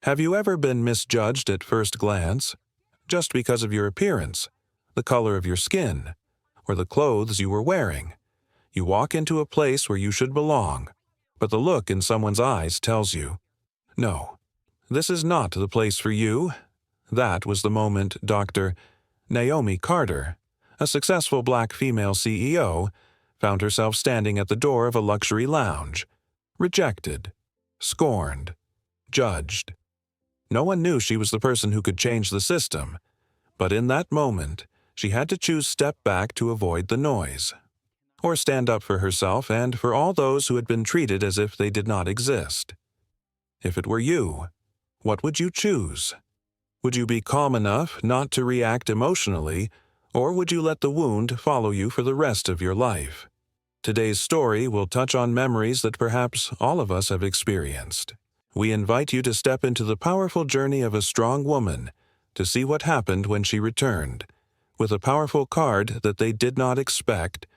Have you ever been misjudged at first glance? Just because of your appearance, the color of your skin, or the clothes you were wearing? You walk into a place where you should belong, but the look in someone's eyes tells you, no, this is not the place for you. That was the moment Dr. Naomi Carter, a successful black female CEO, found herself standing at the door of a luxury lounge, rejected, scorned, judged. No one knew she was the person who could change the system, but in that moment, she had to choose step back to avoid the noise, or stand up for herself and for all those who had been treated as if they did not exist. If it were you, what would you choose? Would you be calm enough not to react emotionally, or would you let the wound follow you for the rest of your life? Today's story will touch on memories that perhaps all of us have experienced. We invite you to step into the powerful journey of a strong woman to see what happened when she returned, with a powerful card that they did not expect.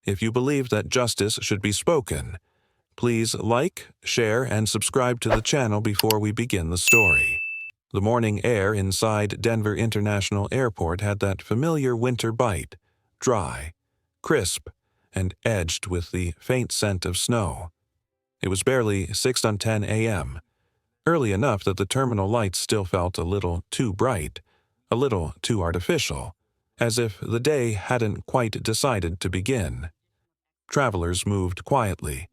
If you believe that justice should be spoken, please like, share, and subscribe to the channel before we begin the story. The morning air inside Denver International Airport had that familiar winter bite, dry, crisp, and edged with the faint scent of snow. It was barely 6:10 a.m., early enough that the terminal lights still felt a little too bright, a little too artificial, as if the day hadn't quite decided to begin. Travelers moved quietly,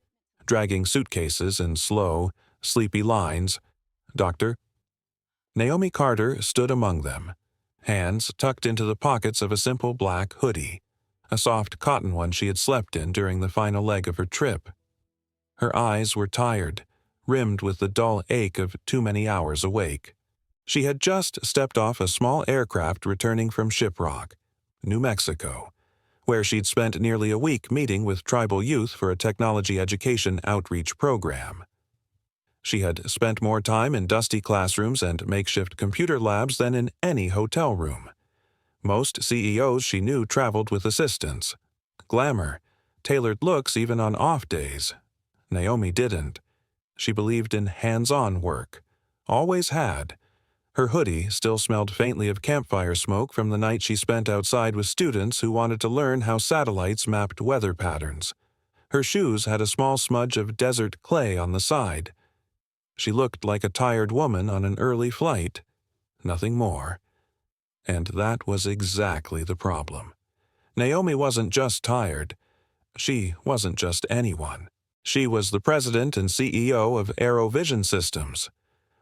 dragging suitcases in slow, sleepy lines. Dr. Naomi Carter stood among them, hands tucked into the pockets of a simple black hoodie, a soft cotton one she had slept in during the final leg of her trip. Her eyes were tired, rimmed with the dull ache of too many hours awake. She had just stepped off a small aircraft returning from Shiprock, New Mexico, where she'd spent nearly a week meeting with tribal youth for a technology education outreach program. She had spent more time in dusty classrooms and makeshift computer labs than in any hotel room. Most CEOs she knew traveled with assistants. Glamour, tailored looks even on off days. Naomi didn't. She believed in hands-on work. Always had. Her hoodie still smelled faintly of campfire smoke from the night she spent outside with students who wanted to learn how satellites mapped weather patterns. Her shoes had a small smudge of desert clay on the side. She looked like a tired woman on an early flight. Nothing more. And that was exactly the problem. Naomi wasn't just tired. She wasn't just anyone. She was the president and CEO of AeroVision Systems,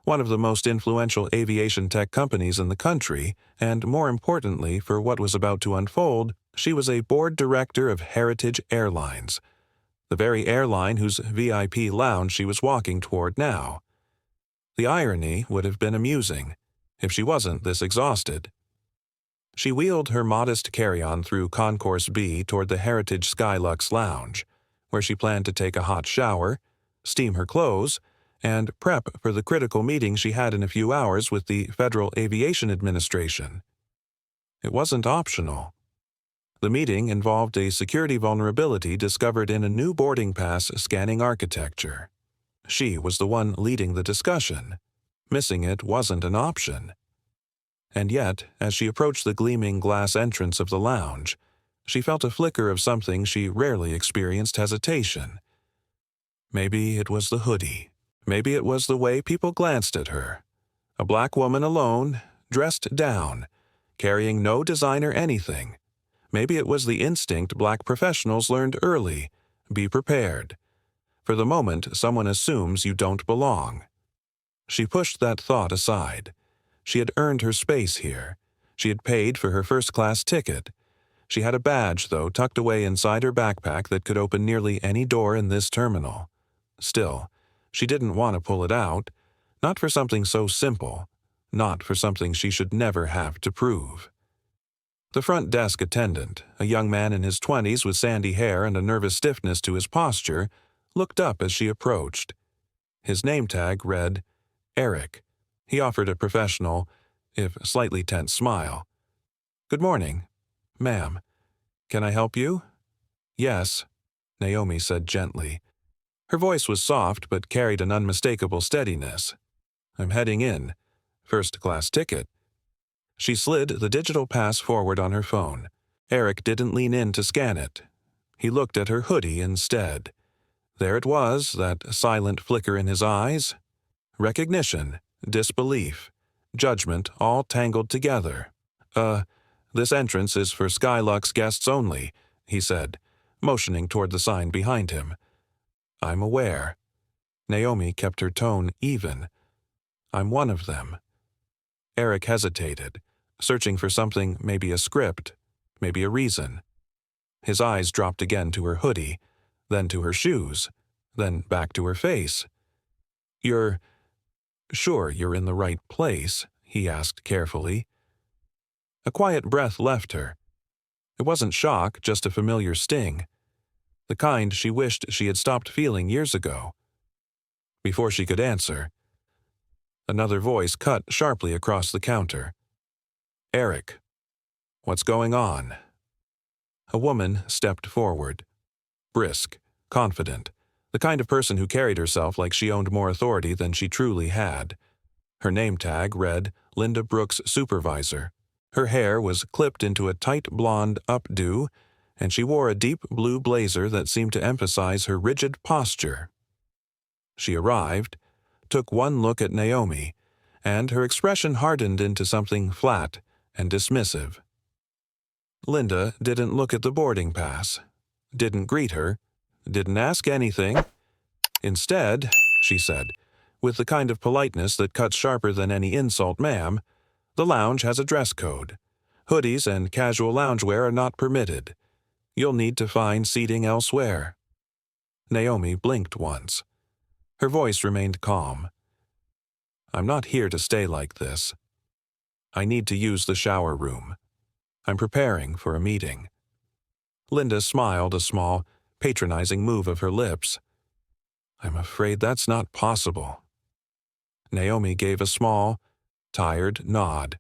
one of the most influential aviation tech companies in the country, and more importantly for what was about to unfold, she was a board director of Heritage Airlines, the very airline whose VIP lounge she was walking toward now. The irony would have been amusing, if she wasn't this exhausted. She wheeled her modest carry-on through Concourse B toward the Heritage SkyLuxe Lounge, where she planned to take a hot shower, steam her clothes, and prep for the critical meeting she had in a few hours with the Federal Aviation Administration. It wasn't optional. The meeting involved a security vulnerability discovered in a new boarding pass scanning architecture. She was the one leading the discussion. Missing it wasn't an option. And yet, as she approached the gleaming glass entrance of the lounge, she felt a flicker of something she rarely experienced: hesitation. Maybe it was the hoodie. Maybe it was the way people glanced at her. A black woman alone, dressed down, carrying no designer anything. Maybe it was the instinct black professionals learned early: be prepared. For the moment someone assumes you don't belong. She pushed that thought aside. She had earned her space here. She had paid for her first-class ticket. She had a badge, though, tucked away inside her backpack that could open nearly any door in this terminal. Still, she didn't want to pull it out. Not for something so simple. Not for something she should never have to prove. The front desk attendant, a young man in his 20s with sandy hair and a nervous stiffness to his posture, looked up as she approached. His name tag read, Eric. He offered a professional, if slightly tense, smile. "Good morning, ma'am. Can I help you?" "Yes," Naomi said gently. Her voice was soft but carried an unmistakable steadiness. I'm heading in. First-class ticket. She slid the digital pass forward on her phone. Eric didn't lean in to scan it. He looked at her hoodie instead. There it was, that silent flicker in his eyes. Recognition, disbelief, judgment all tangled together. This entrance is for SkyLuxe guests only, he said, motioning toward the sign behind him. I'm aware. Naomi kept her tone even. I'm one of them. Eric hesitated, searching for something, maybe a script, maybe a reason. His eyes dropped again to her hoodie, then to her shoes, then back to her face. You're sure you're in the right place? He asked carefully. A quiet breath left her. It wasn't shock, just a familiar sting. The kind she wished she had stopped feeling years ago. Before she could answer, another voice cut sharply across the counter. Eric, what's going on? A woman stepped forward. Brisk, confident, the kind of person who carried herself like she owned more authority than she truly had. Her name tag read Linda Brooks Supervisor. Her hair was clipped into a tight blonde updo, and she wore a deep blue blazer that seemed to emphasize her rigid posture. She arrived, took one look at Naomi, and her expression hardened into something flat and dismissive. Linda didn't look at the boarding pass, didn't greet her, didn't ask anything. Instead, she said, with the kind of politeness that cuts sharper than any insult, ma'am, the lounge has a dress code. Hoodies and casual loungewear are not permitted. You'll need to find seating elsewhere. Naomi blinked once. Her voice remained calm. I'm not here to stay like this. I need to use the shower room. I'm preparing for a meeting. Linda smiled, a small, patronizing move of her lips. I'm afraid that's not possible. Naomi gave a small, tired nod.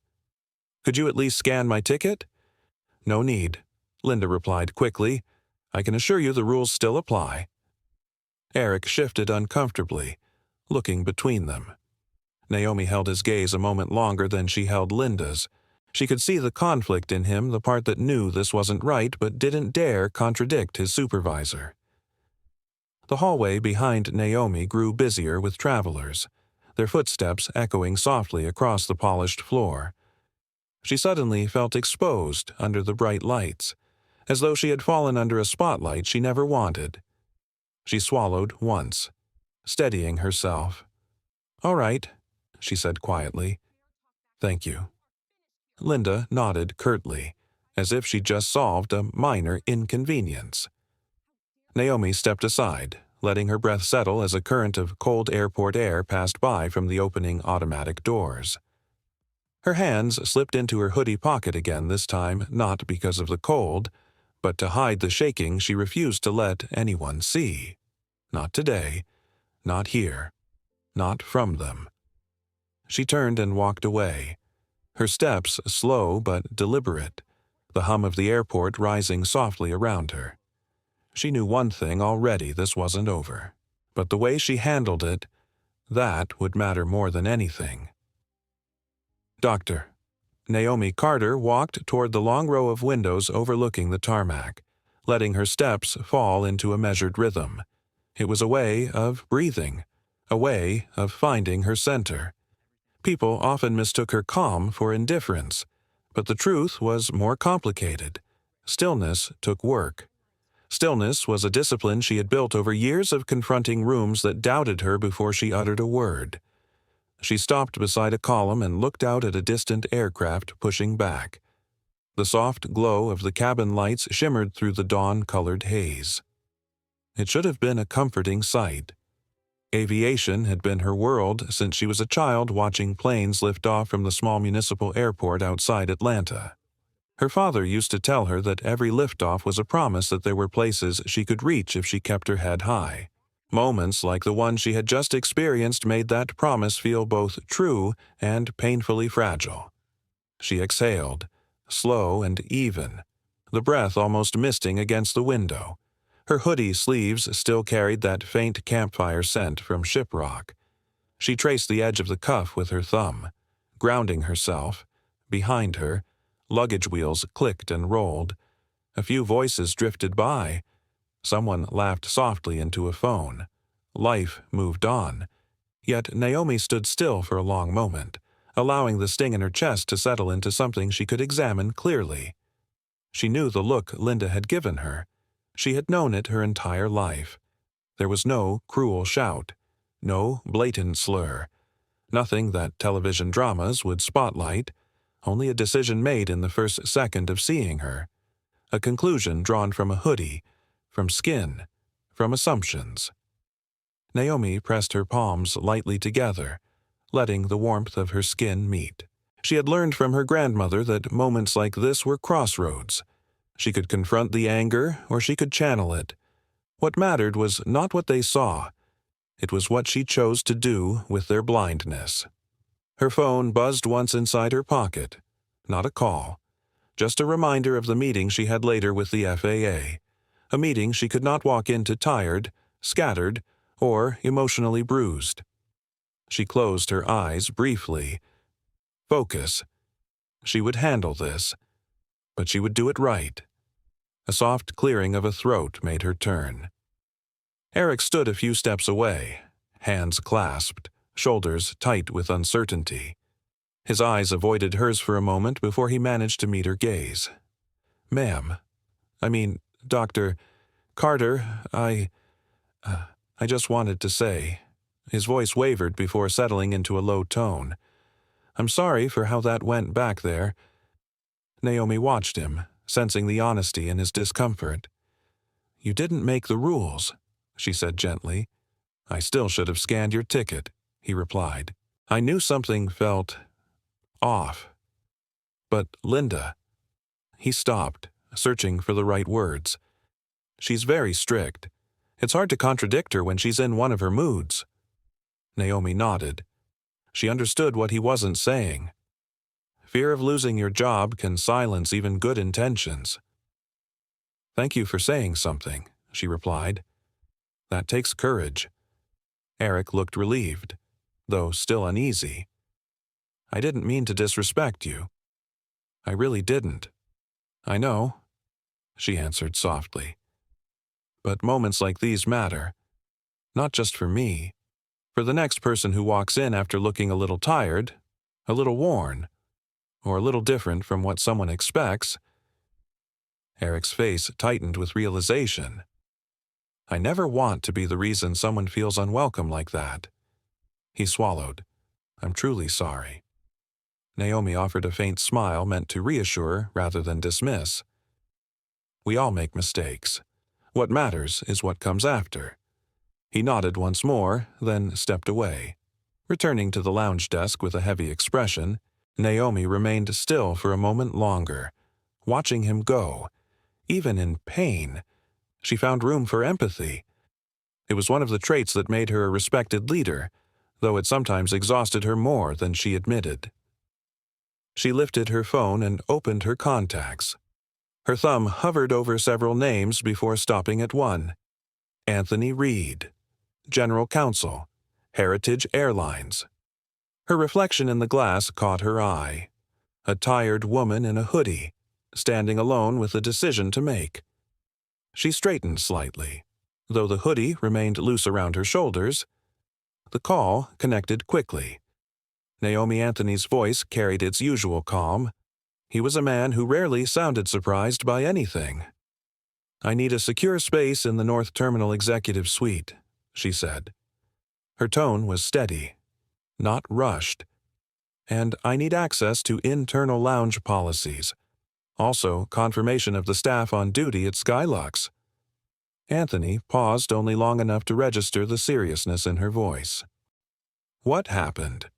Could you at least scan my ticket? No need, Linda replied quickly. I can assure you the rules still apply. Eric shifted uncomfortably, looking between them. Naomi held his gaze a moment longer than she held Linda's. She could see the conflict in him, the part that knew this wasn't right but didn't dare contradict his supervisor. The hallway behind Naomi grew busier with travelers, their footsteps echoing softly across the polished floor. She suddenly felt exposed under the bright lights, as though she had fallen under a spotlight she never wanted. She swallowed once, steadying herself. All right, she said quietly. Thank you. Linda nodded curtly, as if she'd just solved a minor inconvenience. Naomi stepped aside, letting her breath settle as a current of cold airport air passed by from the opening automatic doors. Her hands slipped into her hoodie pocket again, this time not because of the cold, but to hide the shaking she refused to let anyone see. Not today, not here, not from them. She turned and walked away, her steps slow but deliberate, the hum of the airport rising softly around her. She knew one thing already: this wasn't over. But the way she handled it, that would matter more than anything. Doctor. Naomi Carter walked toward the long row of windows overlooking the tarmac, letting her steps fall into a measured rhythm. It was a way of breathing, a way of finding her center. People often mistook her calm for indifference, but the truth was more complicated. Stillness took work. Stillness was a discipline she had built over years of confronting rooms that doubted her before she uttered a word. She stopped beside a column and looked out at a distant aircraft pushing back. The soft glow of the cabin lights shimmered through the dawn-colored haze. It should have been a comforting sight. Aviation had been her world since she was a child, watching planes lift off from the small municipal airport outside Atlanta. Her father used to tell her that every liftoff was a promise that there were places she could reach if she kept her head high. Moments like the one she had just experienced made that promise feel both true and painfully fragile. She exhaled, slow and even, the breath almost misting against the window. Her hoodie sleeves still carried that faint campfire scent from shiprock. She traced the edge of the cuff with her thumb, grounding herself. Behind her, luggage wheels clicked and rolled. A few voices drifted by. Someone laughed softly into a phone. Life moved on. Yet Naomi stood still for a long moment, allowing the sting in her chest to settle into something she could examine clearly. She knew the look Linda had given her. She had known it her entire life. There was no cruel shout, no blatant slur, nothing that television dramas would spotlight, only a decision made in the first second of seeing her, a conclusion drawn from a hoodie, from skin, from assumptions. Naomi pressed her palms lightly together, letting the warmth of her skin meet. She had learned from her grandmother that moments like this were crossroads. She could confront the anger, or she could channel it. What mattered was not what they saw. It was what she chose to do with their blindness. Her phone buzzed once inside her pocket. Not a call. Just a reminder of the meeting she had later with the FAA. A meeting she could not walk into tired, scattered, or emotionally bruised. She closed her eyes briefly. Focus. She would handle this. But she would do it right. A soft clearing of a throat made her turn. Eric stood a few steps away, hands clasped, shoulders tight with uncertainty. His eyes avoided hers for a moment before he managed to meet her gaze. "Ma'am, Dr. Carter, I just wanted to say." His voice wavered before settling into a low tone. "I'm sorry for how that went back there." Naomi watched him, sensing the honesty in his discomfort. "You didn't make the rules," she said gently. "I still should have scanned your ticket," he replied. "I knew something felt off. But Linda..." He stopped, searching for the right words. "She's very strict. It's hard to contradict her when she's in one of her moods." Naomi nodded. She understood what he wasn't saying. Fear of losing your job can silence even good intentions. "Thank you for saying something," she replied. "That takes courage." Eric looked relieved, though still uneasy. "I didn't mean to disrespect you. I really didn't." "I know," she answered softly. "But moments like these matter. Not just for me. For the next person who walks in after looking a little tired, a little worn, or a little different from what someone expects." Eric's face tightened with realization. "I never want to be the reason someone feels unwelcome like that." He swallowed. "I'm truly sorry." Naomi offered a faint smile meant to reassure rather than dismiss. "We all make mistakes. What matters is what comes after." He nodded once more, then stepped away. Returning to the lounge desk with a heavy expression, Naomi remained still for a moment longer, watching him go. Even in pain, she found room for empathy. It was one of the traits that made her a respected leader, though it sometimes exhausted her more than she admitted. She lifted her phone and opened her contacts. Her thumb hovered over several names before stopping at one. Anthony Reed, General Counsel, Heritage Airlines. Her reflection in the glass caught her eye. A tired woman in a hoodie, standing alone with a decision to make. She straightened slightly. Though the hoodie remained loose around her shoulders, the call connected quickly. Naomi Anthony's voice carried its usual calm. He was a man who rarely sounded surprised by anything. "I need a secure space in the North Terminal Executive Suite," she said. Her tone was steady, not rushed. "And I need access to internal lounge policies. Also, confirmation of the staff on duty at SkyLuxe." Anthony paused only long enough to register the seriousness in her voice. "What happened?"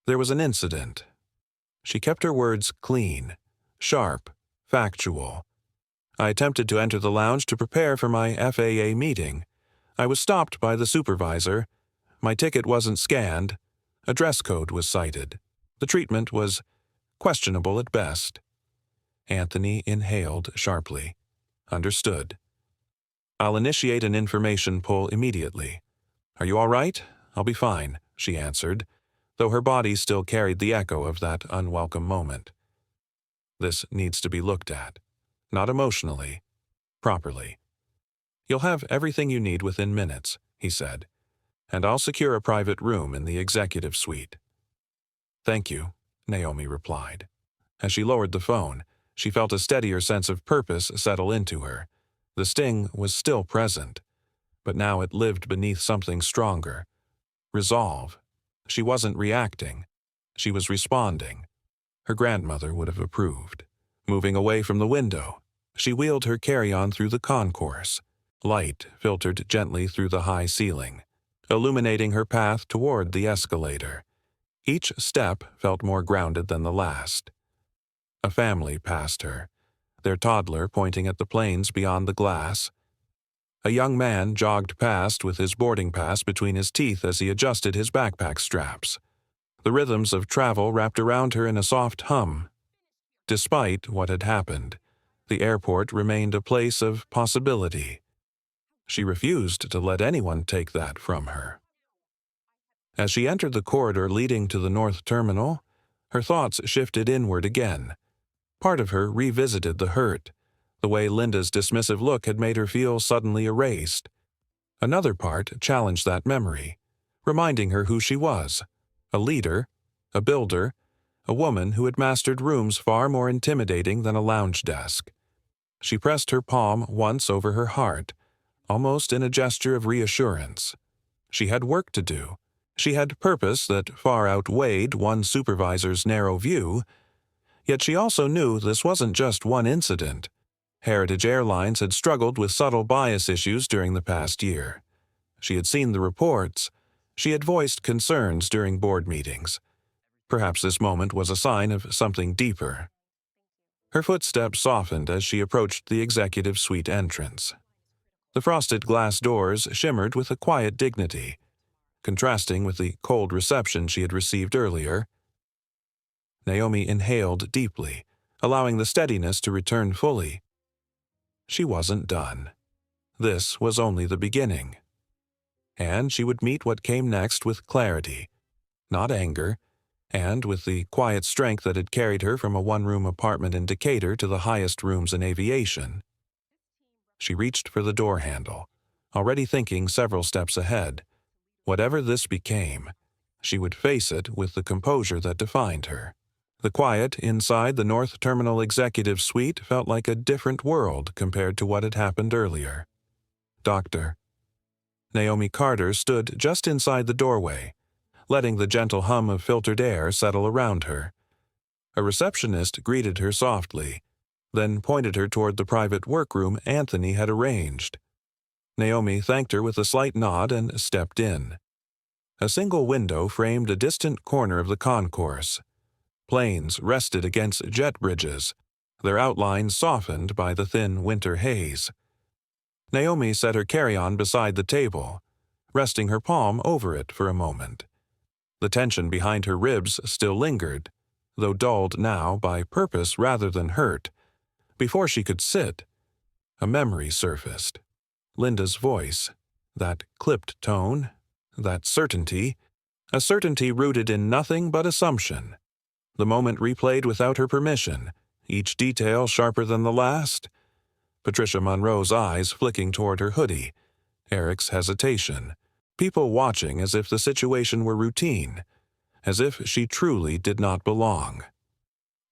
"There was an incident." She kept her words clean, sharp, factual. "I attempted to enter the lounge to prepare for my FAA meeting. I was stopped by the supervisor. My ticket wasn't scanned. A dress code was cited. The treatment was questionable at best." Anthony inhaled sharply. "Understood. I'll initiate an information pull immediately." "Are you all right?" "I'll be fine," she answered, though her body still carried the echo of that unwelcome moment. This needs to be looked at, not emotionally, properly. You'll have everything you need within minutes, he said, and I'll secure a private room in the executive suite. Thank you, Naomi replied. As she lowered the phone, she felt a steadier sense of purpose settle into her. The sting was still present, but now it lived beneath something stronger. Resolve. She wasn't reacting. She was responding. Her grandmother would have approved. Moving away from the window, she wheeled her carry-on through the concourse. Light filtered gently through the high ceiling, illuminating her path toward the escalator. Each step felt more grounded than the last. A family passed her, their toddler pointing at the planes beyond the glass. A young man jogged past with his boarding pass between his teeth as he adjusted his backpack straps. The rhythms of travel wrapped around her in a soft hum. Despite what had happened, the airport remained a place of possibility. She refused to let anyone take that from her. As she entered the corridor leading to the North Terminal, her thoughts shifted inward again. Part of her revisited the hurt, the way Linda's dismissive look had made her feel suddenly erased. Another part challenged that memory, reminding her who she was, a leader, a builder, a woman who had mastered rooms far more intimidating than a lounge desk. She pressed her palm once over her heart, almost in a gesture of reassurance. She had work to do. She had purpose that far outweighed one supervisor's narrow view, yet she also knew this wasn't just one incident. Heritage Airlines had struggled with subtle bias issues during the past year. She had seen the reports. She had voiced concerns during board meetings. Perhaps this moment was a sign of something deeper. Her footsteps softened as she approached the executive suite entrance. The frosted glass doors shimmered with a quiet dignity, contrasting with the cold reception she had received earlier. Naomi inhaled deeply, allowing the steadiness to return fully. She wasn't done. This was only the beginning. And she would meet what came next with clarity, not anger, and with the quiet strength that had carried her from a one-room apartment in Decatur to the highest rooms in aviation. She reached for the door handle, already thinking several steps ahead. Whatever this became, she would face it with the composure that defined her. The quiet inside the North Terminal Executive Suite felt like a different world compared to what had happened earlier. Doctor. Naomi Carter stood just inside the doorway, letting the gentle hum of filtered air settle around her. A receptionist greeted her softly, then pointed her toward the private workroom Anthony had arranged. Naomi thanked her with a slight nod and stepped in. A single window framed a distant corner of the concourse. Planes rested against jet bridges, their outlines softened by the thin winter haze. Naomi set her carry-on beside the table, resting her palm over it for a moment. The tension behind her ribs still lingered, though dulled now by purpose rather than hurt. Before she could sit, a memory surfaced. Linda's voice, that clipped tone, that certainty, a certainty rooted in nothing but assumption. The moment replayed without her permission, each detail sharper than the last. Patricia Monroe's eyes flicking toward her hoodie, Eric's hesitation, people watching as if the situation were routine, as if she truly did not belong.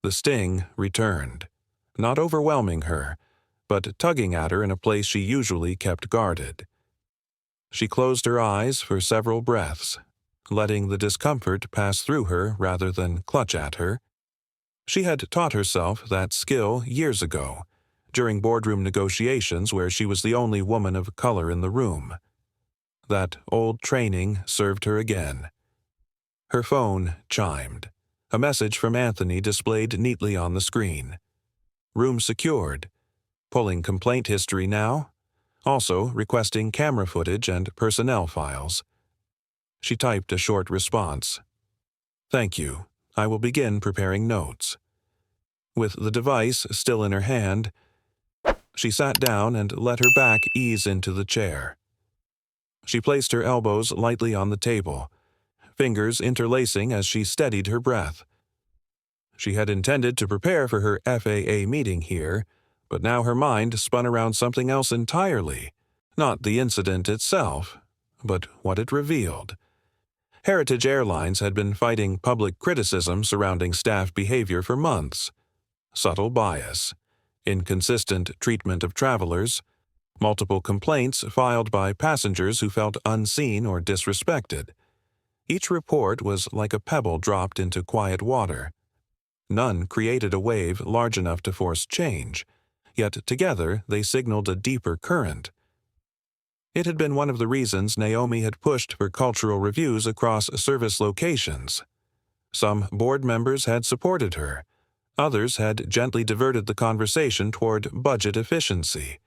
The sting returned, not overwhelming her, but tugging at her in a place she usually kept guarded. She closed her eyes for several breaths, letting the discomfort pass through her rather than clutch at her. She had taught herself that skill years ago, during boardroom negotiations where she was the only woman of color in the room. That old training served her again. Her phone chimed, a message from Anthony displayed neatly on the screen. Room secured. Pulling complaint history now. Also requesting camera footage and personnel files. She typed a short response. Thank you. I will begin preparing notes. With the device still in her hand, she sat down and let her back ease into the chair. She placed her elbows lightly on the table, fingers interlacing as she steadied her breath. She had intended to prepare for her FAA meeting here, but now her mind spun around something else entirely. Not the incident itself, but what it revealed. Heritage Airlines had been fighting public criticism surrounding staff behavior for months. Subtle bias, inconsistent treatment of travelers, multiple complaints filed by passengers who felt unseen or disrespected. Each report was like a pebble dropped into quiet water. None created a wave large enough to force change, yet together they signaled a deeper current. It had been one of the reasons Naomi had pushed for cultural reviews across service locations. Some board members had supported her. Others had gently diverted the conversation toward budget efficiency.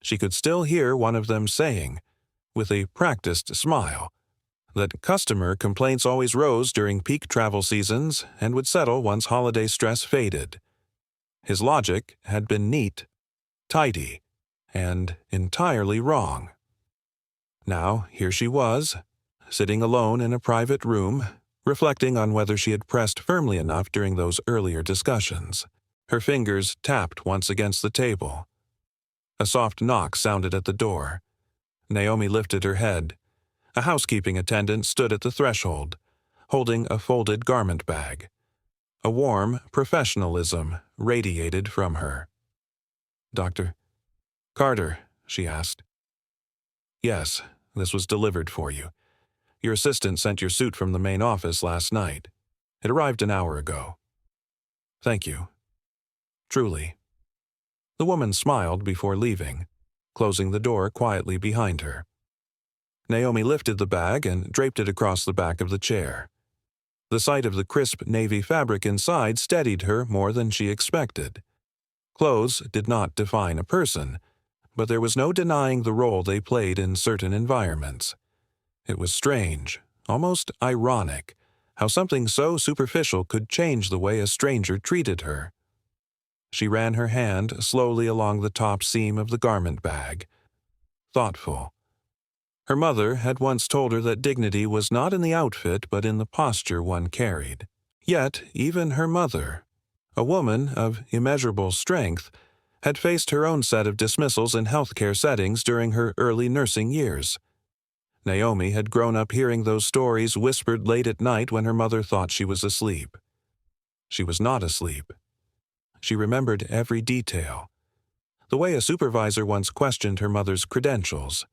She could still hear one of them saying, with a practiced smile, that customer complaints always rose during peak travel seasons and would settle once holiday stress faded. His logic had been neat, tidy, and entirely wrong. Now, here she was, sitting alone in a private room, reflecting on whether she had pressed firmly enough during those earlier discussions. Her fingers tapped once against the table. A soft knock sounded at the door. Naomi lifted her head. A housekeeping attendant stood at the threshold, holding a folded garment bag. A warm professionalism radiated from her. "Dr. Carter," she asked. "Yes, this was delivered for you. Your assistant sent your suit from the main office last night. It arrived an hour ago." "Thank you. Truly." The woman smiled before leaving, closing the door quietly behind her. Naomi lifted the bag and draped it across the back of the chair. The sight of the crisp navy fabric inside steadied her more than she expected. Clothes did not define a person, but there was no denying the role they played in certain environments. It was strange, almost ironic, how something so superficial could change the way a stranger treated her. She ran her hand slowly along the top seam of the garment bag, thoughtful. Her mother had once told her that dignity was not in the outfit but in the posture one carried. Yet even her mother, a woman of immeasurable strength, had faced her own set of dismissals in healthcare settings during her early nursing years. Naomi had grown up hearing those stories whispered late at night when her mother thought she was asleep. She was not asleep. She remembered every detail. The way a supervisor once questioned her mother's credentials.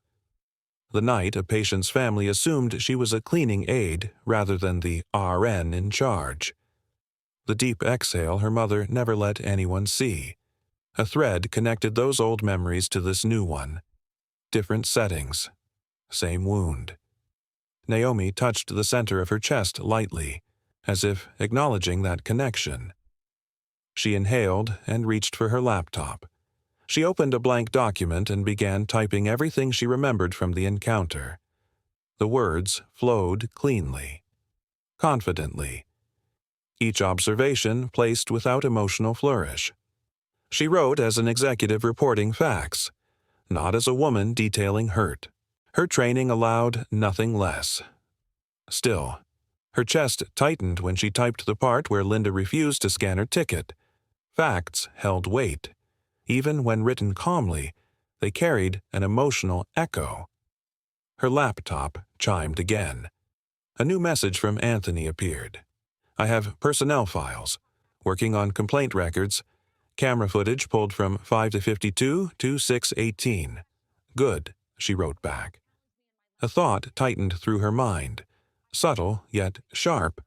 The night a patient's family assumed she was a cleaning aide rather than the RN in charge. The deep exhale her mother never let anyone see. A thread connected those old memories to this new one. Different settings. Same wound. Naomi touched the center of her chest lightly, as if acknowledging that connection. She inhaled and reached for her laptop. She opened a blank document and began typing everything she remembered from the encounter. The words flowed cleanly, confidently. Each observation placed without emotional flourish. She wrote as an executive reporting facts, not as a woman detailing hurt. Her training allowed nothing less. Still, her chest tightened when she typed the part where Linda refused to scan her ticket. Facts held weight. Even when written calmly, they carried an emotional echo. Her laptop chimed again. A new message from Anthony appeared. "I have personnel files, working on complaint records, camera footage pulled from 5:52 to 6:18. Good," she wrote back. A thought tightened through her mind, subtle yet sharp.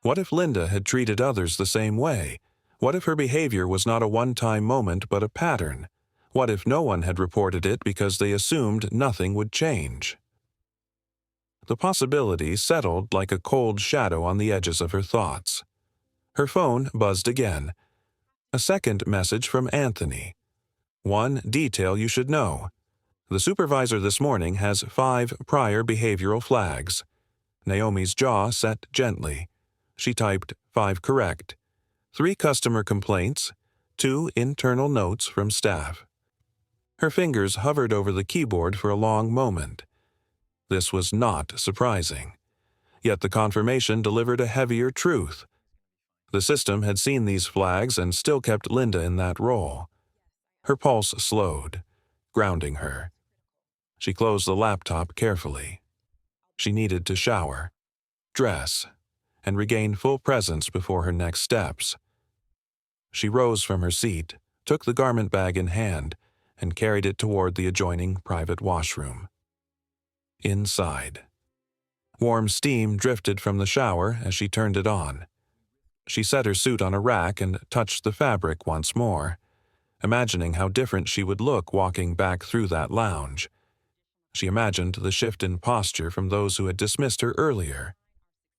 What if Linda had treated others the same way? What if her behavior was not a one-time moment but a pattern? What if no one had reported it because they assumed nothing would change? The possibility settled like a cold shadow on the edges of her thoughts. Her phone buzzed again. A second message from Anthony. "One detail you should know. The supervisor this morning has 5 prior behavioral flags." Naomi's jaw set gently. She typed 5 correct. 3 customer complaints, 2 internal notes from staff. Her fingers hovered over the keyboard for a long moment. This was not surprising. Yet the confirmation delivered a heavier truth. The system had seen these flags and still kept Linda in that role. Her pulse slowed, grounding her. She closed the laptop carefully. She needed to shower, dress, and regain full presence before her next steps. She rose from her seat, took the garment bag in hand, and carried it toward the adjoining private washroom. Inside. Warm steam drifted from the shower as she turned it on. She set her suit on a rack and touched the fabric once more, imagining how different she would look walking back through that lounge. She imagined the shift in posture from those who had dismissed her earlier.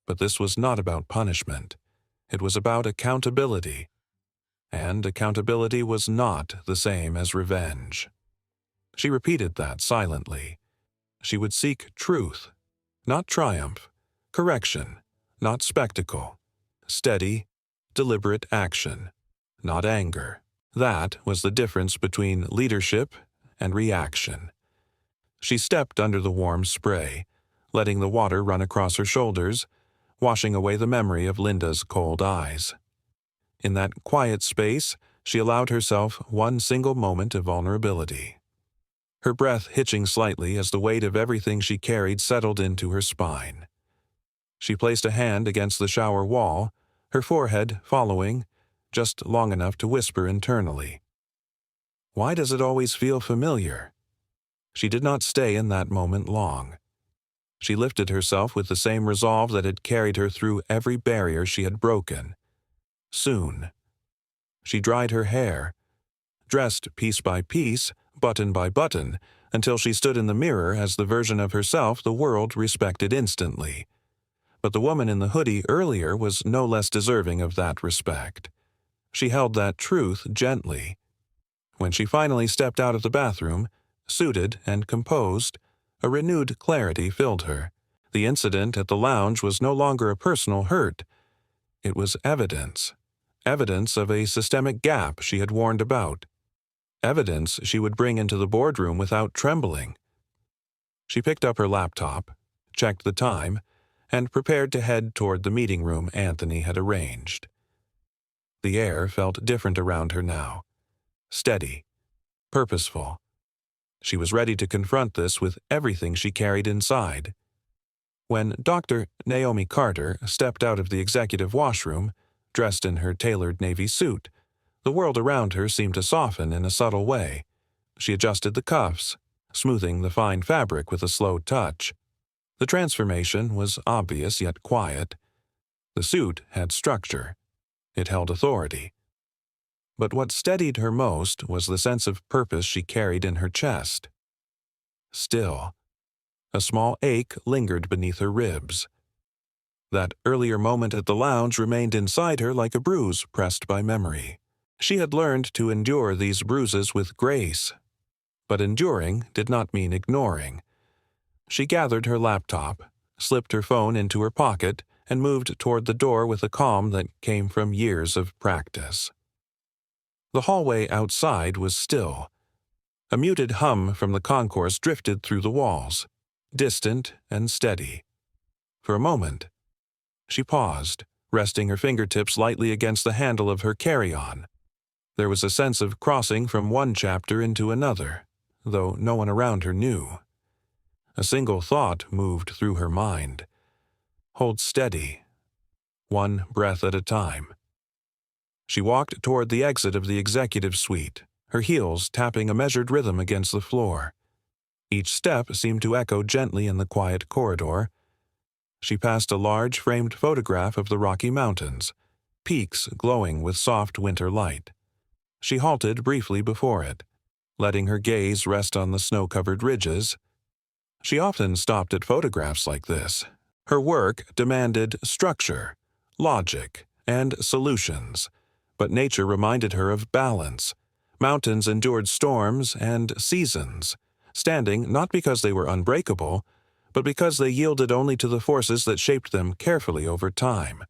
But this was not about punishment. It was about accountability. And accountability was not the same as revenge. She repeated that silently. She would seek truth, not triumph, correction, not spectacle, steady, deliberate action, not anger. That was the difference between leadership and reaction. She stepped under the warm spray, letting the water run across her shoulders, washing away the memory of Linda's cold eyes. In that quiet space, she allowed herself one single moment of vulnerability. Her breath hitching slightly as the weight of everything she carried settled into her spine. She placed a hand against the shower wall, her forehead following, just long enough to whisper internally, "Why does it always feel familiar?" She did not stay in that moment long. She lifted herself with the same resolve that had carried her through every barrier she had broken. Soon. She dried her hair, dressed piece by piece, button by button, until she stood in the mirror as the version of herself the world respected instantly. But the woman in the hoodie earlier was no less deserving of that respect. She held that truth gently. When she finally stepped out of the bathroom, suited and composed, a renewed clarity filled her. The incident at the lounge was no longer a personal hurt. It was evidence. Evidence of a systemic gap she had warned about. Evidence she would bring into the boardroom without trembling. She picked up her laptop, checked the time, and prepared to head toward the meeting room Anthony had arranged. The air felt different around her now. Steady. Purposeful. She was ready to confront this with everything she carried inside. When Dr. Naomi Carter stepped out of the executive washroom, dressed in her tailored navy suit, the world around her seemed to soften in a subtle way. She adjusted the cuffs, smoothing the fine fabric with a slow touch. The transformation was obvious yet quiet. The suit had structure. It held authority. But what steadied her most was the sense of purpose she carried in her chest. Still, a small ache lingered beneath her ribs. That earlier moment at the lounge remained inside her like a bruise pressed by memory. She had learned to endure these bruises with grace. But enduring did not mean ignoring. She gathered her laptop, slipped her phone into her pocket, and moved toward the door with a calm that came from years of practice. The hallway outside was still. A muted hum from the concourse drifted through the walls, distant and steady. For a moment, she paused, resting her fingertips lightly against the handle of her carry-on. There was a sense of crossing from one chapter into another, though no one around her knew. A single thought moved through her mind. Hold steady, one breath at a time. She walked toward the exit of the executive suite, her heels tapping a measured rhythm against the floor. Each step seemed to echo gently in the quiet corridor. She passed a large framed photograph of the Rocky Mountains, peaks glowing with soft winter light. She halted briefly before it, letting her gaze rest on the snow-covered ridges. She often stopped at photographs like this. Her work demanded structure, logic, and solutions, but nature reminded her of balance. Mountains endured storms and seasons, standing not because they were unbreakable, but because they yielded only to the forces that shaped them carefully over time.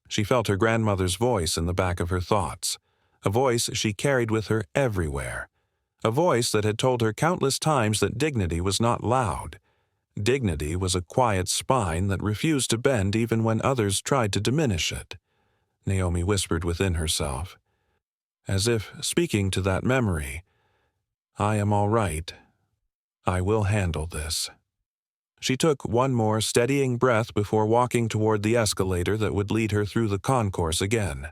She felt her grandmother's voice in the back of her thoughts, a voice she carried with her everywhere, a voice that had told her countless times that dignity was not loud, Dignity was a quiet spine that refused to bend even when others tried to diminish it, Naomi whispered within herself. As if speaking to that memory, I am all right. I will handle this. She took one more steadying breath before walking toward the escalator that would lead her through the concourse again.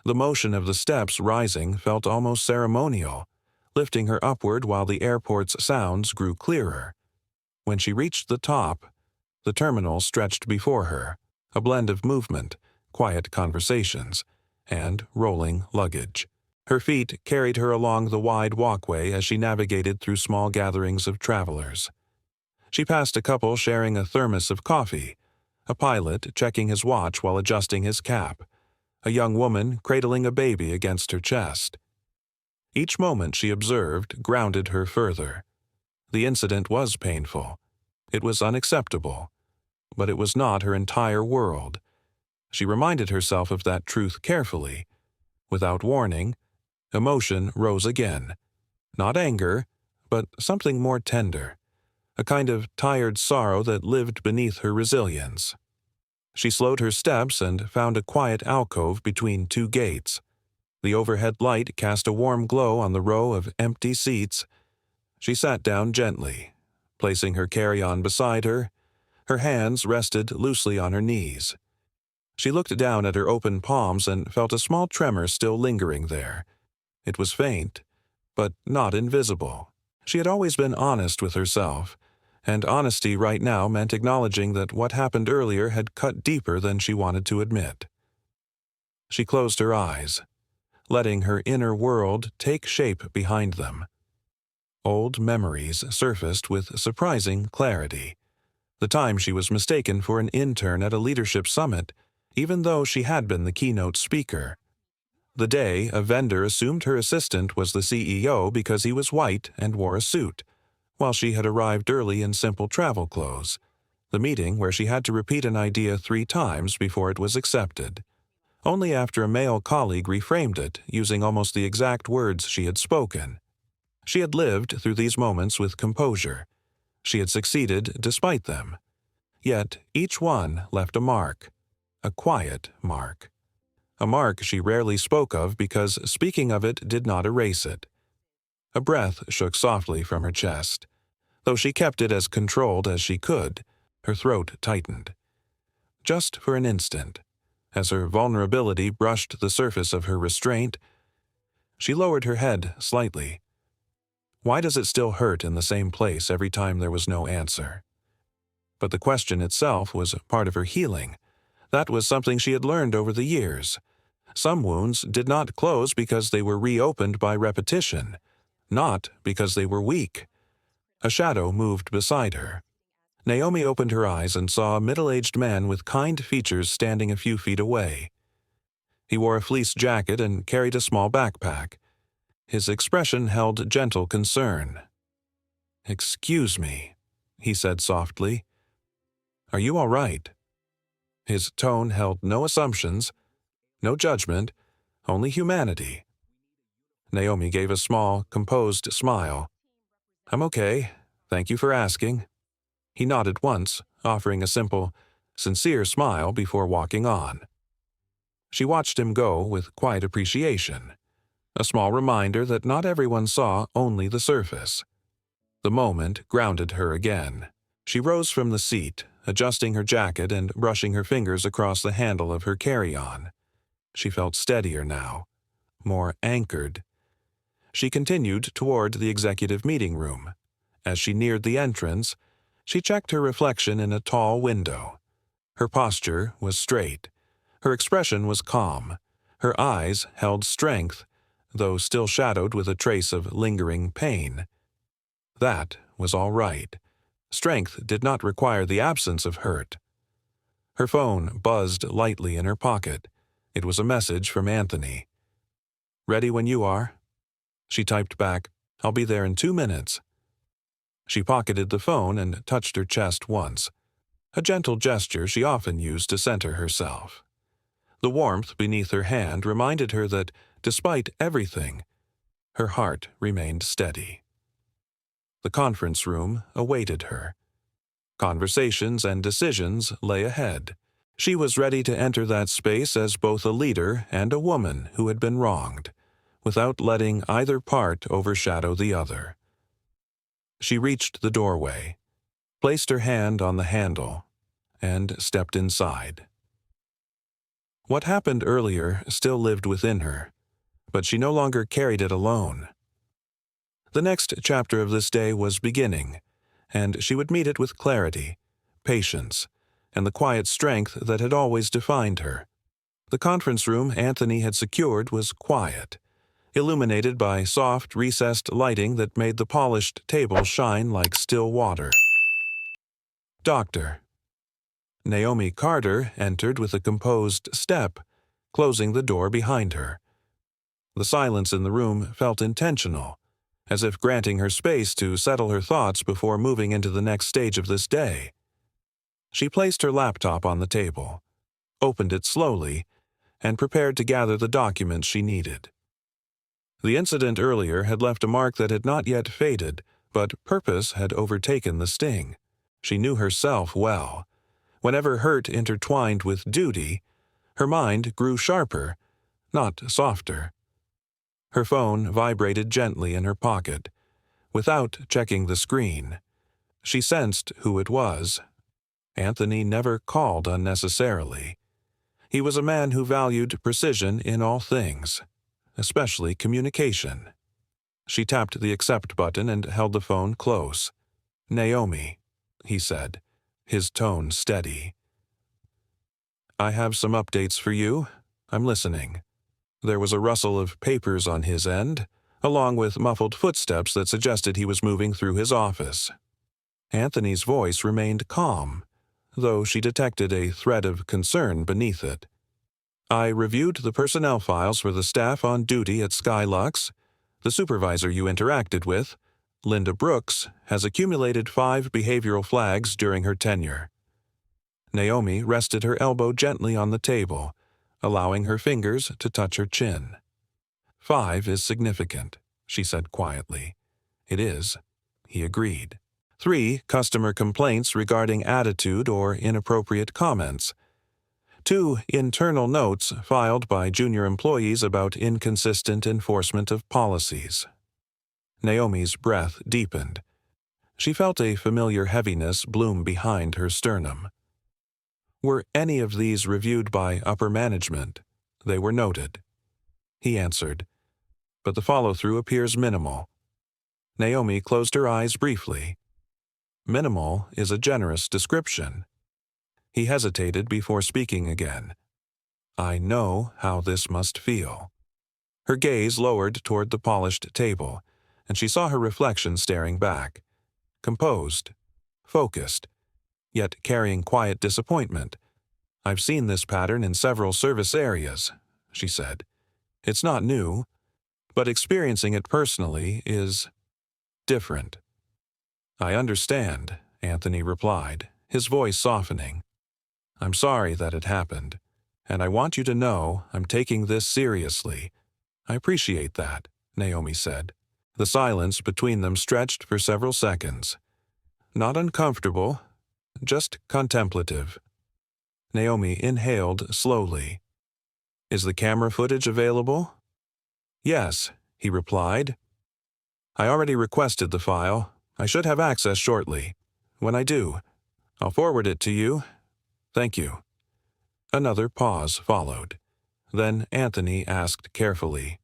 The motion of the steps rising felt almost ceremonial, lifting her upward while the airport's sounds grew clearer. When she reached the top, the terminal stretched before her, a blend of movement, quiet conversations, and rolling luggage. Her feet carried her along the wide walkway as she navigated through small gatherings of travelers. She passed a couple sharing a thermos of coffee, a pilot checking his watch while adjusting his cap, a young woman cradling a baby against her chest. Each moment she observed grounded her further. The incident was painful. It was unacceptable. But it was not her entire world. She reminded herself of that truth carefully. Without warning, emotion rose again. Not anger, but something more tender. A kind of tired sorrow that lived beneath her resilience. She slowed her steps and found a quiet alcove between two gates. The overhead light cast a warm glow on the row of empty seats. She sat down gently, placing her carry-on beside her. Her hands rested loosely on her knees. She looked down at her open palms and felt a small tremor still lingering there. It was faint, but not invisible. She had always been honest with herself, and honesty right now meant acknowledging that what happened earlier had cut deeper than she wanted to admit. She closed her eyes, letting her inner world take shape behind them. Old memories surfaced with surprising clarity. The time she was mistaken for an intern at a leadership summit, even though she had been the keynote speaker. The day a vendor assumed her assistant was the CEO because he was white and wore a suit, while she had arrived early in simple travel clothes. The meeting where she had to repeat an idea 3 times before it was accepted. Only after a male colleague reframed it, using almost the exact words she had spoken. She had lived through these moments with composure. She had succeeded despite them. Yet each one left a mark. A quiet mark. A mark she rarely spoke of because speaking of it did not erase it. A breath shook softly from her chest. Though she kept it as controlled as she could, her throat tightened. Just for an instant, as her vulnerability brushed the surface of her restraint, she lowered her head slightly. Why does it still hurt in the same place every time there was no answer? But the question itself was part of her healing. That was something she had learned over the years. Some wounds did not close because they were reopened by repetition, not because they were weak. A shadow moved beside her. Naomi opened her eyes and saw a middle-aged man with kind features standing a few feet away. He wore a fleece jacket and carried a small backpack. His expression held gentle concern. "Excuse me," he said softly. "Are you all right?" His tone held no assumptions, no judgment, only humanity. Naomi gave a small, composed smile. "I'm okay. Thank you for asking." He nodded once, offering a simple, sincere smile before walking on. She watched him go with quiet appreciation, a small reminder that not everyone saw only the surface. The moment grounded her again. She rose from the seat, adjusting her jacket and brushing her fingers across the handle of her carry-on. She felt steadier now, more anchored. She continued toward the executive meeting room. As she neared the entrance, she checked her reflection in a tall window. Her posture was straight. Her expression was calm. Her eyes held strength, though still shadowed with a trace of lingering pain. That was all right. Strength did not require the absence of hurt. Her phone buzzed lightly in her pocket. It was a message from Anthony. "Ready when you are?" She typed back, "I'll be there in 2 minutes." She pocketed the phone and touched her chest once, a gentle gesture she often used to center herself. The warmth beneath her hand reminded her that, despite everything, her heart remained steady. The conference room awaited her. Conversations and decisions lay ahead. She was ready to enter that space as both a leader and a woman who had been wronged, without letting either part overshadow the other. She reached the doorway, placed her hand on the handle, and stepped inside. What happened earlier still lived within her, but she no longer carried it alone. The next chapter of this day was beginning, and she would meet it with clarity, patience, and the quiet strength that had always defined her. The conference room Anthony had secured was quiet, illuminated by soft, recessed lighting that made the polished table shine like still water. Doctor. Naomi Carter entered with a composed step, closing the door behind her. The silence in the room felt intentional, as if granting her space to settle her thoughts before moving into the next stage of this day. She placed her laptop on the table, opened it slowly, and prepared to gather the documents she needed. The incident earlier had left a mark that had not yet faded, but purpose had overtaken the sting. She knew herself well. Whenever hurt intertwined with duty, her mind grew sharper, not softer. Her phone vibrated gently in her pocket. Without checking the screen, she sensed who it was. Anthony never called unnecessarily. He was a man who valued precision in all things, especially communication. She tapped the accept button and held the phone close. "Naomi," he said, his tone steady. "I have some updates for you. I'm listening." There was a rustle of papers on his end, along with muffled footsteps that suggested he was moving through his office. Anthony's voice remained calm, though she detected a thread of concern beneath it. "I reviewed the personnel files for the staff on duty at SkyLuxe. The supervisor you interacted with, Linda Brooks, has accumulated 5 behavioral flags during her tenure." Naomi rested her elbow gently on the table, allowing her fingers to touch her chin. 5 is significant," she said quietly. "It is," he agreed. 3 customer complaints regarding attitude or inappropriate comments. 2 internal notes filed by junior employees about inconsistent enforcement of policies. Naomi's breath deepened. She felt a familiar heaviness bloom behind her sternum. "Were any of these reviewed by upper management?" "They were noted," he answered, "but the follow-through appears minimal." Naomi closed her eyes briefly. "Minimal is a generous description." He hesitated before speaking again. "I know how this must feel." Her gaze lowered toward the polished table, and she saw her reflection staring back. Composed, focused, yet carrying quiet disappointment. "I've seen this pattern in several service areas," she said. "It's not new, but experiencing it personally is different." "I understand," Anthony replied, his voice softening. "I'm sorry that it happened, and I want you to know I'm taking this seriously." "I appreciate that," Naomi said. The silence between them stretched for several seconds. Not uncomfortable, just contemplative. Naomi inhaled slowly. "Is the camera footage available?" "Yes," he replied. "I already requested the file. I should have access shortly. When I do, I'll forward it to you. Thank you." Another pause followed. Then Anthony asked carefully,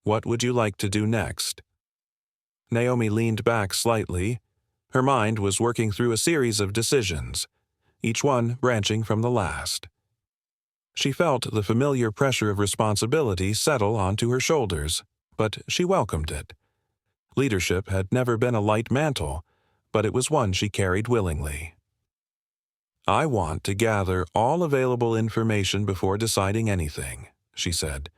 "What would you like to do next?" Naomi leaned back slightly. Her mind was working through a series of decisions, each one branching from the last. She felt the familiar pressure of responsibility settle onto her shoulders, but she welcomed it. Leadership had never been a light mantle, but it was one she carried willingly. "I want to gather all available information before deciding anything," she said.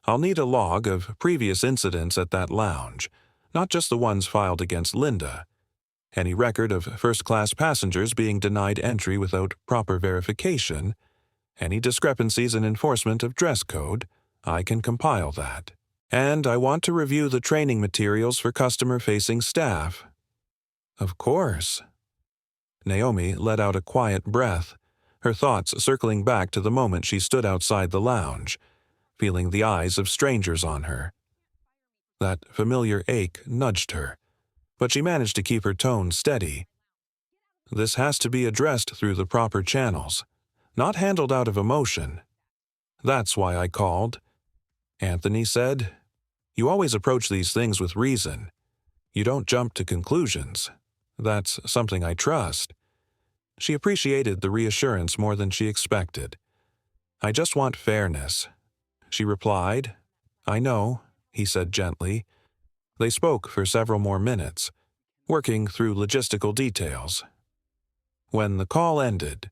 "I'll need a log of previous incidents at that lounge, not just the ones filed against Linda. Any record of first-class passengers being denied entry without proper verification, any discrepancies in enforcement of dress code, I can compile that. And I want to review the training materials for customer-facing staff." Of course. Naomi let out a quiet breath, her thoughts circling back to the moment she stood outside the lounge, feeling the eyes of strangers on her. That familiar ache nudged her, but she managed to keep her tone steady. This has to be addressed through the proper channels, not handled out of emotion. That's why I called. Anthony said, "You always approach these things with reason. You don't jump to conclusions. That's something I trust." She appreciated the reassurance more than she expected. "I just want fairness," she replied. "I know," he said gently. They spoke for several more minutes, working through logistical details. When the call ended,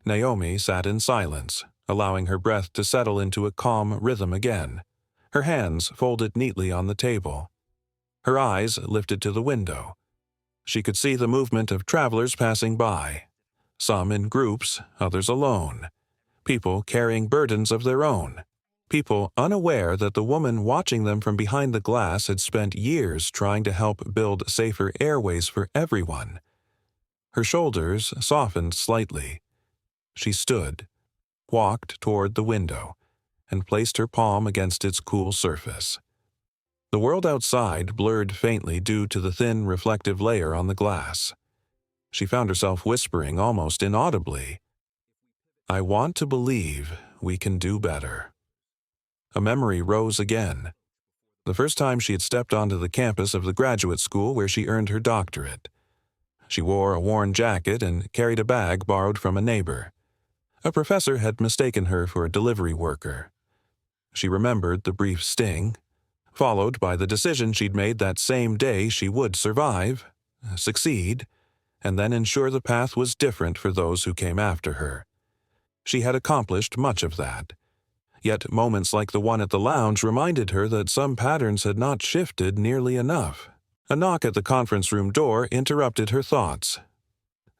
Naomi sat in silence, allowing her breath to settle into a calm rhythm again, her hands folded neatly on the table. Her eyes lifted to the window. She could see the movement of travelers passing by, some in groups, others alone, people carrying burdens of their own, people unaware that the woman watching them from behind the glass had spent years trying to help build safer airways for everyone. Her shoulders softened slightly. She stood, walked toward the window, and placed her palm against its cool surface. The world outside blurred faintly due to the thin reflective layer on the glass. She found herself whispering almost inaudibly, "I want to believe we can do better." A memory rose again. The first time she had stepped onto the campus of the graduate school where she earned her doctorate. She wore a worn jacket and carried a bag borrowed from a neighbor. A professor had mistaken her for a delivery worker. She remembered the brief sting, followed by the decision she'd made that same day she would survive, succeed, and then ensure the path was different for those who came after her. She had accomplished much of that. Yet moments like the one at the lounge reminded her that some patterns had not shifted nearly enough. A knock at the conference room door interrupted her thoughts.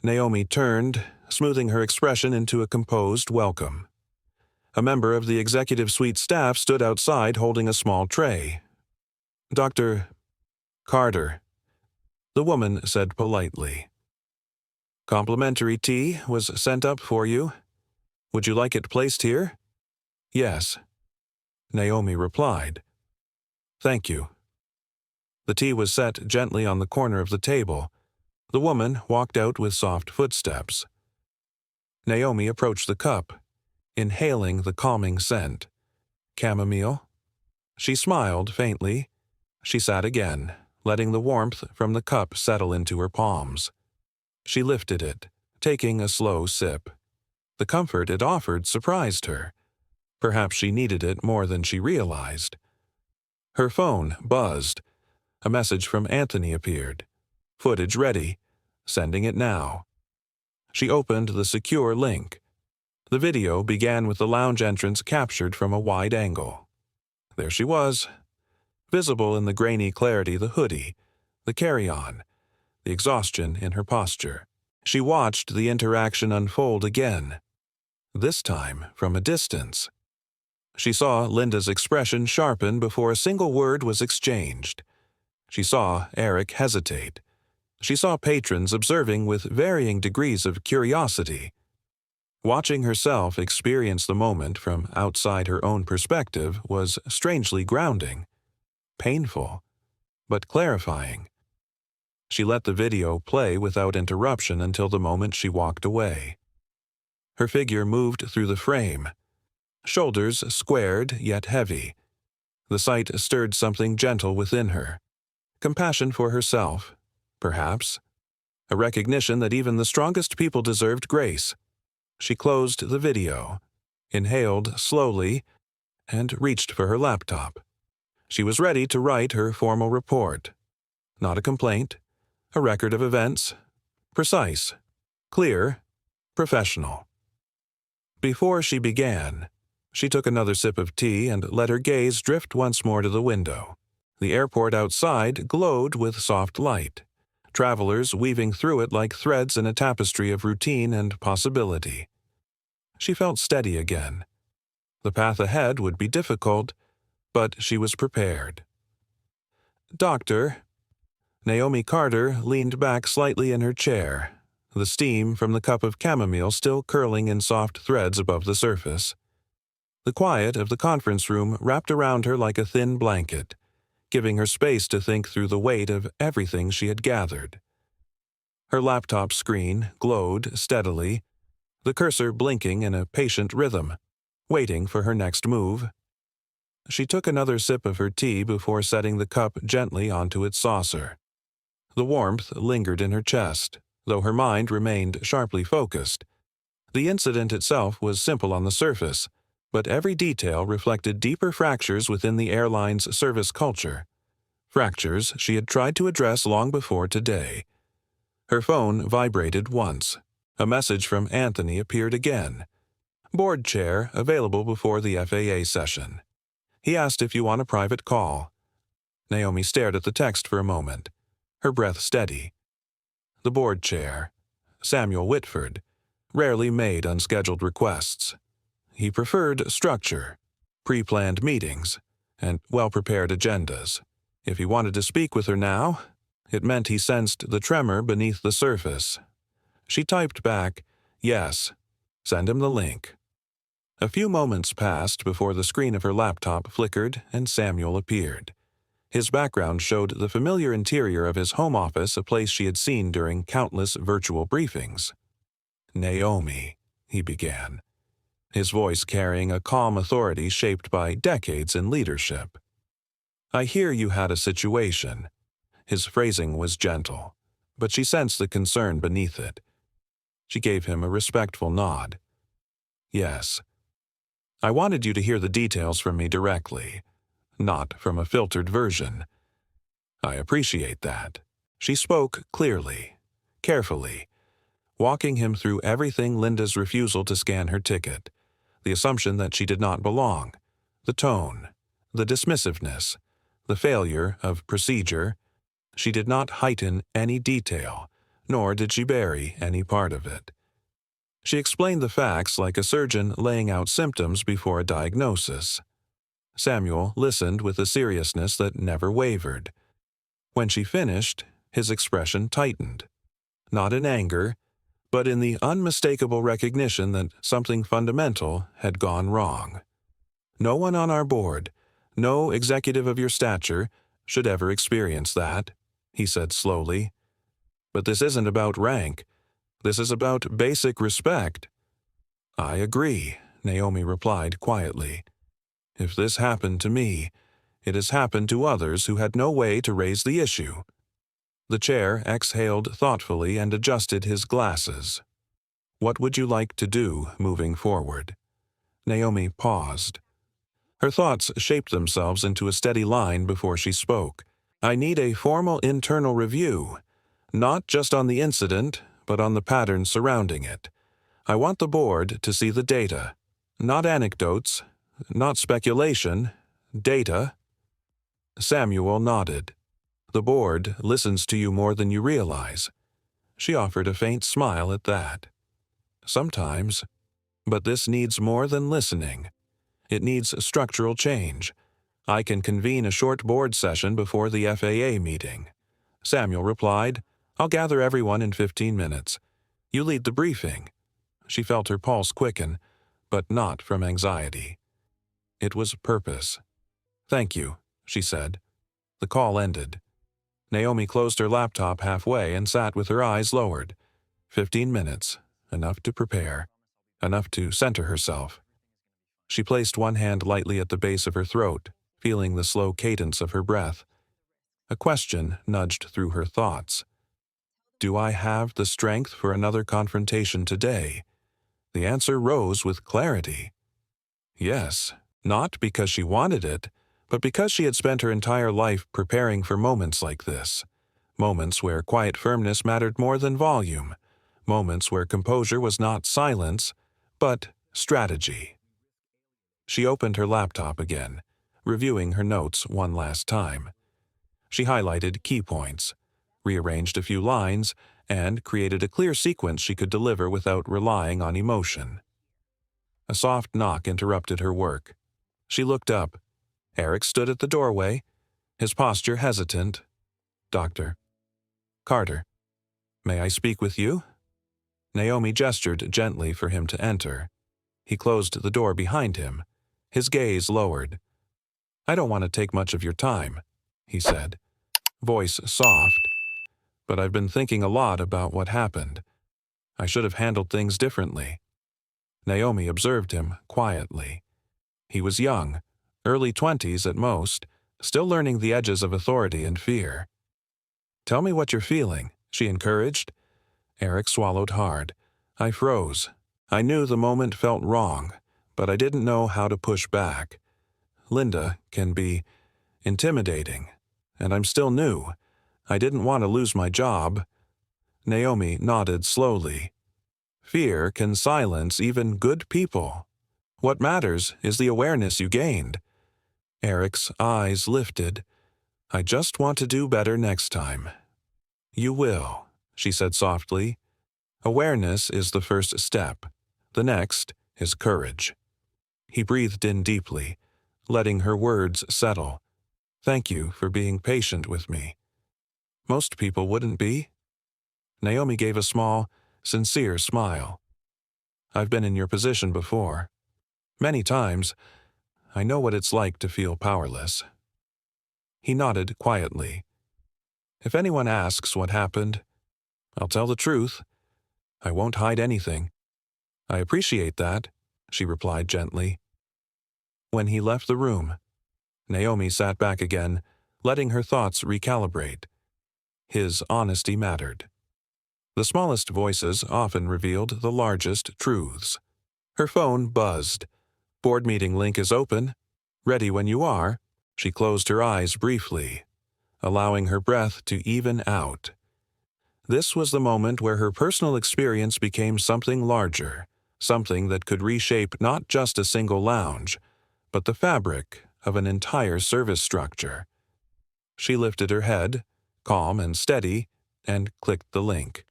Naomi turned, smoothing her expression into a composed welcome. A member of the executive suite staff stood outside holding a small tray. "Dr. Carter," the woman said politely. "Complimentary tea was sent up for you. Would you like it placed here?" "Yes," Naomi replied. "Thank you." The tea was set gently on the corner of the table. The woman walked out with soft footsteps. Naomi approached the cup, inhaling the calming scent. "Chamomile?" She smiled faintly. She sat again, letting the warmth from the cup settle into her palms. She lifted it, taking a slow sip. The comfort it offered surprised her. Perhaps she needed it more than she realized. Her phone buzzed. A message from Anthony appeared. Footage ready. Sending it now. She opened the secure link. The video began with the lounge entrance captured from a wide angle. There she was. Visible in the grainy clarity the hoodie, the carry-on, the exhaustion in her posture. She watched the interaction unfold again, this time from a distance. She saw Linda's expression sharpen before a single word was exchanged. She saw Eric hesitate. She saw patrons observing with varying degrees of curiosity. Watching herself experience the moment from outside her own perspective was strangely grounding, painful, but clarifying. She let the video play without interruption until the moment she walked away. Her figure moved through the frame, shoulders squared yet heavy. The sight stirred something gentle within her. Compassion for herself, perhaps. A recognition that even the strongest people deserved grace. She closed the video, inhaled slowly, and reached for her laptop. She was ready to write her formal report. Not a complaint, a record of events. Precise, clear, professional. Before she began, she took another sip of tea and let her gaze drift once more to the window. The airport outside glowed with soft light, travelers weaving through it like threads in a tapestry of routine and possibility. She felt steady again. The path ahead would be difficult, but she was prepared. "Doctor," Naomi Carter leaned back slightly in her chair, the steam from the cup of chamomile still curling in soft threads above the surface. The quiet of the conference room wrapped around her like a thin blanket, giving her space to think through the weight of everything she had gathered. Her laptop screen glowed steadily, the cursor blinking in a patient rhythm, waiting for her next move. She took another sip of her tea before setting the cup gently onto its saucer. The warmth lingered in her chest, though her mind remained sharply focused. The incident itself was simple on the surface, but every detail reflected deeper fractures within the airline's service culture. Fractures she had tried to address long before today. Her phone vibrated once. A message from Anthony appeared again. Board chair available before the FAA session. He asked if you want a private call. Naomi stared at the text for a moment, her breath steady. The board chair, Samuel Whitford, rarely made unscheduled requests. He preferred structure, pre-planned meetings, and well-prepared agendas. If he wanted to speak with her now, it meant he sensed the tremor beneath the surface. She typed back, "Yes, send him the link." A few moments passed before the screen of her laptop flickered and Samuel appeared. His background showed the familiar interior of his home office, a place she had seen during countless virtual briefings. "Naomi," he began, his voice carrying a calm authority shaped by decades in leadership. "I hear you had a situation." His phrasing was gentle, but she sensed the concern beneath it. She gave him a respectful nod. "Yes. I wanted you to hear the details from me directly, not from a filtered version. I appreciate that." She spoke clearly, carefully, walking him through everything: Linda's refusal to scan her ticket, the assumption that she did not belong, the tone, the dismissiveness, the failure of procedure. She did not heighten any detail, nor did she bury any part of it. She explained the facts like a surgeon laying out symptoms before a diagnosis. Samuel listened with a seriousness that never wavered. When she finished, his expression tightened, not in anger, but in the unmistakable recognition that something fundamental had gone wrong. "No one on our board, no executive of your stature, should ever experience that," he said slowly. "But this isn't about rank. This is about basic respect." "I agree," Naomi replied quietly. "If this happened to me, it has happened to others who had no way to raise the issue." The chair exhaled thoughtfully and adjusted his glasses. "What would you like to do moving forward?" Naomi paused. Her thoughts shaped themselves into a steady line before she spoke. "I need a formal internal review, not just on the incident, but on the patterns surrounding it. I want the board to see the data, not anecdotes, not speculation, data." Samuel nodded. "The board listens to you more than you realize." She offered a faint smile at that. "Sometimes, but this needs more than listening. It needs structural change. I can convene a short board session before the FAA meeting." Samuel replied, "I'll gather everyone in 15 minutes. You lead the briefing." She felt her pulse quicken, but not from anxiety. It was purpose. "Thank you," she said. The call ended. Naomi closed her laptop halfway and sat with her eyes lowered. 15 minutes, enough to prepare, enough to center herself. She placed one hand lightly at the base of her throat, feeling the slow cadence of her breath. A question nudged through her thoughts. Do I have the strength for another confrontation today? The answer rose with clarity. Yes, not because she wanted it, but because she had spent her entire life preparing for moments like this. Moments where quiet firmness mattered more than volume. Moments where composure was not silence, but strategy. She opened her laptop again, reviewing her notes one last time. She highlighted key points, rearranged a few lines, and created a clear sequence she could deliver without relying on emotion. A soft knock interrupted her work. She looked up. Eric stood at the doorway, his posture hesitant. "Doctor." Carter, may I speak with you? Naomi gestured gently for him to enter. He closed the door behind him, his gaze lowered. I don't want to take much of your time, he said, voice soft, but I've been thinking a lot about what happened. I should have handled things differently. Naomi observed him quietly. He was young, early 20s at most, still learning the edges of authority and fear. Tell me what you're feeling, she encouraged. Eric swallowed hard. I froze. I knew the moment felt wrong, but I didn't know how to push back. Linda can be intimidating, and I'm still new. I didn't want to lose my job. Naomi nodded slowly. Fear can silence even good people. What matters is the awareness you gained. Eric's eyes lifted. I just want to do better next time. You will, she said softly. Awareness is the first step. The next is courage. He breathed in deeply, letting her words settle. Thank you for being patient with me. Most people wouldn't be. Naomi gave a small, sincere smile. I've been in your position before. Many times, I know what it's like to feel powerless. He nodded quietly. If anyone asks what happened, I'll tell the truth. I won't hide anything. I appreciate that, she replied gently. When he left the room, Naomi sat back again, letting her thoughts recalibrate. His honesty mattered. The smallest voices often revealed the largest truths. Her phone buzzed. Board meeting link is open. Ready when you are. She closed her eyes briefly, allowing her breath to even out. This was the moment where her personal experience became something larger, something that could reshape not just a single lounge, but the fabric of an entire service structure. She lifted her head, calm and steady, and clicked the link.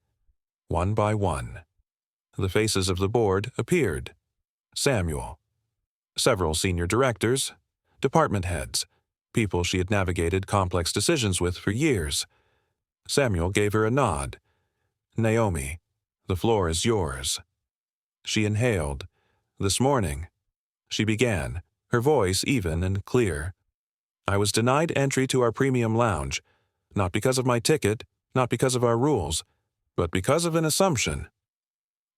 One by one, the faces of the board appeared. Samuel, several senior directors, department heads, people she had navigated complex decisions with for years. Samuel gave her a nod. Naomi, the floor is yours. She inhaled. This morning, she began, her voice even and clear. I was denied entry to our premium lounge, not because of my ticket, not because of our rules, but because of an assumption.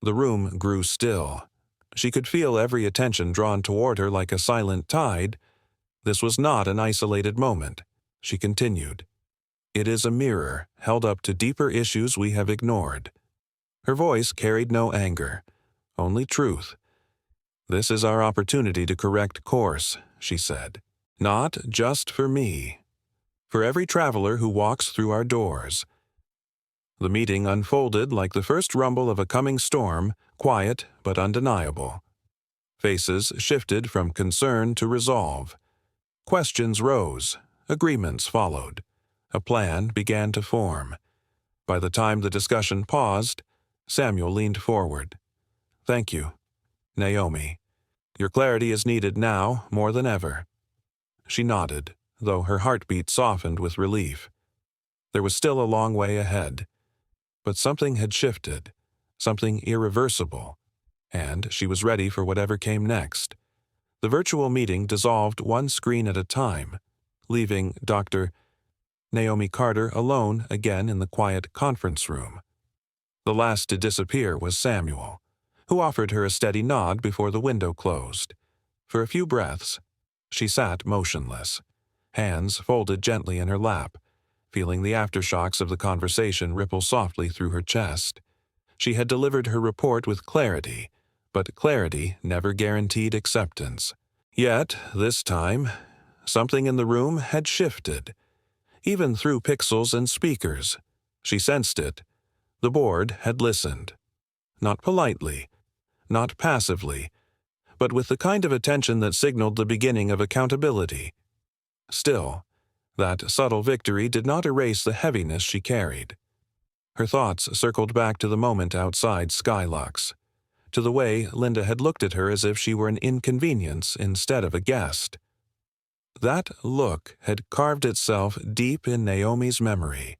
The room grew still. She could feel every attention drawn toward her like a silent tide. This was not an isolated moment, she continued. It is a mirror held up to deeper issues we have ignored. Her voice carried no anger, only truth. This is our opportunity to correct course, she said. Not just for me. For every traveler who walks through our doors. The meeting unfolded like the first rumble of a coming storm, quiet but undeniable. Faces shifted from concern to resolve. Questions rose, agreements followed. A plan began to form. By the time the discussion paused, Samuel leaned forward. Thank you, Naomi. Your clarity is needed now more than ever. She nodded, though her heartbeat softened with relief. There was still a long way ahead. But something had shifted, something irreversible, and she was ready for whatever came next. The virtual meeting dissolved one screen at a time, leaving Dr. Naomi Carter alone again in the quiet conference room. The last to disappear was Samuel, who offered her a steady nod before the window closed. For a few breaths, she sat motionless, hands folded gently in her lap, feeling the aftershocks of the conversation ripple softly through her chest. She had delivered her report with clarity, but clarity never guaranteed acceptance. Yet, this time, something in the room had shifted. Even through pixels and speakers, she sensed it. The board had listened. Not politely, not passively, but with the kind of attention that signaled the beginning of accountability. Still, that subtle victory did not erase the heaviness she carried. Her thoughts circled back to the moment outside SkyLuxe, to the way Linda had looked at her as if she were an inconvenience instead of a guest. That look had carved itself deep in Naomi's memory,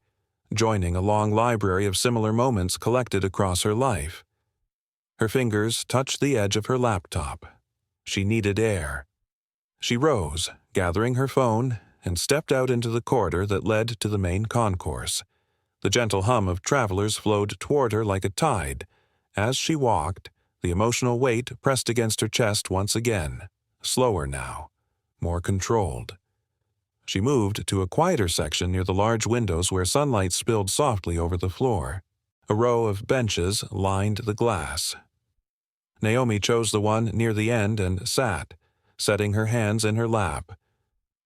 joining a long library of similar moments collected across her life. Her fingers touched the edge of her laptop. She needed air. She rose, gathering her phone, and stepped out into the corridor that led to the main concourse. The gentle hum of travelers flowed toward her like a tide. As she walked, the emotional weight pressed against her chest once again, slower now, more controlled. She moved to a quieter section near the large windows where sunlight spilled softly over the floor. A row of benches lined the glass. Naomi chose the one near the end and sat, setting her hands in her lap.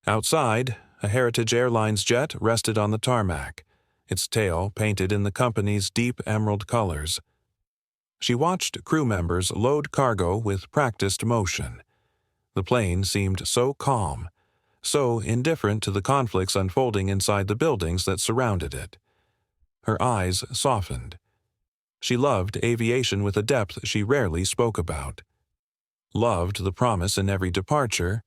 Outside, a Heritage Airlines jet rested on the tarmac, its tail painted in the company's deep emerald colors. She watched crew members load cargo with practiced motion. The plane seemed so calm, so indifferent to the conflicts unfolding inside the buildings that surrounded it. Her eyes softened. She loved aviation with a depth she rarely spoke about. Loved the promise in every departure.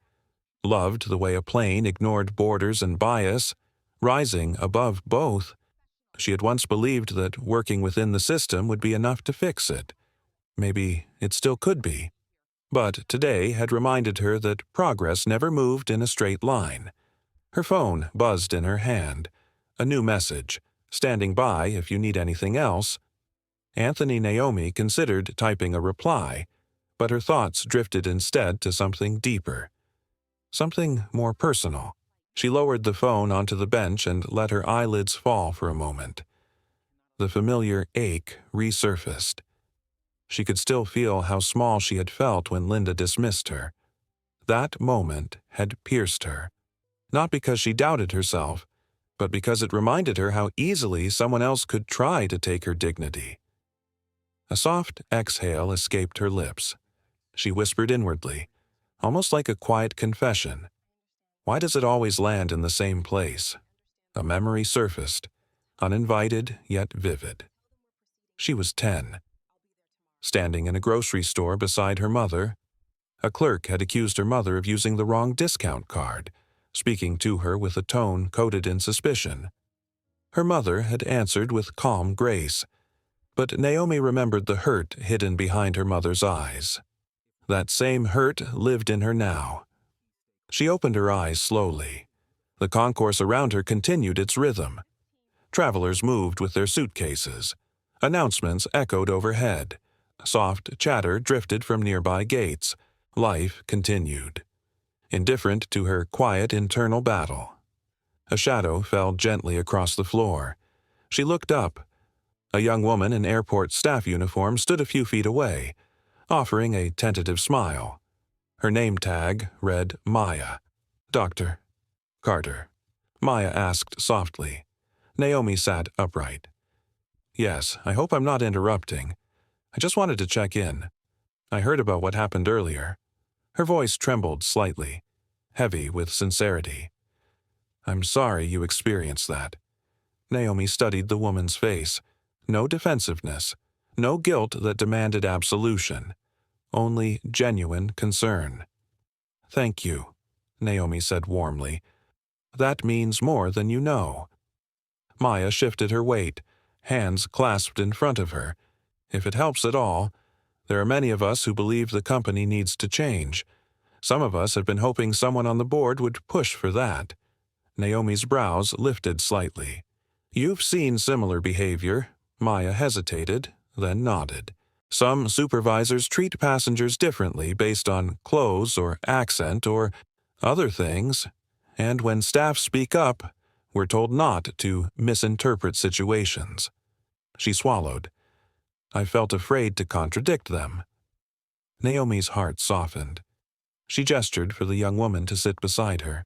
Loved the way a plane ignored borders and bias, rising above both. She had once believed that working within the system would be enough to fix it. Maybe it still could be. But today had reminded her that progress never moved in a straight line. Her phone buzzed in her hand. A new message. Standing by if you need anything else. Naomi considered typing a reply, but her thoughts drifted instead to something deeper. Something more personal. She lowered the phone onto the bench and let her eyelids fall for a moment. The familiar ache resurfaced. She could still feel how small she had felt when Linda dismissed her. That moment had pierced her, not because she doubted herself, but because it reminded her how easily someone else could try to take her dignity. A soft exhale escaped her lips. She whispered inwardly, almost like a quiet confession. Why does it always land in the same place? A memory surfaced, uninvited yet vivid. She was 10. Standing in a grocery store beside her mother, a clerk had accused her mother of using the wrong discount card, speaking to her with a tone coated in suspicion. Her mother had answered with calm grace, but Naomi remembered the hurt hidden behind her mother's eyes. That same hurt lived in her now. She opened her eyes slowly. The concourse around her continued its rhythm. Travelers moved with their suitcases. Announcements echoed overhead. Soft chatter drifted from nearby gates. Life continued. Indifferent to her quiet internal battle. A shadow fell gently across the floor. She looked up. A young woman in airport staff uniform stood a few feet away, offering a tentative smile. Her name tag read Maya. "Dr. Carter?" Maya asked softly. Naomi sat upright. "Yes, I hope I'm not interrupting. I just wanted to check in. I heard about what happened earlier." Her voice trembled slightly, heavy with sincerity. "I'm sorry you experienced that." Naomi studied the woman's face. No defensiveness, no guilt that demanded absolution, only genuine concern. "Thank you," Naomi said warmly. "That means more than you know." Maya shifted her weight, hands clasped in front of her. "If it helps at all, there are many of us who believe the company needs to change. Some of us have been hoping someone on the board would push for that." Naomi's brows lifted slightly. "You've seen similar behavior." Maya hesitated, then nodded. "Some supervisors treat passengers differently based on clothes or accent or other things, and when staff speak up, we're told not to misinterpret situations." She swallowed. "I felt afraid to contradict them." Naomi's heart softened. She gestured for the young woman to sit beside her.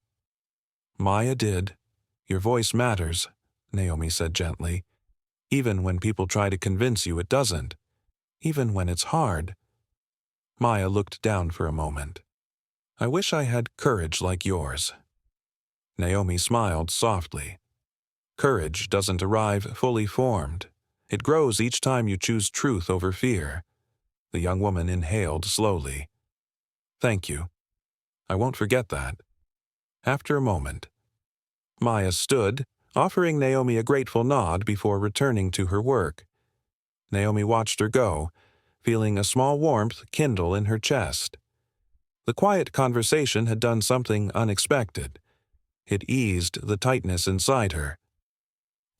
"Maya did. Your voice matters," Naomi said gently. "Even when people try to convince you it doesn't. Even when it's hard." Maya looked down for a moment. "I wish I had courage like yours." Naomi smiled softly. "Courage doesn't arrive fully formed. It grows each time you choose truth over fear." The young woman inhaled slowly. "Thank you. I won't forget that." After a moment, Maya stood, offering Naomi a grateful nod before returning to her work. Naomi watched her go, feeling a small warmth kindle in her chest. The quiet conversation had done something unexpected. It eased the tightness inside her.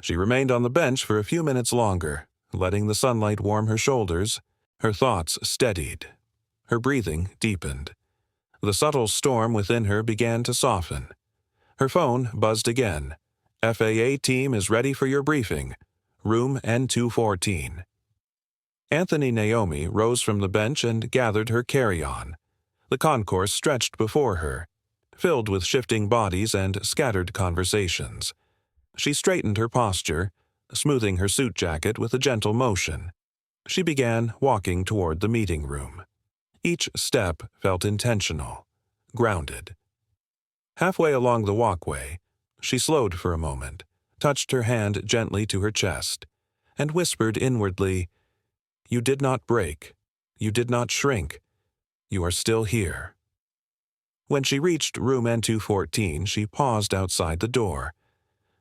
She remained on the bench for a few minutes longer, letting the sunlight warm her shoulders. Her thoughts steadied. Her breathing deepened. The subtle storm within her began to soften. Her phone buzzed again. FAA team is ready for your briefing. Room N214. Anthony Naomi rose from the bench and gathered her carry-on. The concourse stretched before her, filled with shifting bodies and scattered conversations. She straightened her posture, smoothing her suit jacket with a gentle motion. She began walking toward the meeting room. Each step felt intentional, grounded. Halfway along the walkway, she slowed for a moment, touched her hand gently to her chest, and whispered inwardly, "You did not break. You did not shrink. You are still here." When she reached room N214, she paused outside the door.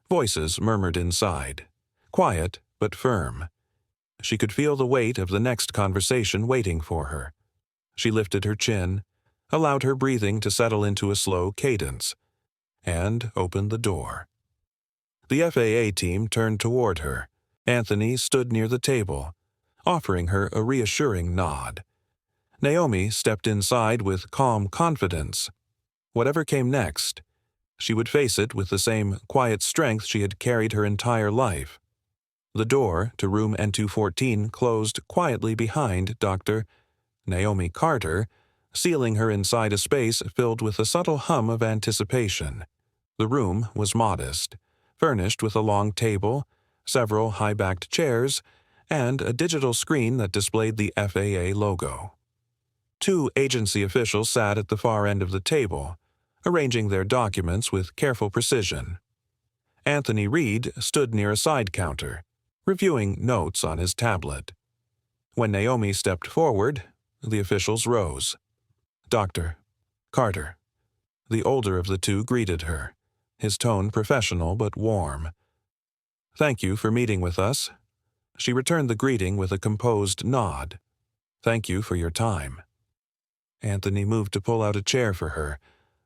Voices murmured inside, quiet but firm. She could feel the weight of the next conversation waiting for her. She lifted her chin, allowed her breathing to settle into a slow cadence, and opened the door. The FAA team turned toward her. Anthony stood near the table, offering her a reassuring nod. Naomi stepped inside with calm confidence. Whatever came next, she would face it with the same quiet strength she had carried her entire life. The door to room N214 closed quietly behind Dr. Naomi Carter, sealing her inside a space filled with a subtle hum of anticipation. The room was modest, furnished with a long table, several high-backed chairs, and a digital screen that displayed the FAA logo. Two agency officials sat at the far end of the table, arranging their documents with careful precision. Anthony Reed stood near a side counter, reviewing notes on his tablet. When Naomi stepped forward, the officials rose. "Dr. Carter." The older of the two greeted her, his tone professional but warm. "Thank you for meeting with us." She returned the greeting with a composed nod. "Thank you for your time." Anthony moved to pull out a chair for her,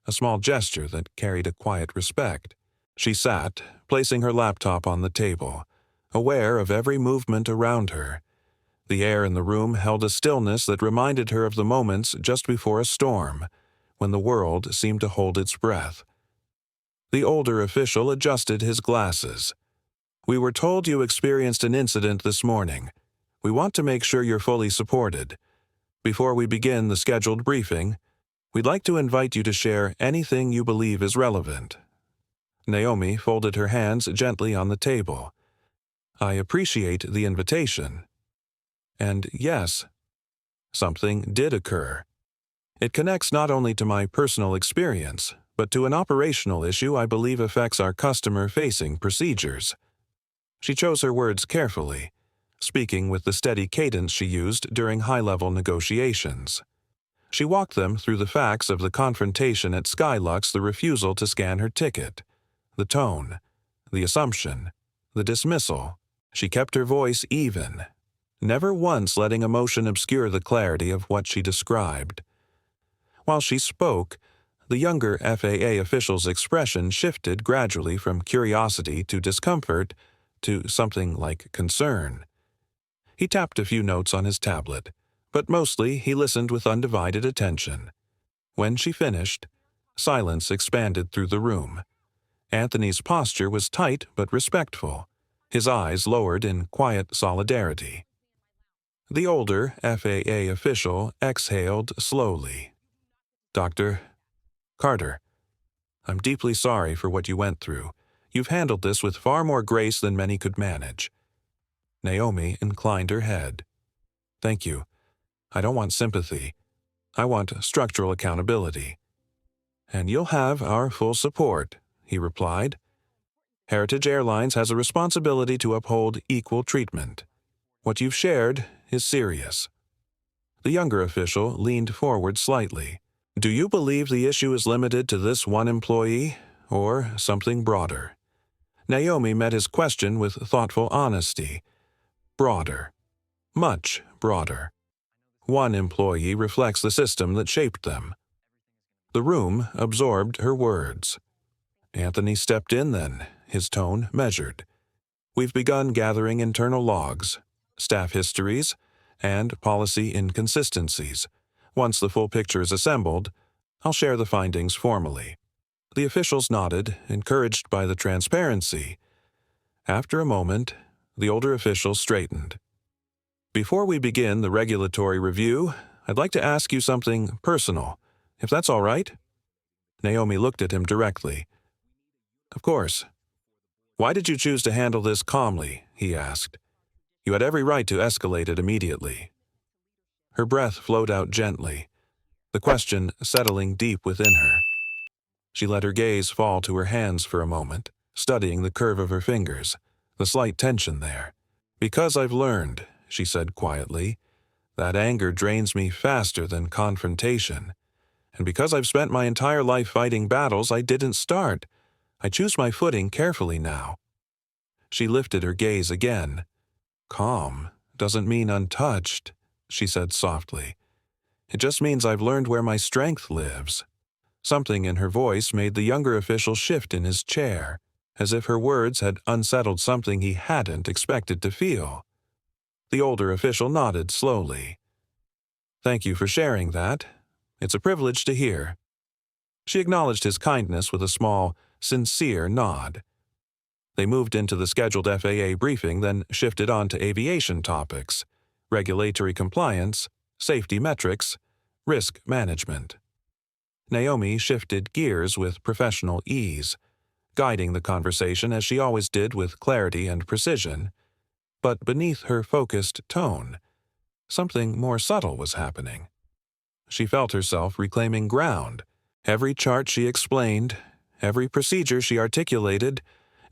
a small gesture that carried a quiet respect. She sat, placing her laptop on the table, aware of every movement around her. The air in the room held a stillness that reminded her of the moments just before a storm, when the world seemed to hold its breath. The older official adjusted his glasses. "We were told you experienced an incident this morning. We want to make sure you're fully supported. Before we begin the scheduled briefing, we'd like to invite you to share anything you believe is relevant." Naomi folded her hands gently on the table. "I appreciate the invitation. And yes, something did occur. It connects not only to my personal experience, but to an operational issue I believe affects our customer-facing procedures." She chose her words carefully, speaking with the steady cadence she used during high-level negotiations. She walked them through the facts of the confrontation at SkyLuxe, the refusal to scan her ticket, the tone, the assumption, the dismissal. She kept her voice even, never once letting emotion obscure the clarity of what she described. While she spoke, the younger FAA official's expression shifted gradually from curiosity to discomfort to something like concern. He tapped a few notes on his tablet, but mostly he listened with undivided attention. When she finished, silence expanded through the room. Anthony's posture was tight but respectful, his eyes lowered in quiet solidarity. The older FAA official exhaled slowly. "Dr. Carter, I'm deeply sorry for what you went through. You've handled this with far more grace than many could manage." Naomi inclined her head. "Thank you. I don't want sympathy. I want structural accountability." "And you'll have our full support," he replied. "Heritage Airlines has a responsibility to uphold equal treatment. What you've shared is serious." The younger official leaned forward slightly. "Do you believe the issue is limited to this one employee, or something broader?" Naomi met his question with thoughtful honesty. Broader. Much broader. One employee reflects the system that shaped them. The room absorbed her words. Anthony stepped in then, his tone measured. We've begun gathering internal logs, staff histories, and policy inconsistencies. Once the full picture is assembled, I'll share the findings formally. The officials nodded, encouraged by the transparency. After a moment, the older official straightened. Before we begin the regulatory review, I'd like to ask you something personal, if that's all right. Naomi looked at him directly. Of course. Why did you choose to handle this calmly? He asked. You had every right to escalate it immediately. Her breath flowed out gently, the question settling deep within her. She let her gaze fall to her hands for a moment, studying the curve of her fingers, the slight tension there. Because I've learned, she said quietly, that anger drains me faster than confrontation. And because I've spent my entire life fighting battles I didn't start, I choose my footing carefully now. She lifted her gaze again. Calm doesn't mean untouched, she said softly. It just means I've learned where my strength lives. Something in her voice made the younger official shift in his chair, as if her words had unsettled something he hadn't expected to feel. The older official nodded slowly. Thank you for sharing that. It's a privilege to hear. She acknowledged his kindness with a small, sincere nod. They moved into the scheduled FAA briefing, then shifted on to aviation topics, regulatory compliance, safety metrics, risk management. Naomi shifted gears with professional ease, guiding the conversation as she always did with clarity and precision. But beneath her focused tone, something more subtle was happening. She felt herself reclaiming ground. Every chart she explained, every procedure she articulated,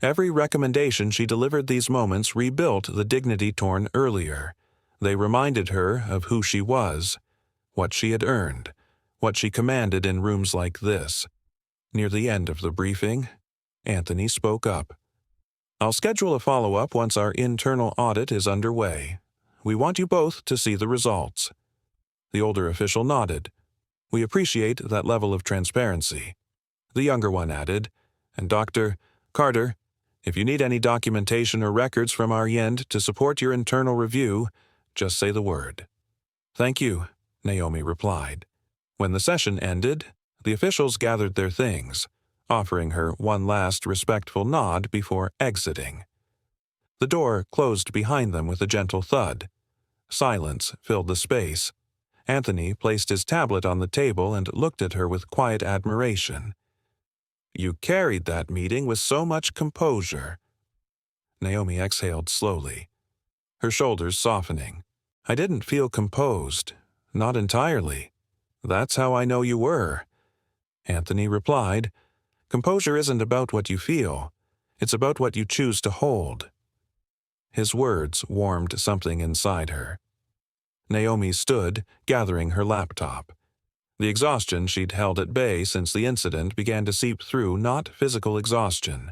every recommendation she delivered these moments rebuilt the dignity torn earlier. They reminded her of who she was, what she had earned, what she commanded in rooms like this. Near the end of the briefing, Anthony spoke up. I'll schedule a follow-up once our internal audit is underway. We want you both to see the results. The older official nodded. We appreciate that level of transparency. The younger one added, and Dr. Carter, if you need any documentation or records from our end to support your internal review, just say the word. Thank you, Naomi replied. When the session ended, the officials gathered their things, offering her one last respectful nod before exiting. The door closed behind them with a gentle thud. Silence filled the space. Anthony placed his tablet on the table and looked at her with quiet admiration. You carried that meeting with so much composure. Naomi exhaled slowly, her shoulders softening. I didn't feel composed, not entirely. That's how I know you were. Anthony replied, Composure isn't about what you feel. It's about what you choose to hold. His words warmed something inside her. Naomi stood, gathering her laptop. The exhaustion she'd held at bay since the incident began to seep through not physical exhaustion,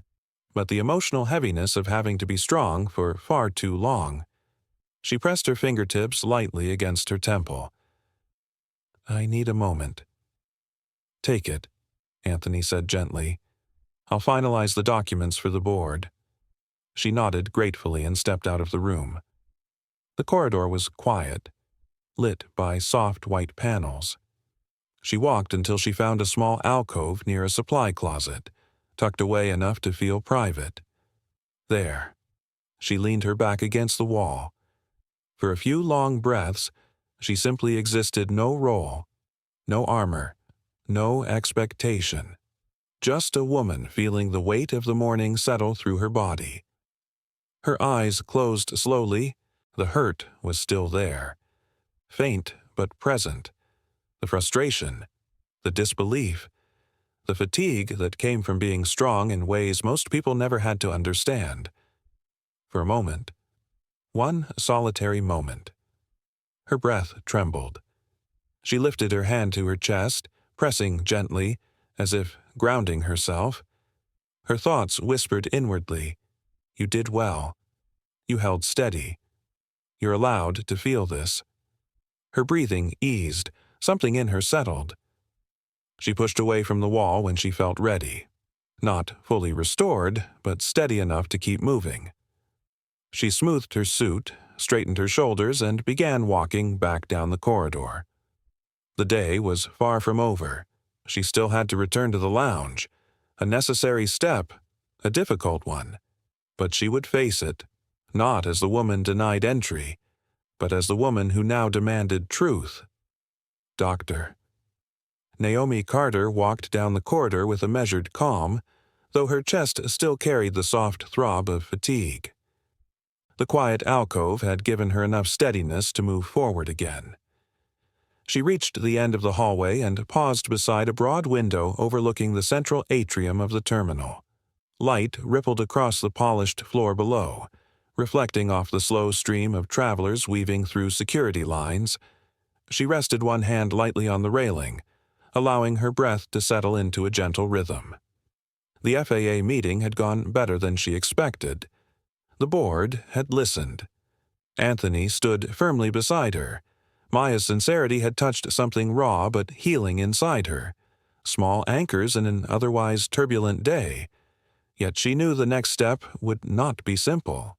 but the emotional heaviness of having to be strong for far too long. She pressed her fingertips lightly against her temple. I need a moment. Take it, Anthony said gently. I'll finalize the documents for the board. She nodded gratefully and stepped out of the room. The corridor was quiet, lit by soft white panels. She walked until she found a small alcove near a supply closet, tucked away enough to feel private. There. She leaned her back against the wall. For a few long breaths, she simply existed, no role, no armor, no expectation. Just a woman feeling the weight of the morning settle through her body. Her eyes closed slowly. The hurt was still there. Faint but present. The frustration, the disbelief, the fatigue that came from being strong in ways most people never had to understand. For a moment, one solitary moment, her breath trembled. She lifted her hand to her chest, pressing gently, as if grounding herself. Her thoughts whispered inwardly, You did well. You held steady. You're allowed to feel this. Her breathing eased. Something in her settled. She pushed away from the wall when she felt ready. Not fully restored, but steady enough to keep moving. She smoothed her suit, straightened her shoulders, and began walking back down the corridor. The day was far from over. She still had to return to the lounge. A necessary step, a difficult one. But she would face it, not as the woman denied entry, but as the woman who now demanded truth. Doctor. Naomi Carter walked down the corridor with a measured calm, though her chest still carried the soft throb of fatigue. The quiet alcove had given her enough steadiness to move forward again. She reached the end of the hallway and paused beside a broad window overlooking the central atrium of the terminal. Light rippled across the polished floor below, reflecting off the slow stream of travelers weaving through security lines. She rested one hand lightly on the railing, allowing her breath to settle into a gentle rhythm. The FAA meeting had gone better than she expected. The board had listened. Anthony stood firmly beside her. Maya's sincerity had touched something raw but healing inside her, small anchors in an otherwise turbulent day. Yet she knew the next step would not be simple.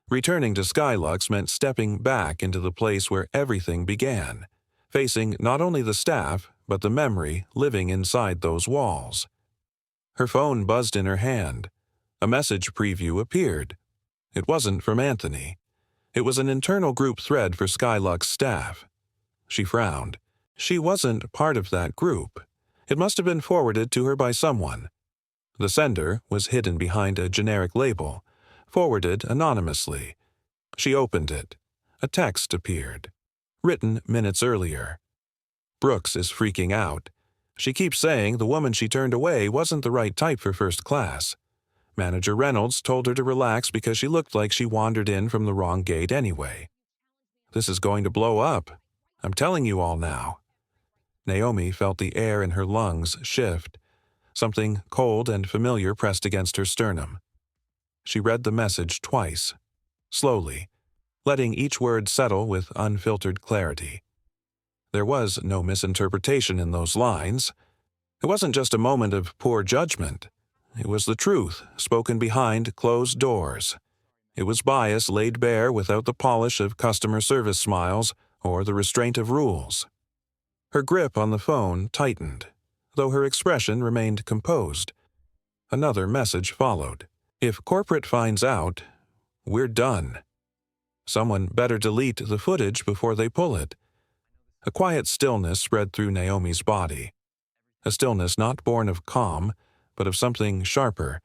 Returning to SkyLuxe meant stepping back into the place where everything began, facing not only the staff, but the memory living inside those walls. Her phone buzzed in her hand. A message preview appeared. It wasn't from Anthony. It was an internal group thread for SkyLuxe staff. She frowned. She wasn't part of that group. It must have been forwarded to her by someone. The sender was hidden behind a generic label, forwarded anonymously. She opened it. A text appeared, written minutes earlier. Brooks is freaking out. She keeps saying the woman she turned away wasn't the right type for first class. Manager Reynolds told her to relax because she looked like she wandered in from the wrong gate anyway. This is going to blow up. I'm telling you all now. Naomi felt the air in her lungs shift. Something cold and familiar pressed against her sternum. She read the message twice, slowly, letting each word settle with unfiltered clarity. There was no misinterpretation in those lines. It wasn't just a moment of poor judgment. It was the truth, spoken behind closed doors. It was bias laid bare without the polish of customer service smiles or the restraint of rules. Her grip on the phone tightened, though her expression remained composed. Another message followed. If corporate finds out, we're done. Someone better delete the footage before they pull it. A quiet stillness spread through Naomi's body. A stillness not born of calm, but of something sharper,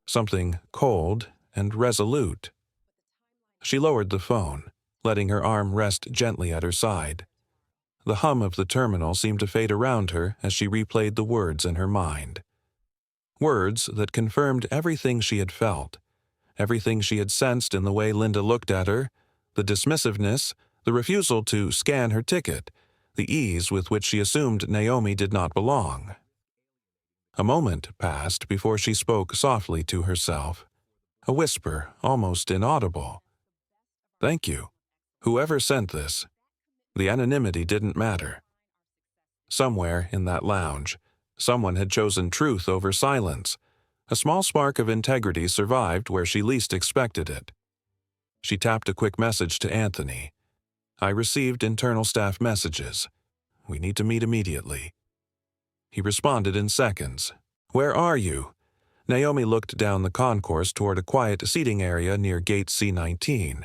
something cold and resolute. She lowered the phone, letting her arm rest gently at her side. The hum of the terminal seemed to fade around her as she replayed the words in her mind. Words that confirmed everything she had felt, everything she had sensed in the way Linda looked at her, the dismissiveness, the refusal to scan her ticket, the ease with which she assumed Naomi did not belong. A moment passed before she spoke softly to herself, a whisper almost inaudible. Thank you. Whoever sent this. The anonymity didn't matter. Somewhere in that lounge, someone had chosen truth over silence. A small spark of integrity survived where she least expected it. She tapped a quick message to Anthony. I received internal staff messages. We need to meet immediately. He responded in seconds. Where are you? Naomi looked down the concourse toward a quiet seating area near gate C19.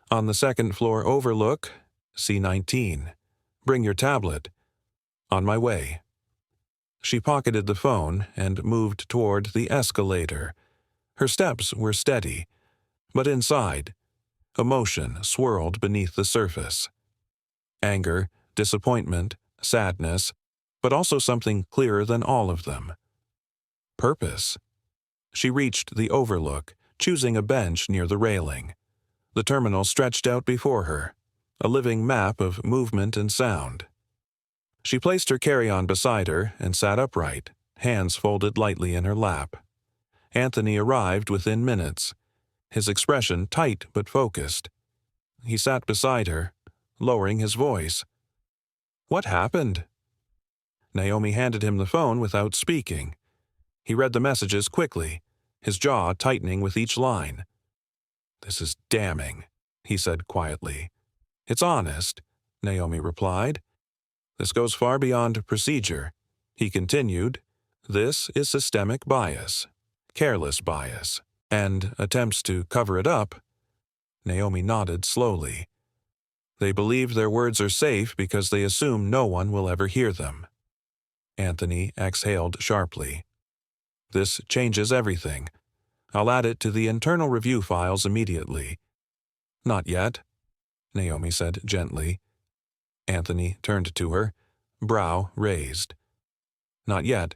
On the second floor overlook, C19. Bring your tablet. On my way. She pocketed the phone and moved toward the escalator. Her steps were steady, but inside, emotion swirled beneath the surface. Anger, disappointment, sadness, but also something clearer than all of them. Purpose. She reached the overlook, choosing a bench near the railing. The terminal stretched out before her, a living map of movement and sound. She placed her carry-on beside her and sat upright, hands folded lightly in her lap. Anthony arrived within minutes. his expression tight but focused. He sat beside her, lowering his voice. "What happened?" Naomi handed him the phone without speaking. He read the messages quickly, his jaw tightening with each line. "This is damning," he said quietly. "It's honest," Naomi replied. "This goes far beyond procedure." He continued, "This is systemic bias, careless bias, and attempts to cover it up." Naomi nodded slowly. "They believe their words are safe because they assume no one will ever hear them." Anthony exhaled sharply. "This changes everything. I'll add it to the internal review files immediately." "Not yet," Naomi said gently. Anthony turned to her, brow raised. "Not yet."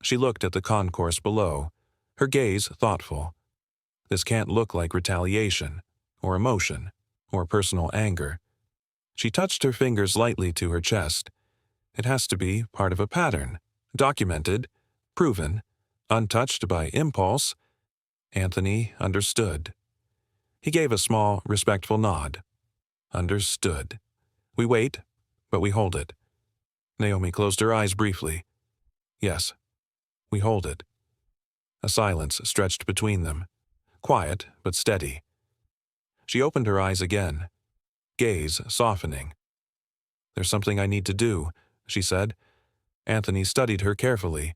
She looked at the concourse below, her gaze thoughtful. "This can't look like retaliation, or emotion, or personal anger." She touched her fingers lightly to her chest. "It has to be part of a pattern, documented, proven, untouched by impulse." Anthony understood. He gave a small, respectful nod. "Understood. We wait, but we hold it." Naomi closed her eyes briefly. "Yes, we hold it." A silence stretched between them, quiet but steady. She opened her eyes again, gaze softening. "There's something I need to do," she said. Anthony studied her carefully.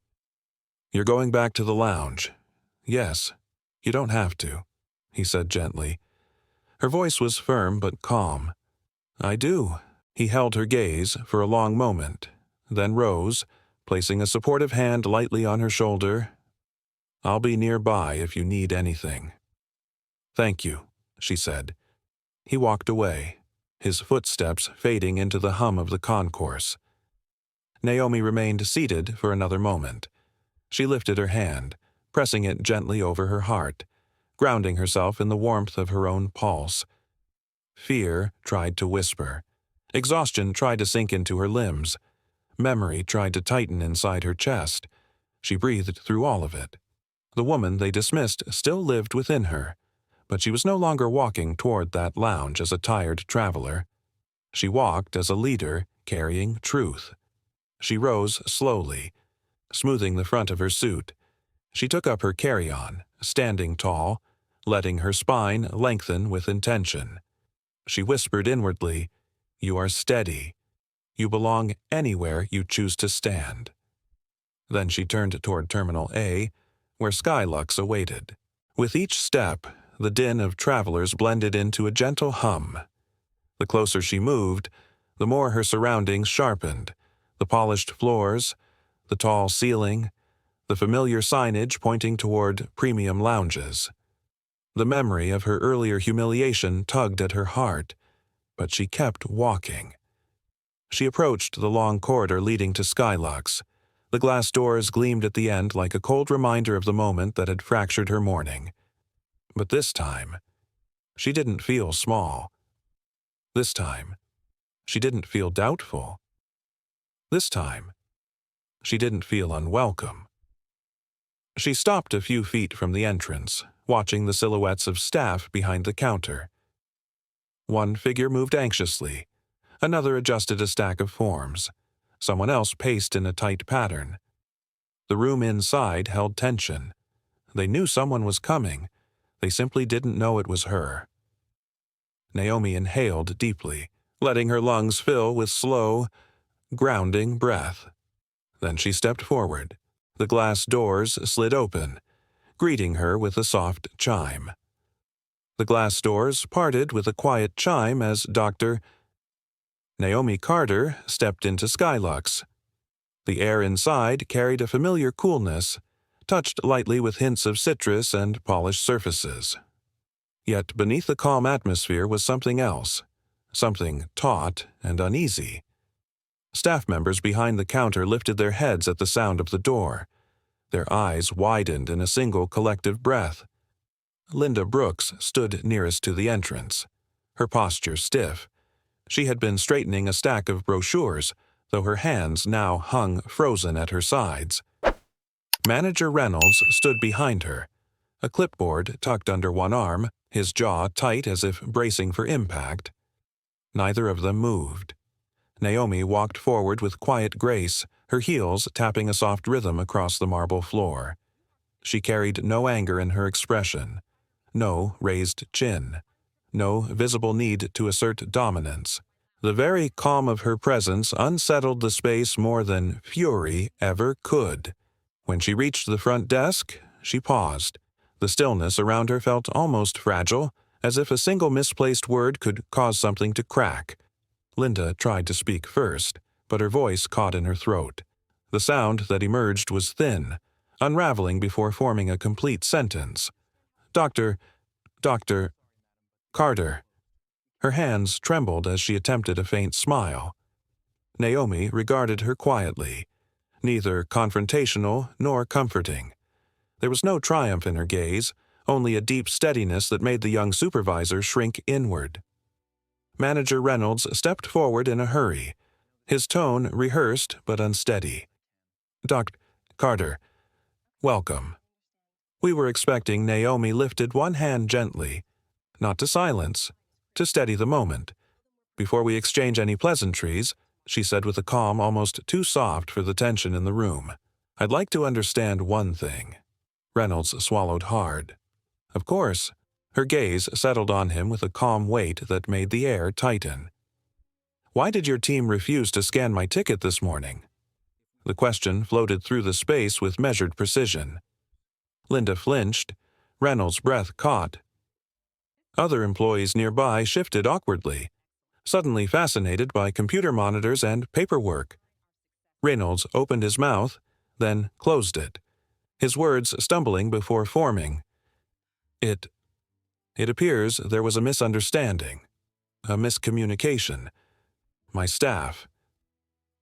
"You're going back to the lounge." "Yes, you don't have to," he said gently. Her voice was firm but calm. "I do." He held her gaze for a long moment, then rose, placing a supportive hand lightly on her shoulder. "I'll be nearby if you need anything." "Thank you," she said. He walked away, his footsteps fading into the hum of the concourse. Naomi remained seated for another moment. She lifted her hand, pressing it gently over her heart, grounding herself in the warmth of her own pulse. Fear tried to whisper. Exhaustion tried to sink into her limbs. Memory tried to tighten inside her chest. She breathed through all of it. The woman they dismissed still lived within her, but she was no longer walking toward that lounge as a tired traveler. She walked as a leader carrying truth. She rose slowly, smoothing the front of her suit. She took up her carry-on, standing tall, letting her spine lengthen with intention. She whispered inwardly, "You are steady. You belong anywhere you choose to stand." Then she turned toward Terminal A, where SkyLuxe awaited. With each step, the din of travelers blended into a gentle hum. The closer she moved, the more her surroundings sharpened. The polished floors, the tall ceiling, the familiar signage pointing toward premium lounges. The memory of her earlier humiliation tugged at her heart, but she kept walking. She approached the long corridor leading to SkyLuxe. The glass doors gleamed at the end like a cold reminder of the moment that had fractured her morning. But this time, she didn't feel small. This time, she didn't feel doubtful. This time, she didn't feel unwelcome. She stopped a few feet from the entrance, watching the silhouettes of staff behind the counter. One figure moved anxiously. Another adjusted a stack of forms. Someone else paced in a tight pattern. The room inside held tension. They knew someone was coming. They simply didn't know it was her. Naomi inhaled deeply, letting her lungs fill with slow, grounding breath. Then she stepped forward. The glass doors slid open, greeting her with a soft chime. The glass doors parted with a quiet chime as Dr. Naomi Carter stepped into SkyLuxe. The air inside carried a familiar coolness, touched lightly with hints of citrus and polished surfaces. Yet beneath the calm atmosphere was something else, something taut and uneasy. Staff members behind the counter lifted their heads at the sound of the door. Their eyes widened in a single collective breath. Linda Brooks stood nearest to the entrance, her posture stiff. She had been straightening a stack of brochures, though her hands now hung frozen at her sides. Manager Reynolds stood behind her, a clipboard tucked under one arm, his jaw tight as if bracing for impact. Neither of them moved. Naomi walked forward with quiet grace, her heels tapping a soft rhythm across the marble floor. She carried no anger in her expression, no raised chin, no visible need to assert dominance. The very calm of her presence unsettled the space more than fury ever could. When she reached the front desk, she paused. The stillness around her felt almost fragile, as if a single misplaced word could cause something to crack. Linda tried to speak first, but her voice caught in her throat. The sound that emerged was thin, unraveling before forming a complete sentence. Dr. Carter. Her hands trembled as she attempted a faint smile. Naomi regarded her quietly, neither confrontational nor comforting. There was no triumph in her gaze, only a deep steadiness that made the young supervisor shrink inward. Manager Reynolds stepped forward in a hurry, his tone rehearsed but unsteady. Dr. Carter, welcome. We were expecting. Naomi lifted one hand gently, not to silence, to steady the moment. Before we exchange any pleasantries, she said with a calm almost too soft for the tension in the room, I'd like to understand one thing. Reynolds swallowed hard. Of course. Her gaze settled on him with a calm weight that made the air tighten. Why did your team refuse to scan my ticket this morning? The question floated through the space with measured precision. Linda flinched. Reynolds' breath caught. Other employees nearby shifted awkwardly, suddenly fascinated by computer monitors and paperwork. Reynolds opened his mouth, then closed it, his words stumbling before forming. It appears there was a misunderstanding, a miscommunication. My staff.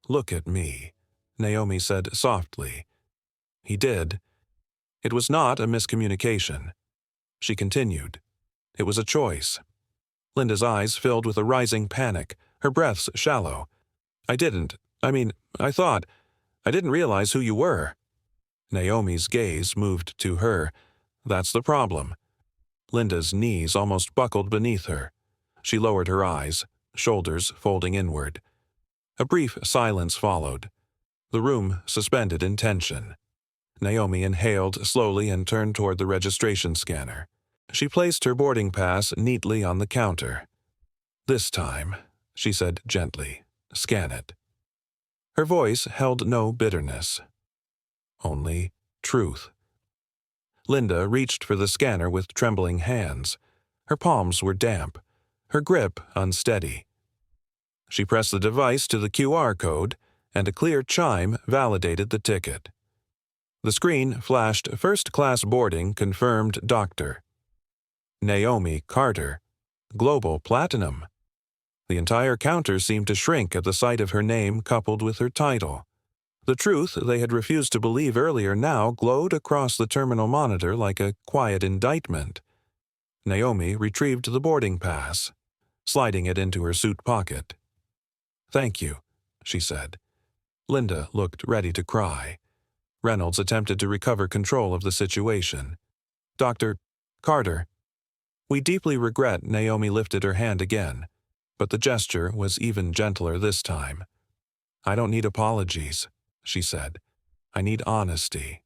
Look at me, Naomi said softly. He did. It was not a miscommunication. She continued. It was a choice. Linda's eyes filled with a rising panic, her breaths shallow. I didn't realize who you were. Naomi's gaze moved to her. That's the problem. Linda's knees almost buckled beneath her. She lowered her eyes, shoulders folding inward. A brief silence followed. The room suspended in tension. Naomi inhaled slowly and turned toward the registration scanner. She placed her boarding pass neatly on the counter. This time, she said gently, scan it. Her voice held no bitterness, only truth. Linda reached for the scanner with trembling hands. Her palms were damp, her grip unsteady. She pressed the device to the QR code, and a clear chime validated the ticket. The screen flashed first-class boarding confirmed Dr. Naomi Carter, Global Platinum. The entire counter seemed to shrink at the sight of her name coupled with her title. The truth they had refused to believe earlier now glowed across the terminal monitor like a quiet indictment. Naomi retrieved the boarding pass, sliding it into her suit pocket. Thank you, she said. Linda looked ready to cry. Reynolds attempted to recover control of the situation. Dr. Carter. We deeply regret. Naomi lifted her hand again, but the gesture was even gentler this time. I don't need apologies, she said. I need honesty.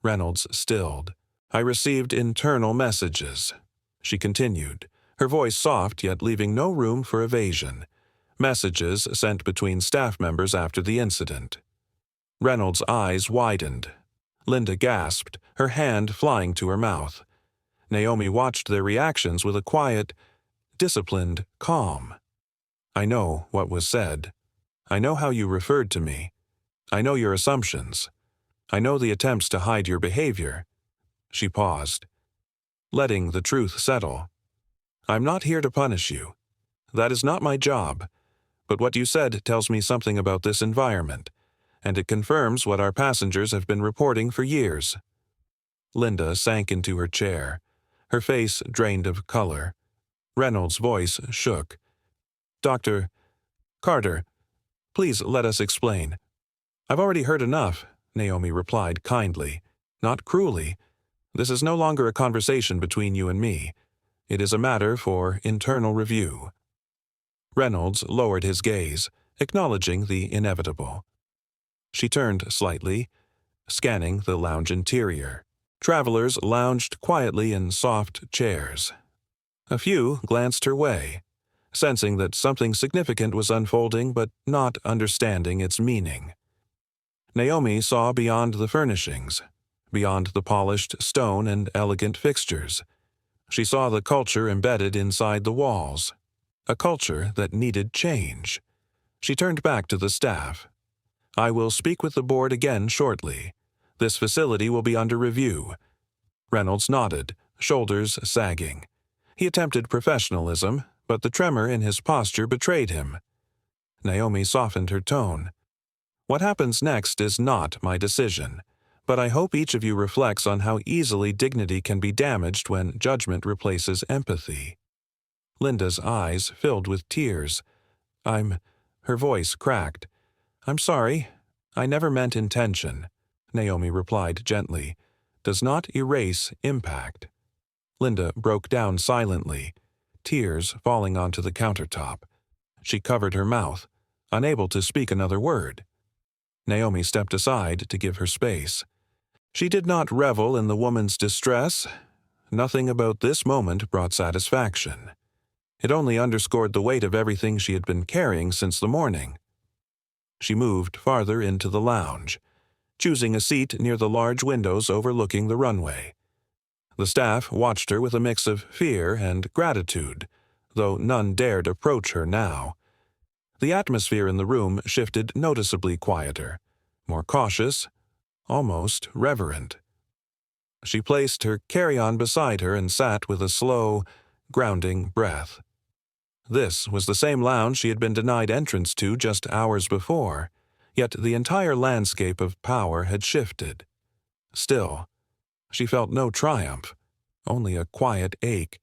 Reynolds stilled. I received internal messages, she continued, her voice soft yet leaving no room for evasion. Messages sent between staff members after the incident. Reynolds' eyes widened. Linda gasped, her hand flying to her mouth. Naomi watched their reactions with a quiet, disciplined calm. I know what was said. I know how you referred to me. I know your assumptions. I know the attempts to hide your behavior. She paused, letting the truth settle. I'm not here to punish you. That is not my job. But what you said tells me something about this environment, and it confirms what our passengers have been reporting for years. Linda sank into her chair, her face drained of color. Reynolds' voice shook. Dr. Carter, please let us explain. I've already heard enough, Naomi replied kindly, not cruelly. This is no longer a conversation between you and me. It is a matter for internal review." Reynolds lowered his gaze, acknowledging the inevitable. She turned slightly, scanning the lounge interior. Travelers lounged quietly in soft chairs. A few glanced her way, sensing that something significant was unfolding but not understanding its meaning. Naomi saw beyond the furnishings, beyond the polished stone and elegant fixtures. She saw the culture embedded inside the walls, a culture that needed change. She turned back to the staff. "I will speak with the board again shortly. This facility will be under review." Reynolds nodded, shoulders sagging. He attempted professionalism, but the tremor in his posture betrayed him. Naomi softened her tone. "What happens next is not my decision, but I hope each of you reflects on how easily dignity can be damaged when judgment replaces empathy." Linda's eyes filled with tears. Her voice cracked. "I'm sorry. I never meant intention," Naomi replied gently. "Does not erase impact." Linda broke down silently, tears falling onto the countertop. She covered her mouth, unable to speak another word. Naomi stepped aside to give her space. She did not revel in the woman's distress. Nothing about this moment brought satisfaction. It only underscored the weight of everything she had been carrying since the morning. She moved farther into the lounge, choosing a seat near the large windows overlooking the runway. The staff watched her with a mix of fear and gratitude, though none dared approach her now. The atmosphere in the room shifted noticeably quieter, more cautious, almost reverent. She placed her carry-on beside her and sat with a slow, grounding breath. This was the same lounge she had been denied entrance to just hours before, yet the entire landscape of power had shifted. Still, she felt no triumph, only a quiet ache,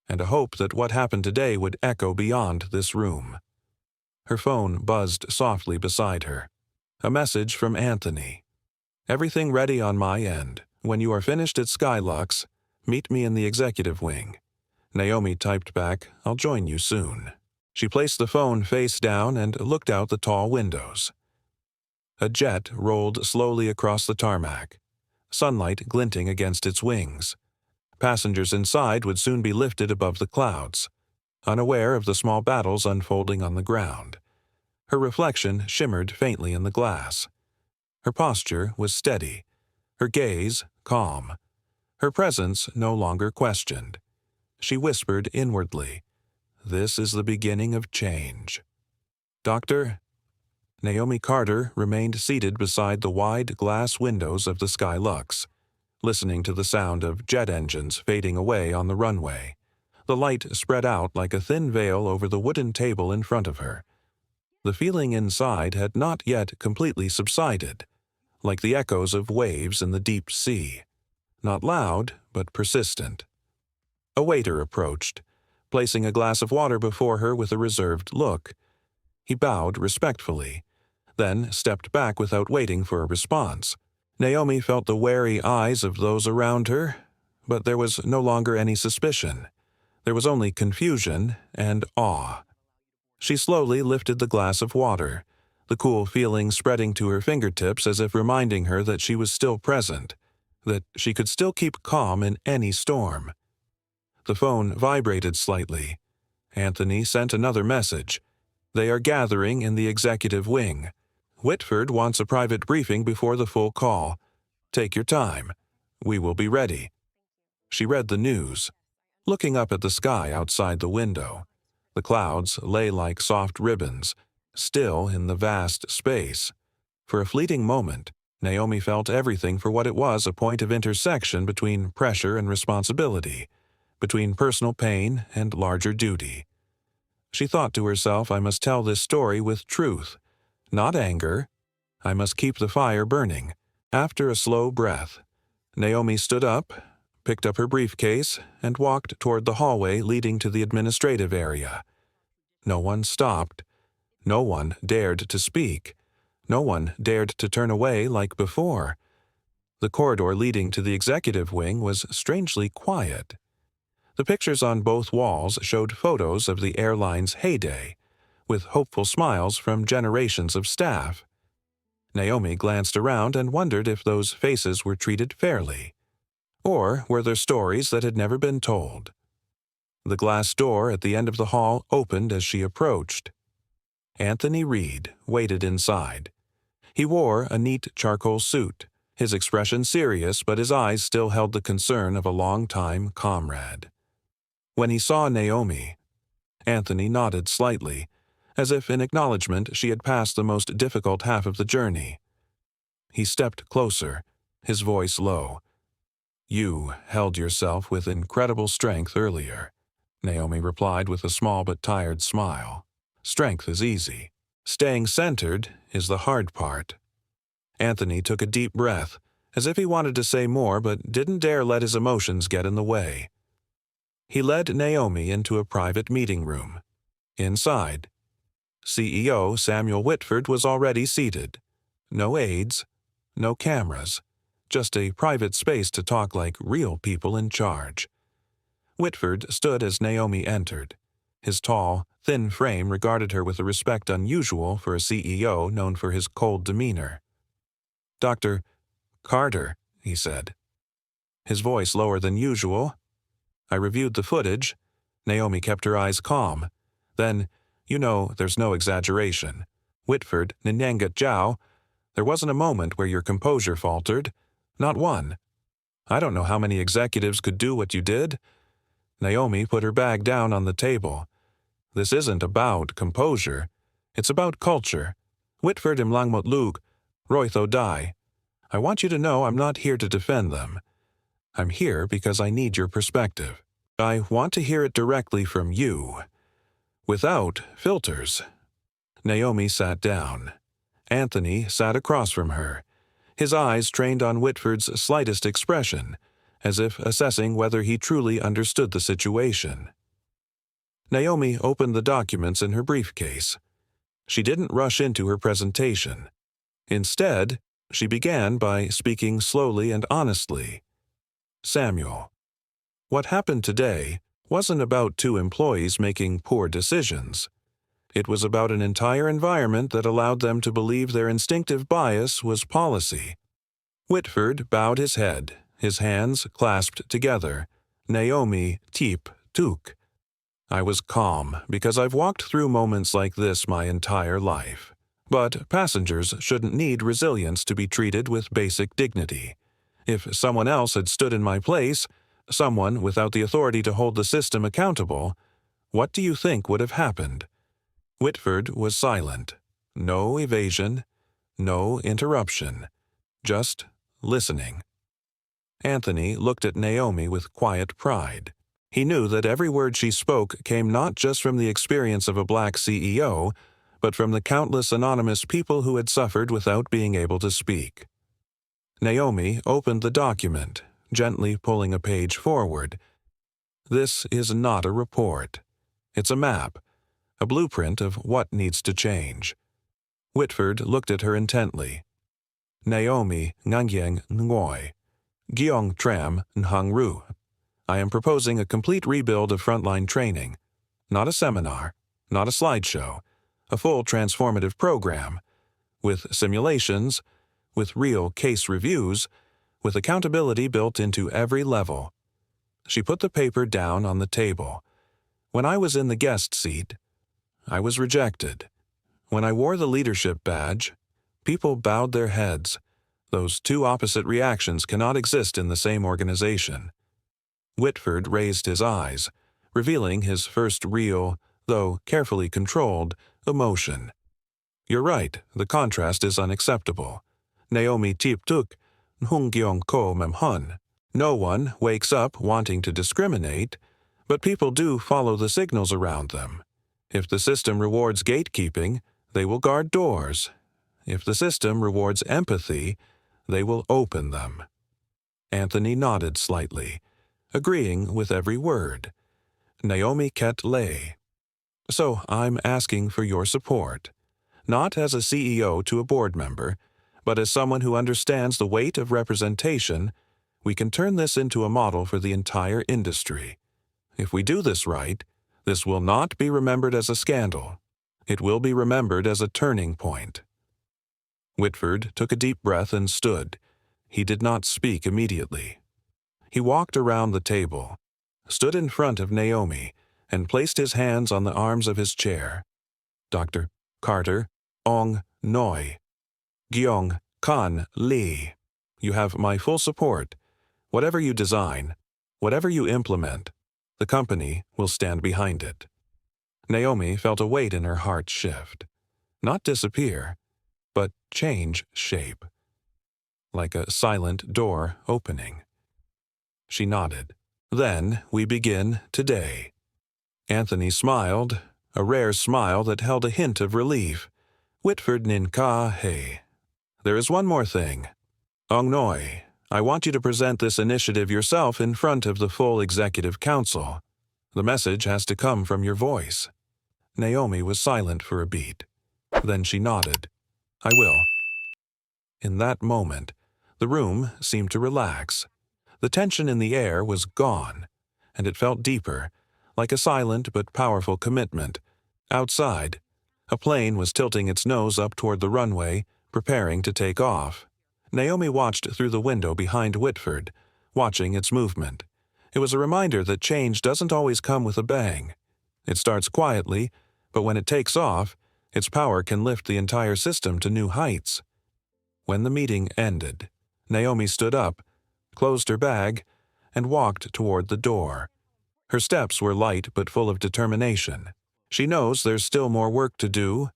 and a hope that what happened today would echo beyond this room. Her phone buzzed softly beside her. A message from Anthony. "Everything ready on my end. When you are finished at SkyLuxe, meet me in the executive wing." Naomi typed back, "I'll join you soon." She placed the phone face down and looked out the tall windows. A jet rolled slowly across the tarmac, sunlight glinting against its wings. Passengers inside would soon be lifted above the clouds, unaware of the small battles unfolding on the ground. Her reflection shimmered faintly in the glass. Her posture was steady, her gaze calm, her presence no longer questioned. She whispered inwardly, "This is the beginning of change." "Doctor?" Naomi Carter remained seated beside the wide glass windows of the SkyLuxe, listening to the sound of jet engines fading away on the runway. The light spread out like a thin veil over the wooden table in front of her. The feeling inside had not yet completely subsided, like the echoes of waves in the deep sea. Not loud, but persistent. A waiter approached, placing a glass of water before her with a reserved look. He bowed respectfully, then stepped back without waiting for a response. Naomi felt the wary eyes of those around her, but there was no longer any suspicion. There was only confusion and awe. She slowly lifted the glass of water, the cool feeling spreading to her fingertips as if reminding her that she was still present, that she could still keep calm in any storm. The phone vibrated slightly. Anthony sent another message. "They are gathering in the executive wing. Whitford wants a private briefing before the full call. Take your time. We will be ready." She read the news, looking up at the sky outside the window. The clouds lay like soft ribbons, still in the vast space. For a fleeting moment, Naomi felt everything for what it was, a point of intersection between pressure and responsibility, between personal pain and larger duty. She thought to herself, "I must tell this story with truth, not anger. I must keep the fire burning." After a slow breath, Naomi stood up, picked up her briefcase, and walked toward the hallway leading to the administrative area. No one stopped. No one dared to speak. No one dared to turn away like before. The corridor leading to the executive wing was strangely quiet. The pictures on both walls showed photos of the airline's heyday, with hopeful smiles from generations of staff. Naomi glanced around and wondered if those faces were treated fairly. Or were there stories that had never been told? The glass door at the end of the hall opened as she approached. Anthony Reed waited inside. He wore a neat charcoal suit, his expression serious, but his eyes still held the concern of a long-time comrade. When he saw Naomi, Anthony nodded slightly, as if in acknowledgement she had passed the most difficult half of the journey. He stepped closer, his voice low. "You held yourself with incredible strength earlier," Naomi replied with a small but tired smile. "Strength is easy. Staying centered is the hard part." Anthony took a deep breath, as if he wanted to say more but didn't dare let his emotions get in the way. He led Naomi into a private meeting room. Inside, CEO Samuel Whitford was already seated. No aides, no cameras, just a private space to talk like real people in charge. Whitford stood as Naomi entered. His tall, thin frame regarded her with a respect unusual for a CEO known for his cold demeanor. "Dr. Carter," he said, his voice lower than usual. "I reviewed the footage." Naomi kept her eyes calm. Then, there's no exaggeration. "Whitford, Nyangat Jiao, there wasn't a moment where your composure faltered. Not one. I don't know how many executives could do what you did." Naomi put her bag down on the table. "This isn't about composure. It's about culture. Whitford imlangmot lug, roitho dai. I want you to know I'm not here to defend them. I'm here because I need your perspective. I want to hear it directly from you, without filters." Naomi sat down. Anthony sat across from her, his eyes trained on Whitford's slightest expression, as if assessing whether he truly understood the situation. Naomi opened the documents in her briefcase. She didn't rush into her presentation. Instead, she began by speaking slowly and honestly. "Samuel, what happened today wasn't about two employees making poor decisions. It was about an entire environment that allowed them to believe their instinctive bias was policy." Whitford bowed his head, his hands clasped together. Naomi tip tuk. "I was calm because I've walked through moments like this my entire life. But passengers shouldn't need resilience to be treated with basic dignity. If someone else had stood in my place, someone without the authority to hold the system accountable, what do you think would have happened?" Whitford was silent. No evasion, no interruption, just listening. Anthony looked at Naomi with quiet pride. He knew that every word she spoke came not just from the experience of a black CEO, but from the countless anonymous people who had suffered without being able to speak. Naomi opened the document, gently pulling a page forward. "This is not a report. It's a map, a blueprint of what needs to change." Whitford looked at her intently. "Naomi Ngangyang Ngoy, Gyeong Tram Nhang Ru. I am proposing a complete rebuild of frontline training. Not a seminar, not a slideshow, a full transformative program, with simulations, with real case reviews, with accountability built into every level." She put the paper down on the table. "When I was in the guest seat, I was rejected. When I wore the leadership badge, people bowed their heads. Those two opposite reactions cannot exist in the same organization." Whitford raised his eyes, revealing his first real, though carefully controlled, emotion. "You're right, the contrast is unacceptable. Naomi tip tuk, nhung gyong ko mem hun. No one wakes up wanting to discriminate, but people do follow the signals around them. If the system rewards gatekeeping, they will guard doors. If the system rewards empathy, they will open them." Anthony nodded slightly, agreeing with every word. Naomi Ket lay. "So I'm asking for your support. Not as a CEO to a board member, But as someone who understands the weight of representation, we can turn this into a model for the entire industry. If we do this right, this will not be remembered as a scandal. It will be remembered as a turning point. Whitford took a deep breath and stood. He did not speak immediately. He walked around the table, stood in front of Naomi, and placed his hands on the arms of his chair. Dr. Carter, Ong Noi, Gyong Kan Lee, you have my full support. Whatever you design, whatever you implement, the company will stand behind it. Naomi felt a weight in her heart shift. Not disappear, but change shape. Like a silent door opening. She nodded. Then we begin today. Anthony smiled, a rare smile that held a hint of relief. Whitford nin ka he. There is one more thing. Ong Noi, I want you to present this initiative yourself in front of the full executive council. The message has to come from your voice. Naomi was silent for a beat. Then she nodded. I will. In that moment, the room seemed to relax. The tension in the air was gone, and it felt deeper, like a silent but powerful commitment. Outside, a plane was tilting its nose up toward the runway, preparing to take off. Naomi watched through the window behind Whitford, watching its movement. It was a reminder that change doesn't always come with a bang. It starts quietly, but when it takes off, its power can lift the entire system to new heights. When the meeting ended, Naomi stood up, closed her bag, and walked toward the door. Her steps were light but full of determination. She knows there's still more work to do,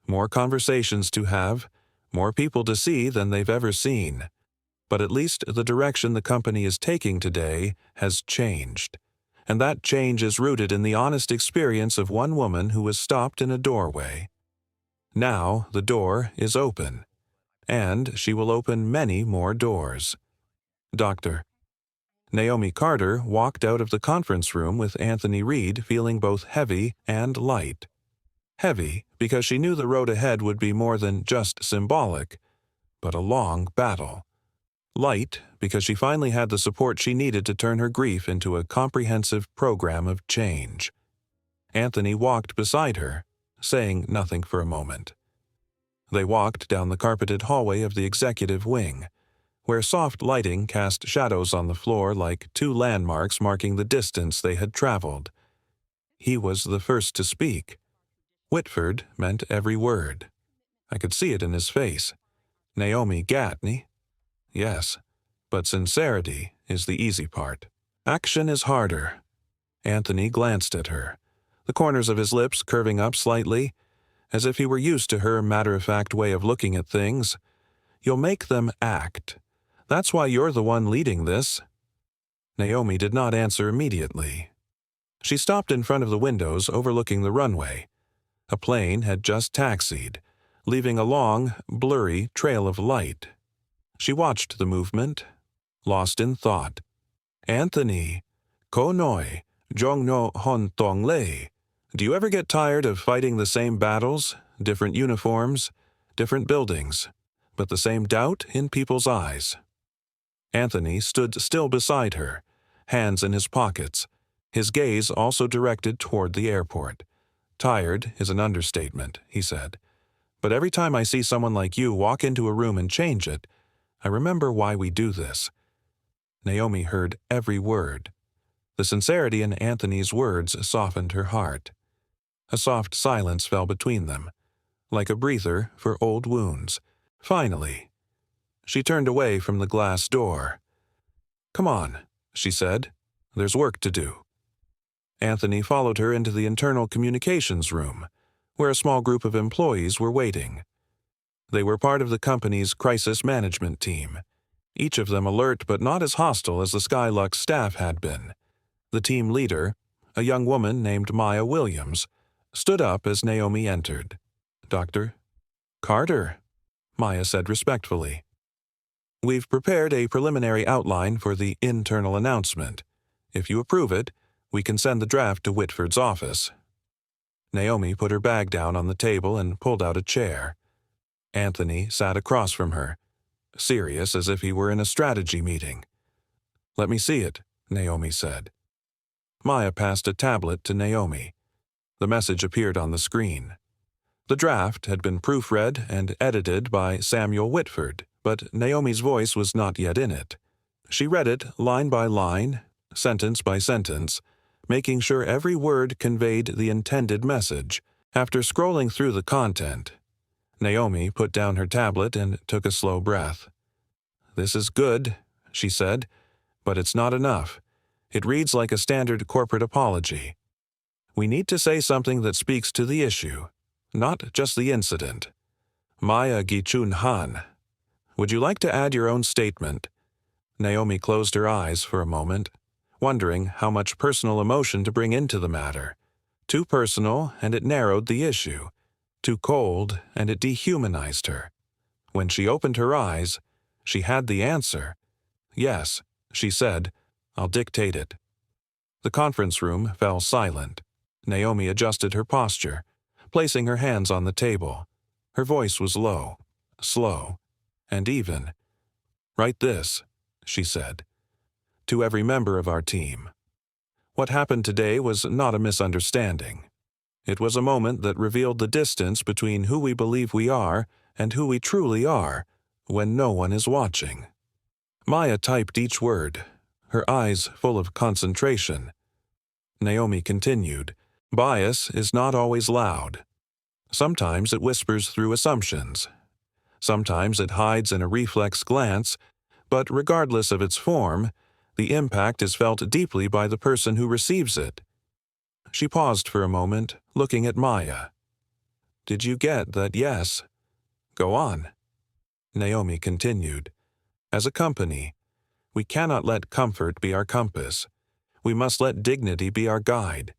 more conversations to have, more people to see than they've ever seen. But at least the direction the company is taking today has changed. And that change is rooted in the honest experience of one woman who was stopped in a doorway. Now the door is open, and she will open many more doors. Dr. Naomi Carter walked out of the conference room with Anthony Reed feeling both heavy and light. Heavy because she knew the road ahead would be more than just symbolic, but a long battle. Light because she finally had the support she needed to turn her grief into a comprehensive program of change. Anthony walked beside her, saying nothing for a moment. They walked down the carpeted hallway of the executive wing, where soft lighting cast shadows on the floor like two landmarks marking the distance they had traveled. He was the first to speak. Whitford meant every word. I could see it in his face. Naomi Gatney? Yes, but sincerity is the easy part. Action is harder. Anthony glanced at her, the corners of his lips curving up slightly, as if he were used to her matter-of-fact way of looking at things. You'll make them act. That's why you're the one leading this. Naomi did not answer immediately. She stopped in front of the windows overlooking the runway. A plane had just taxied, leaving a long, blurry trail of light. She watched the movement, lost in thought. Anthony, Ko Noi, Jong No Hon Tong Lei. Do you ever get tired of fighting the same battles, different uniforms, different buildings, but the same doubt in people's eyes? Anthony stood still beside her, hands in his pockets, his gaze also directed toward the airport. Tired is an understatement, he said. But every time I see someone like you walk into a room and change it, I remember why we do this. Naomi heard every word. The sincerity in Anthony's words softened her heart. A soft silence fell between them, like a breather for old wounds. Finally, she turned away from the glass door. Come on, she said. There's work to do. Anthony followed her into the internal communications room, where a small group of employees were waiting. They were part of the company's crisis management team, each of them alert but not as hostile as the SkyLuxe staff had been. The team leader, a young woman named Maya Williams, stood up as Naomi entered. Dr. Carter, Maya said respectfully. We've prepared a preliminary outline for the internal announcement. If you approve it, we can send the draft to Whitford's office. Naomi put her bag down on the table and pulled out a chair. Anthony sat across from her, serious as if he were in a strategy meeting. "Let me see it," Naomi said. Maya passed a tablet to Naomi. The message appeared on the screen. The draft had been proofread and edited by Samuel Whitford, but Naomi's voice was not yet in it. She read it line by line, sentence by sentence, making sure every word conveyed the intended message. After scrolling through the content, Naomi put down her tablet and took a slow breath. "This is good," she said, "but it's not enough. It reads like a standard corporate apology. We need to say something that speaks to the issue, not just the incident. Maya Gichun Han, would you like to add your own statement?" Naomi closed her eyes for a moment, wondering how much personal emotion to bring into the matter. Too personal, and it narrowed the issue. Too cold, and it dehumanized her. When she opened her eyes, she had the answer. "Yes," she said, "I'll dictate it." The conference room fell silent. Naomi adjusted her posture, placing her hands on the table. Her voice was low, slow, and even. "Write this," she said, "to every member of our team. What happened today was not a misunderstanding. It was a moment that revealed the distance between who we believe we are and who we truly are when no one is watching." Maya typed each word, her eyes full of concentration. Naomi continued, "Bias is not always loud. Sometimes it whispers through assumptions. Sometimes it hides in a reflex glance, but regardless of its form, the impact is felt deeply by the person who receives it." She paused for a moment, looking at Maya. "Did you get that yes? Go on." Naomi continued, "As a company, we cannot let comfort be our compass. We must let dignity be our guide.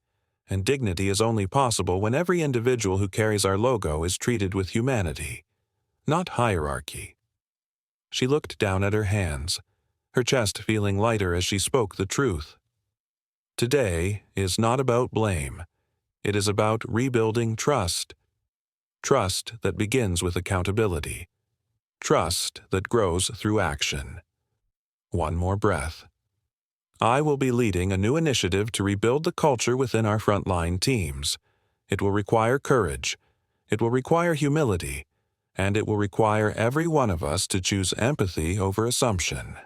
And dignity is only possible when every individual who carries our logo is treated with humanity, not hierarchy." She looked down at her hands, her chest feeling lighter as she spoke the truth. Today is not about blame. It is about rebuilding trust. Trust that begins with accountability. Trust that grows through action. One more breath. I will be leading a new initiative to rebuild the culture within our frontline teams. It will require courage. It will require humility. And it will require every one of us to choose empathy over assumption.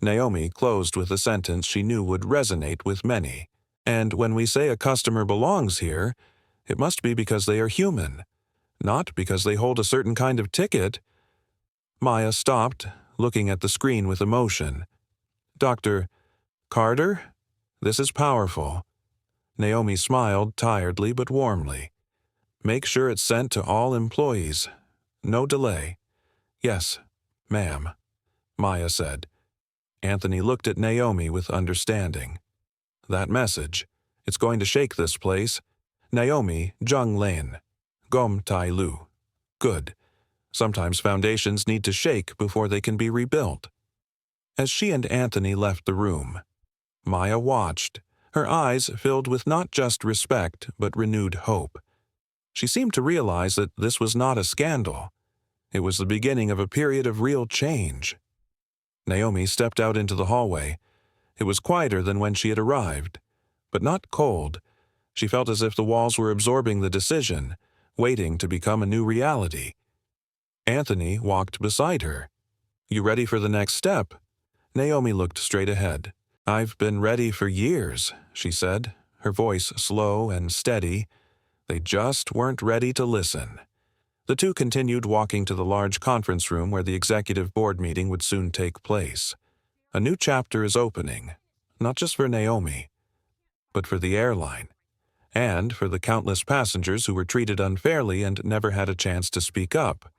Naomi closed with a sentence she knew would resonate with many. And when we say a customer belongs here, it must be because they are human, not because they hold a certain kind of ticket. Maya stopped, looking at the screen with emotion. "Dr. Carter, this is powerful." Naomi smiled tiredly but warmly. "Make sure it's sent to all employees. No delay." "Yes, ma'am," Maya said. Anthony looked at Naomi with understanding. "That message, it's going to shake this place. Naomi Jung Lin, Gom Tai Lu. Good. Sometimes foundations need to shake before they can be rebuilt." As she and Anthony left the room, Maya watched, her eyes filled with not just respect but renewed hope. She seemed to realize that this was not a scandal. It was the beginning of a period of real change. Naomi stepped out into the hallway. It was quieter than when she had arrived, but not cold. She felt as if the walls were absorbing the decision, waiting to become a new reality. Anthony walked beside her. "You ready for the next step?" Naomi looked straight ahead. "I've been ready for years," she said, her voice slow and steady. They just weren't ready to listen. The two continued walking to the large conference room where the executive board meeting would soon take place. A new chapter is opening, not just for Naomi, but for the airline, and for the countless passengers who were treated unfairly and never had a chance to speak up.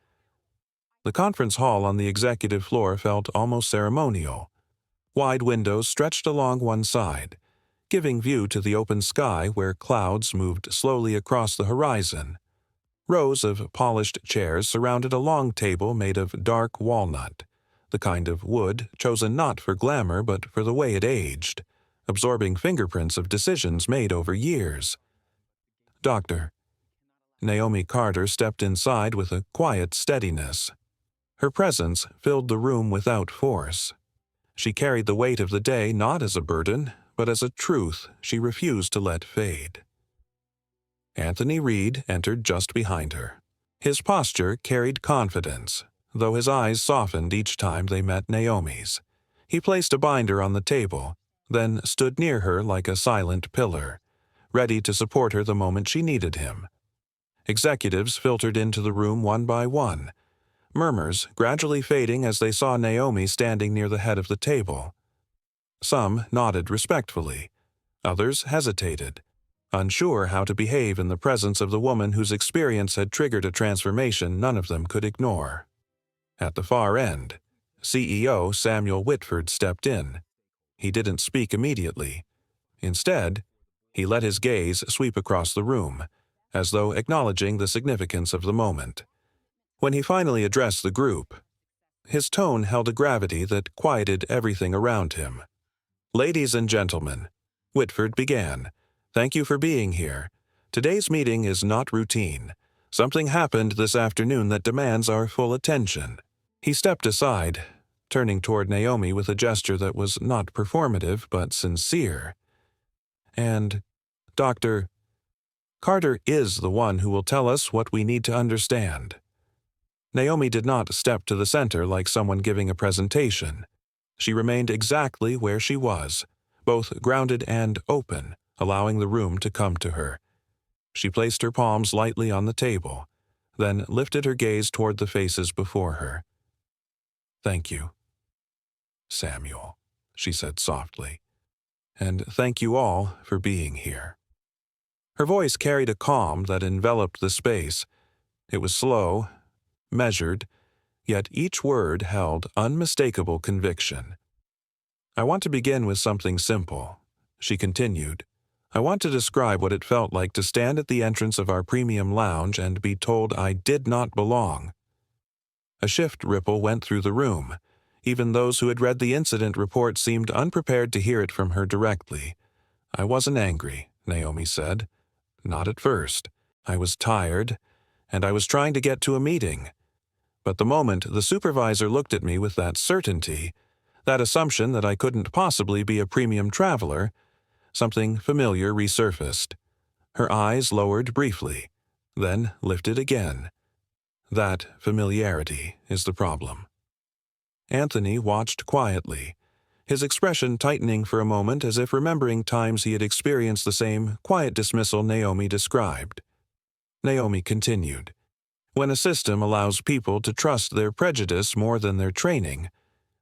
The conference hall on the executive floor felt almost ceremonial. Wide windows stretched along one side, giving view to the open sky where clouds moved slowly across the horizon. Rows of polished chairs surrounded a long table made of dark walnut, the kind of wood chosen not for glamour but for the way it aged, absorbing fingerprints of decisions made over years. "Doctor." Naomi Carter stepped inside with a quiet steadiness. Her presence filled the room without force. She carried the weight of the day not as a burden, but as a truth she refused to let fade. Anthony Reed entered just behind her. His posture carried confidence, though his eyes softened each time they met Naomi's. He placed a binder on the table, then stood near her like a silent pillar, ready to support her the moment she needed him. Executives filtered into the room one by one, murmurs gradually fading as they saw Naomi standing near the head of the table. Some nodded respectfully. Others hesitated, unsure how to behave in the presence of the woman whose experience had triggered a transformation none of them could ignore. At the far end, CEO Samuel Whitford stepped in. He didn't speak immediately. Instead, he let his gaze sweep across the room, as though acknowledging the significance of the moment. When he finally addressed the group, his tone held a gravity that quieted everything around him. "Ladies and gentlemen," Whitford began, "thank you for being here. Today's meeting is not routine. Something happened this afternoon that demands our full attention." He stepped aside, turning toward Naomi with a gesture that was not performative but sincere. "And, Dr. Carter is the one who will tell us what we need to understand." Naomi did not step to the center like someone giving a presentation. She remained exactly where she was, both grounded and open, allowing the room to come to her. She placed her palms lightly on the table, then lifted her gaze toward the faces before her. "Thank you, Samuel," she said softly, "and thank you all for being here." Her voice carried a calm that enveloped the space. It was slow, measured, yet each word held unmistakable conviction. "I want to begin with something simple," she continued. "I want to describe what it felt like to stand at the entrance of our premium lounge and be told I did not belong." A shift ripple went through the room. Even those who had read the incident report seemed unprepared to hear it from her directly. "I wasn't angry," Naomi said. "Not at first. I was tired, and I was trying to get to a meeting. But the moment the supervisor looked at me with that certainty, that assumption that I couldn't possibly be a premium traveler, something familiar resurfaced." Her eyes lowered briefly, then lifted again. "That familiarity is the problem." Anthony watched quietly, his expression tightening for a moment as if remembering times he had experienced the same quiet dismissal Naomi described. Naomi continued, "When a system allows people to trust their prejudice more than their training,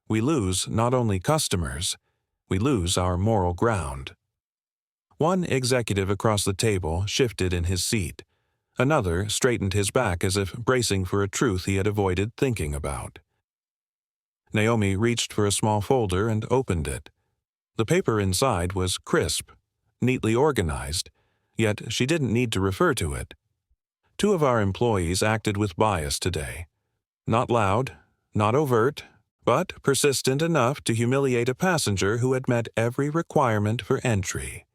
we lose not only customers, we lose our moral ground." One executive across the table shifted in his seat. Another straightened his back as if bracing for a truth he had avoided thinking about. Naomi reached for a small folder and opened it. The paper inside was crisp, neatly organized, yet she didn't need to refer to it. "Two of our employees acted with bias today. Not loud, not overt, but persistent enough to humiliate a passenger who had met every requirement for entry."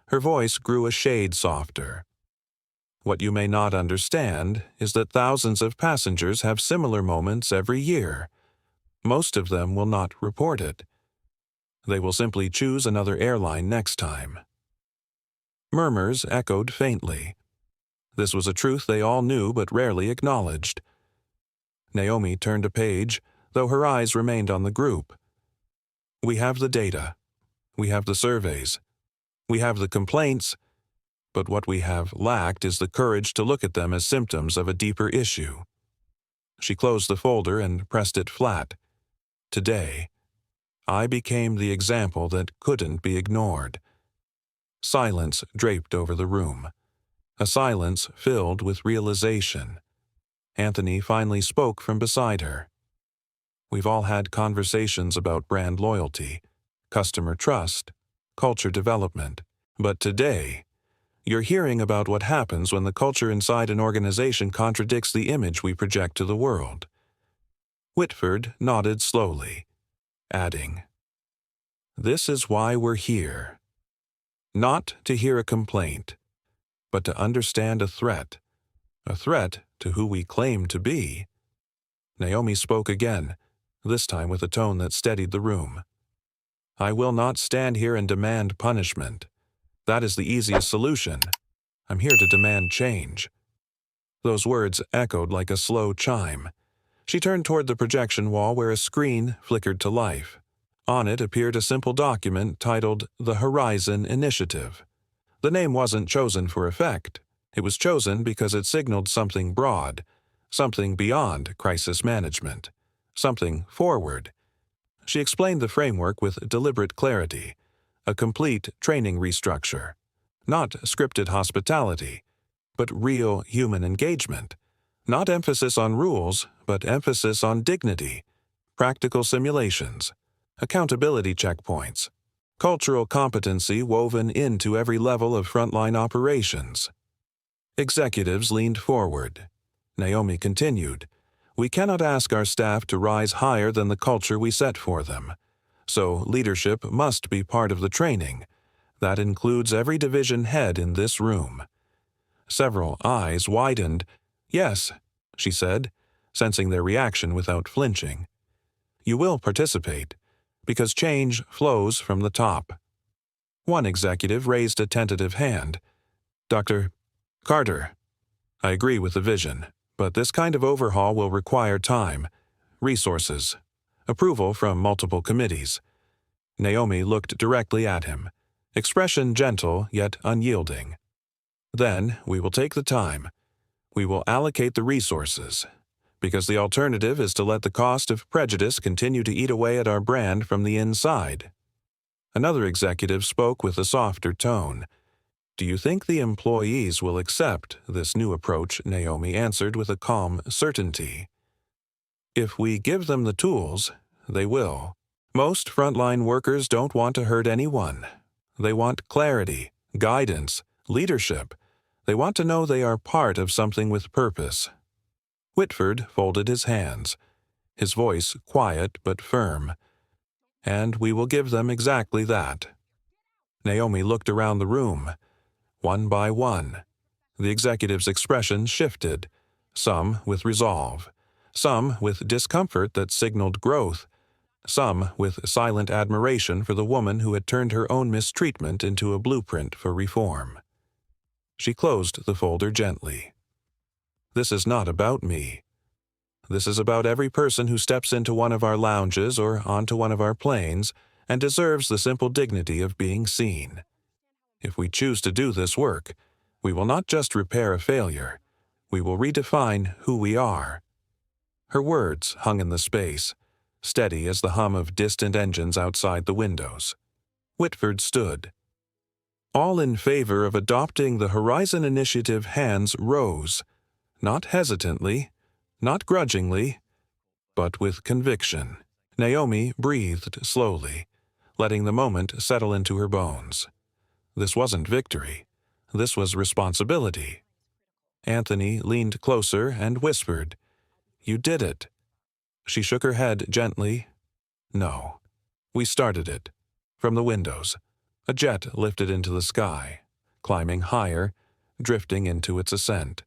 Her voice grew a shade softer. "What you may not understand is that thousands of passengers have similar moments every year. Most of them will not report it. They will simply choose another airline next time." Murmurs echoed faintly. This was a truth they all knew but rarely acknowledged. Naomi turned a page, though her eyes remained on the group. "We have the data. We have the surveys. We have the complaints, but what we have lacked is the courage to look at them as symptoms of a deeper issue." She closed the folder and pressed it flat. "Today, I became the example that couldn't be ignored." Silence draped over the room, a silence filled with realization. Anthony finally spoke from beside her. "We've all had conversations about brand loyalty, customer trust, culture development, but today, you're hearing about what happens when the culture inside an organization contradicts the image we project to the world." Whitford nodded slowly, adding, "This is why we're here. Not to hear a complaint, but to understand a threat, A threat to who we claim to be. Naomi spoke again, this time with a tone that steadied the room. I will not stand here and demand punishment. That is the easiest solution. I'm here to demand change. Those words echoed like a slow chime. She turned toward the projection wall where a screen flickered to life. On it appeared a simple document titled The Horizon Initiative. The name wasn't chosen for effect. It was chosen because it signaled something broad, something beyond crisis management, something forward. She explained the framework with deliberate clarity, a complete training restructure, not scripted hospitality, but real human engagement, not emphasis on rules, but emphasis on dignity, practical simulations, accountability checkpoints, cultural competency woven into every level of frontline operations. Executives leaned forward. Naomi continued, We cannot ask our staff to rise higher than the culture we set for them. So leadership must be part of the training. That includes every division head in this room. Several eyes widened. Yes, she said, sensing their reaction without flinching. You will participate, because change flows from the top. One executive raised a tentative hand. Dr. Carter, I agree with the vision, but this kind of overhaul will require time, resources, approval from multiple committees. Naomi looked directly at him, expression gentle yet unyielding. Then we will take the time. We will allocate the resources, because the alternative is to let the cost of prejudice continue to eat away at our brand from the inside. Another executive spoke with a softer tone. Do you think the employees will accept this new approach? Naomi answered with a calm certainty. If we give them the tools, they will. Most frontline workers don't want to hurt anyone. They want clarity, guidance, leadership. They want to know they are part of something with purpose. Whitford folded his hands, his voice quiet but firm. And we will give them exactly that. Naomi looked around the room. One by one, the executive's expression shifted, some with resolve, some with discomfort that signaled growth, some with silent admiration for the woman who had turned her own mistreatment into a blueprint for reform. She closed the folder gently. This is not about me. This is about every person who steps into one of our lounges or onto one of our planes and deserves the simple dignity of being seen. If we choose to do this work, we will not just repair a failure, we will redefine who we are. Her words hung in the space, steady as the hum of distant engines outside the windows. Whitford stood. All in favor of adopting the Horizon Initiative hands rose, not hesitantly, not grudgingly, but with conviction. Naomi breathed slowly, letting the moment settle into her bones. This wasn't victory. This was responsibility. Anthony leaned closer and whispered, You did it. She shook her head gently. No. We started it. From the windows. A jet lifted into the sky, climbing higher, drifting into its ascent.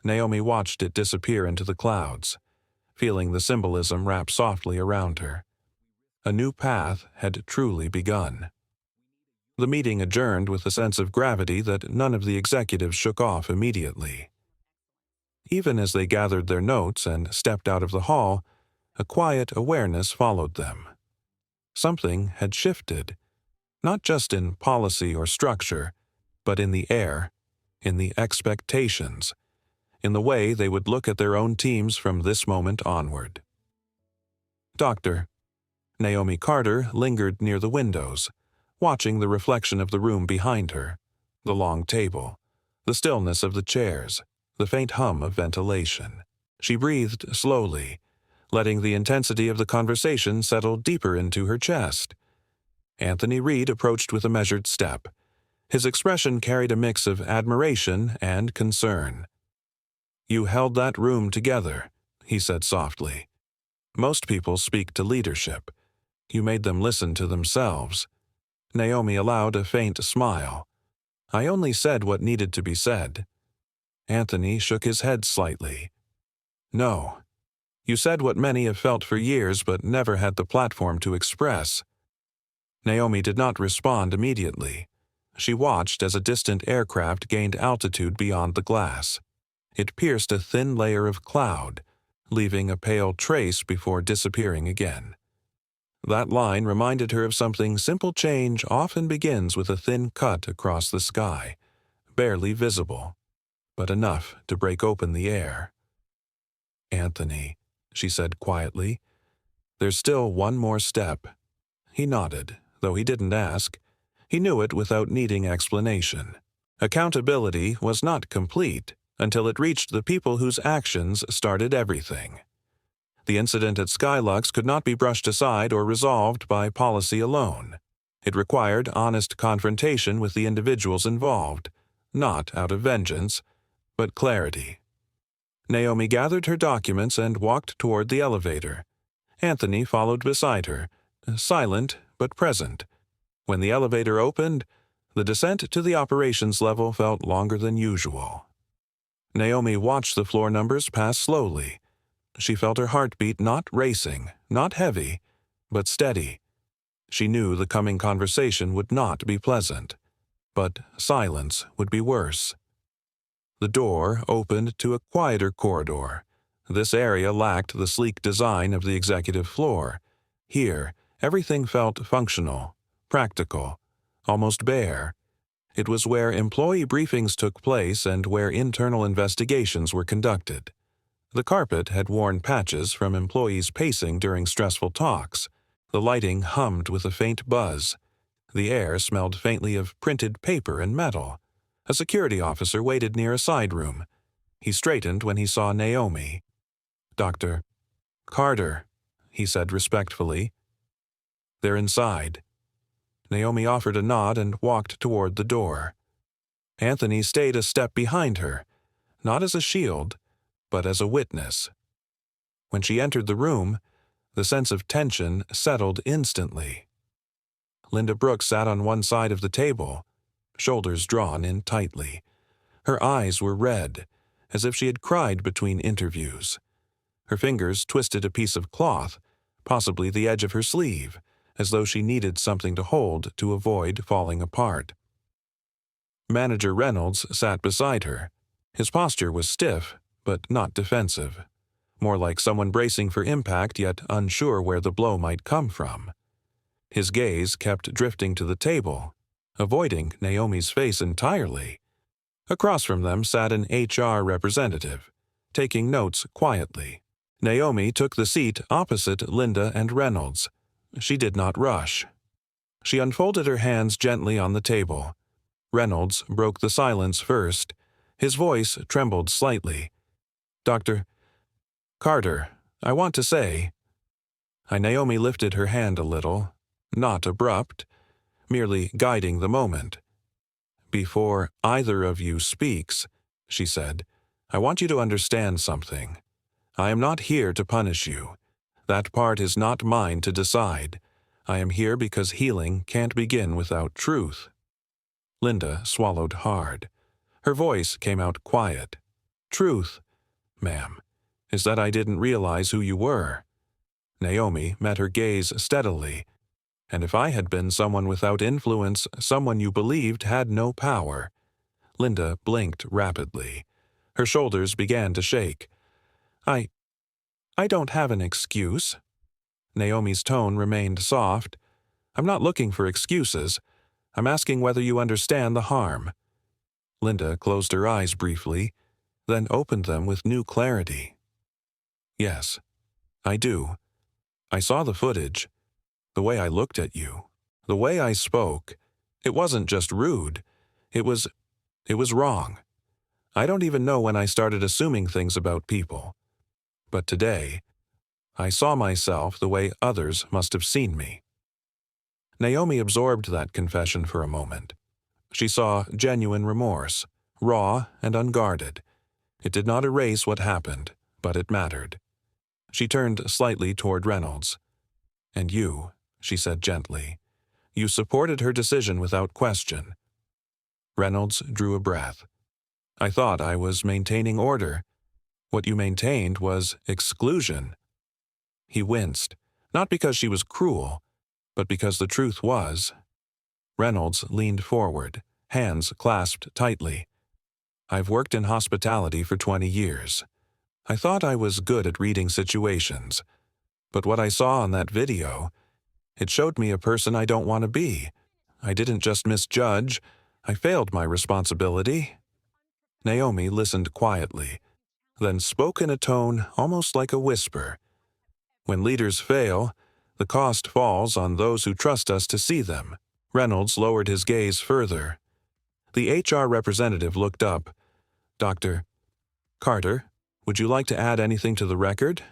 Naomi watched it disappear into the clouds, feeling the symbolism wrap softly around her. A new path had truly begun. The meeting adjourned with a sense of gravity that none of the executives shook off immediately. Even as they gathered their notes and stepped out of the hall, a quiet awareness followed them. Something had shifted, not just in policy or structure, but in the air, in the expectations, in the way they would look at their own teams from this moment onward. Doctor. Naomi Carter lingered near the windows, watching the reflection of the room behind her, the long table, the stillness of the chairs, the faint hum of ventilation. She breathed slowly, letting the intensity of the conversation settle deeper into her chest. Anthony Reed approached with a measured step. His expression carried a mix of admiration and concern. You held that room together, he said softly. Most people speak to leadership. You made them listen to themselves. Naomi allowed a faint smile. I only said what needed to be said. Anthony shook his head slightly. No. You said what many have felt for years but never had the platform to express. Naomi did not respond immediately. She watched as a distant aircraft gained altitude beyond the glass. It pierced a thin layer of cloud, leaving a pale trace before disappearing again. That line reminded her of something simple. Change often begins with a thin cut across the sky, barely visible, but enough to break open the air. Anthony, she said quietly, there's still one more step. He nodded, though he didn't ask. He knew it without needing explanation. Accountability was not complete until it reached the people whose actions started everything. The incident at SkyLuxe could not be brushed aside or resolved by policy alone. It required honest confrontation with the individuals involved, not out of vengeance, but clarity. Naomi gathered her documents and walked toward the elevator. Anthony followed beside her, silent but present. When the elevator opened, the descent to the operations level felt longer than usual. Naomi watched the floor numbers pass slowly. She felt her heartbeat not racing, not heavy, but steady. She knew the coming conversation would not be pleasant, but silence would be worse. The door opened to a quieter corridor. This area lacked the sleek design of the executive floor. Here, everything felt functional, practical, almost bare. It was where employee briefings took place and where internal investigations were conducted. The carpet had worn patches from employees pacing during stressful talks. The lighting hummed with a faint buzz. The air smelled faintly of printed paper and metal. A security officer waited near a side room. He straightened when he saw Naomi. "Dr. Carter," he said respectfully. "They're inside." Naomi offered a nod and walked toward the door. Anthony stayed a step behind her, not as a shield, but as a witness. When she entered the room, the sense of tension settled instantly. Linda Brooks sat on one side of the table, shoulders drawn in tightly. Her eyes were red, as if she had cried between interviews. Her fingers twisted a piece of cloth, possibly the edge of her sleeve, as though she needed something to hold to avoid falling apart. Manager Reynolds sat beside her. His posture was stiff, but not defensive. More like someone bracing for impact yet unsure where the blow might come from. His gaze kept drifting to the table, avoiding Naomi's face entirely. Across from them sat an HR representative, taking notes quietly. Naomi took the seat opposite Linda and Reynolds. She did not rush. She unfolded her hands gently on the table. Reynolds broke the silence first. His voice trembled slightly. "Dr. Carter, I want to say—" Naomi lifted her hand a little, not abrupt, merely guiding the moment. "Before either of you speaks," she said, "I want you to understand something. I am not here to punish you. That part is not mine to decide. I am here because healing can't begin without truth." Linda swallowed hard. Her voice came out quiet. "Truth, ma'am, is that I didn't realize who you were." Naomi met her gaze steadily. "And if I had been someone without influence, someone you believed had no power." Linda blinked rapidly. Her shoulders began to shake. I don't have an excuse." Naomi's tone remained soft. "I'm not looking for excuses. I'm asking whether you understand the harm." Linda closed her eyes briefly, then opened them with new clarity. "Yes, I do. I saw the footage. The way I looked at you. The way I spoke. It wasn't just rude. It was wrong. I don't even know when I started assuming things about people. But today, I saw myself the way others must have seen me." Naomi absorbed that confession for a moment. She saw genuine remorse, raw and unguarded. It did not erase what happened, but it mattered. She turned slightly toward Reynolds. "And you," she said gently. "You supported her decision without question." Reynolds drew a breath. I thought I was maintaining order. What you maintained was exclusion. He winced, not because she was cruel, but because the truth was. Reynolds leaned forward, hands clasped tightly. I've worked in hospitality for 20 years. I thought I was good at reading situations, but what I saw on that video, it showed me a person I don't want to be. I didn't just misjudge, I failed my responsibility. Naomi listened quietly, then spoke in a tone almost like a whisper. When leaders fail, the cost falls on those who trust us to see them. Reynolds lowered his gaze further. The HR representative looked up. Dr. Carter, would you like to add anything to the record?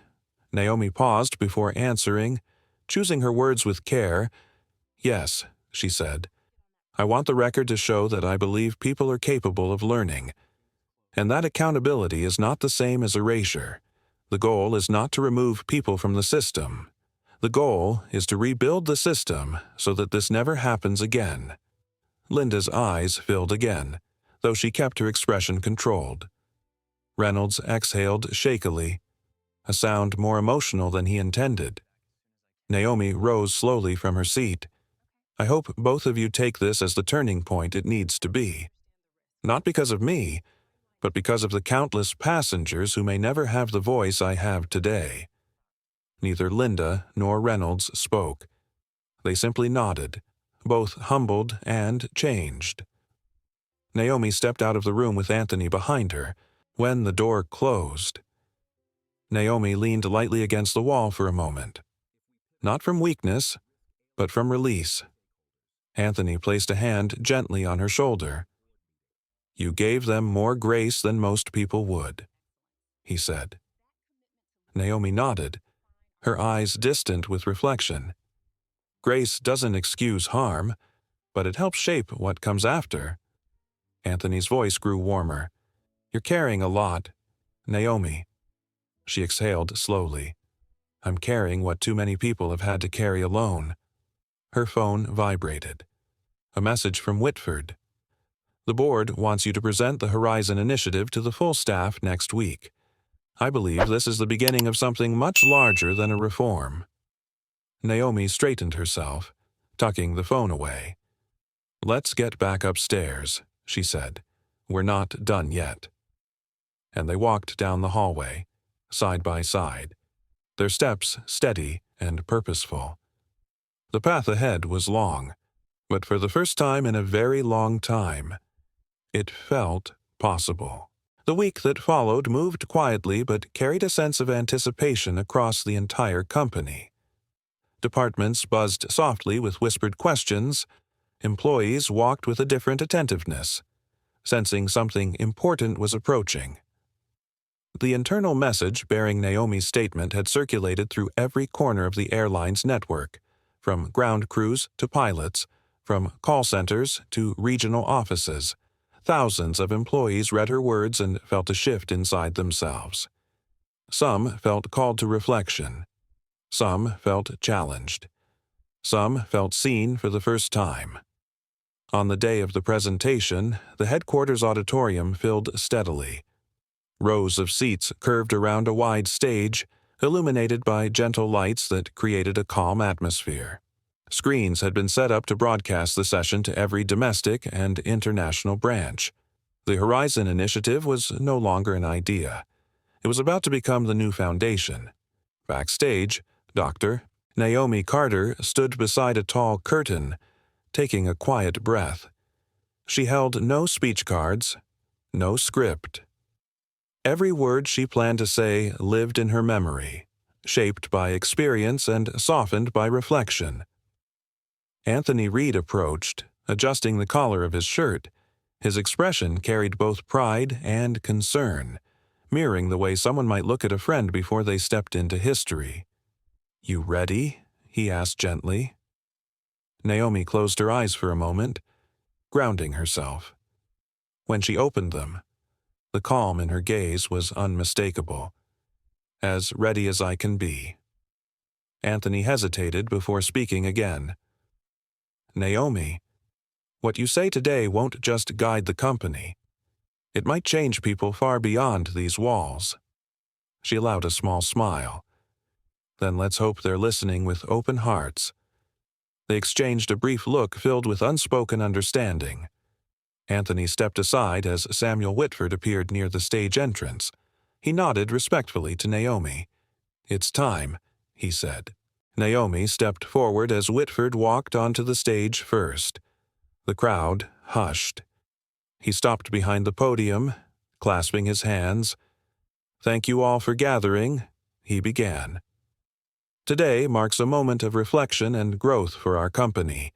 Naomi paused before answering, choosing her words with care. Yes, she said. I want the record to show that I believe people are capable of learning. And that accountability is not the same as erasure. The goal is not to remove people from the system. The goal is to rebuild the system so that this never happens again. Linda's eyes filled again, though she kept her expression controlled. Reynolds exhaled shakily, a sound more emotional than he intended. Naomi rose slowly from her seat. I hope both of you take this as the turning point it needs to be. Not because of me, but because of the countless passengers who may never have the voice I have today. Neither Linda nor Reynolds spoke. They simply nodded, both humbled and changed. Naomi stepped out of the room with Anthony behind her. When the door closed, Naomi leaned lightly against the wall for a moment. Not from weakness, but from release. Anthony placed a hand gently on her shoulder. You gave them more grace than most people would, he said. Naomi nodded, her eyes distant with reflection. Grace doesn't excuse harm, but it helps shape what comes after. Anthony's voice grew warmer. You're carrying a lot, Naomi. She exhaled slowly. I'm carrying what too many people have had to carry alone. Her phone vibrated. A message from Whitford. The board wants you to present the Horizon Initiative to the full staff next week. I believe this is the beginning of something much larger than a reform. Naomi straightened herself, tucking the phone away. Let's get back upstairs, she said. We're not done yet. And they walked down the hallway, side by side, their steps steady and purposeful. The path ahead was long, but for the first time in a very long time, it felt possible. The week that followed moved quietly but carried a sense of anticipation across the entire company. Departments buzzed softly with whispered questions. Employees walked with a different attentiveness, sensing something important was approaching. The internal message bearing Naomi's statement had circulated through every corner of the airline's network, from ground crews to pilots, from call centers to regional offices. Thousands of employees read her words and felt a shift inside themselves. Some felt called to reflection. Some felt challenged. Some felt seen for the first time. On the day of the presentation, the headquarters auditorium filled steadily. Rows of seats curved around a wide stage, illuminated by gentle lights that created a calm atmosphere. Screens had been set up to broadcast the session to every domestic and international branch. The Horizon Initiative was no longer an idea. It was about to become the new foundation. Backstage, Dr. Naomi Carter stood beside a tall curtain, taking a quiet breath. She held no speech cards, no script. Every word she planned to say lived in her memory, shaped by experience and softened by reflection. Anthony Reed approached, adjusting the collar of his shirt. His expression carried both pride and concern, mirroring the way someone might look at a friend before they stepped into history. You ready? He asked gently. Naomi closed her eyes for a moment, grounding herself. When she opened them, the calm in her gaze was unmistakable. As ready as I can be. Anthony hesitated before speaking again. Naomi, what you say today won't just guide the company. It might change people far beyond these walls. She allowed a small smile. Then let's hope they're listening with open hearts. They exchanged a brief look filled with unspoken understanding. Anthony stepped aside as Samuel Whitford appeared near the stage entrance. He nodded respectfully to Naomi. "It's time," he said. Naomi stepped forward as Whitford walked onto the stage first. The crowd hushed. He stopped behind the podium, clasping his hands. "Thank you all for gathering," he began. "Today marks a moment of reflection and growth for our company,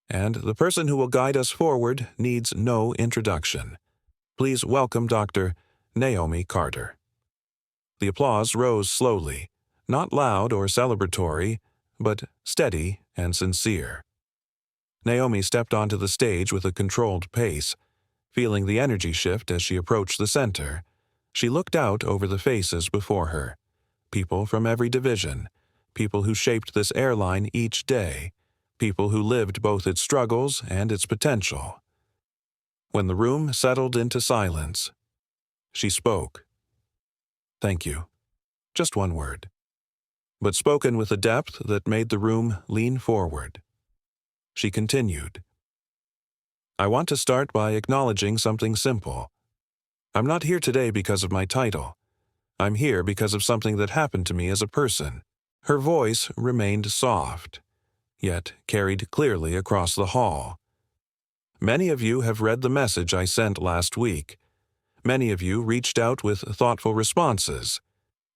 and the person who will guide us forward needs no introduction. Please welcome Dr. Naomi Carter." The applause rose slowly, not loud or celebratory, but steady and sincere. Naomi stepped onto the stage with a controlled pace, feeling the energy shift as she approached the center. She looked out over the faces before her, people from every division, people who shaped this airline each day, people who lived both its struggles and its potential. When the room settled into silence, she spoke. "Thank you." Just one word, but spoken with a depth that made the room lean forward. She continued, "I want to start by acknowledging something simple. I'm not here today because of my title. I'm here because of something that happened to me as a person." Her voice remained soft, yet carried clearly across the hall. "Many of you have read the message I sent last week. Many of you reached out with thoughtful responses,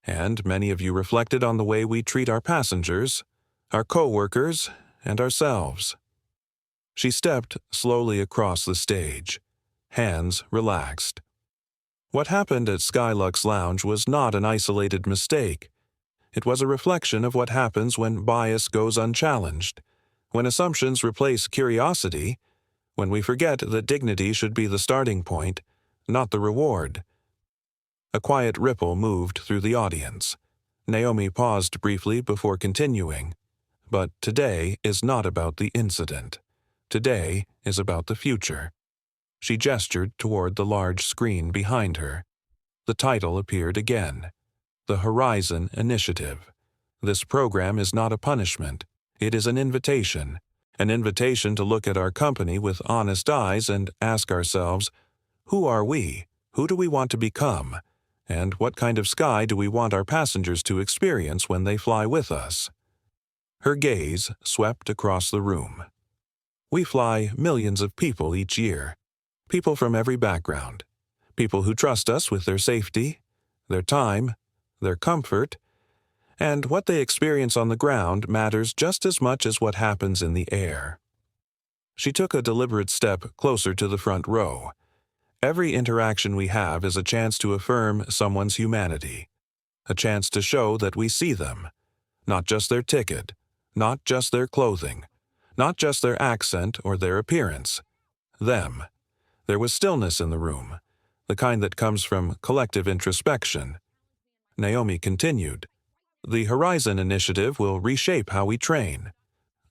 and many of you reflected on the way we treat our passengers, our co-workers, and ourselves." She stepped slowly across the stage, hands relaxed. What happened at SkyLuxe Lounge was not an isolated mistake. It was a reflection of what happens when bias goes unchallenged, when assumptions replace curiosity, when we forget that dignity should be the starting point, not the reward. A quiet ripple moved through the audience. Naomi paused briefly before continuing. "But today is not about the incident. Today is about the future." She gestured toward the large screen behind her. The title appeared again. The Horizon Initiative. This program is not a punishment. It is an invitation to look at our company with honest eyes and ask ourselves, who are we? Who do we want to become? And what kind of sky do we want our passengers to experience when they fly with us? Her gaze swept across the room. We fly millions of people each year. People from every background. People who trust us with their safety, their time, their comfort, and what they experience on the ground matters just as much as what happens in the air. She took a deliberate step closer to the front row. Every interaction we have is a chance to affirm someone's humanity, a chance to show that we see them, not just their ticket, not just their clothing, not just their accent or their appearance. Them. There was stillness in the room, the kind that comes from collective introspection. Naomi continued, "The Horizon Initiative will reshape how we train,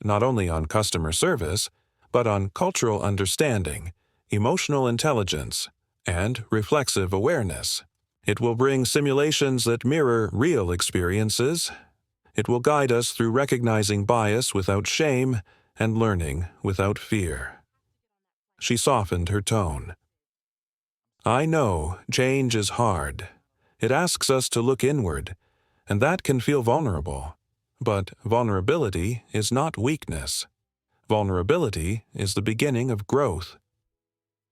not only on customer service, but on cultural understanding, emotional intelligence, and reflexive awareness. It will bring simulations that mirror real experiences. It will guide us through recognizing bias without shame and learning without fear." She softened her tone. "I know change is hard. It asks us to look inward, and that can feel vulnerable. But vulnerability is not weakness. Vulnerability is the beginning of growth."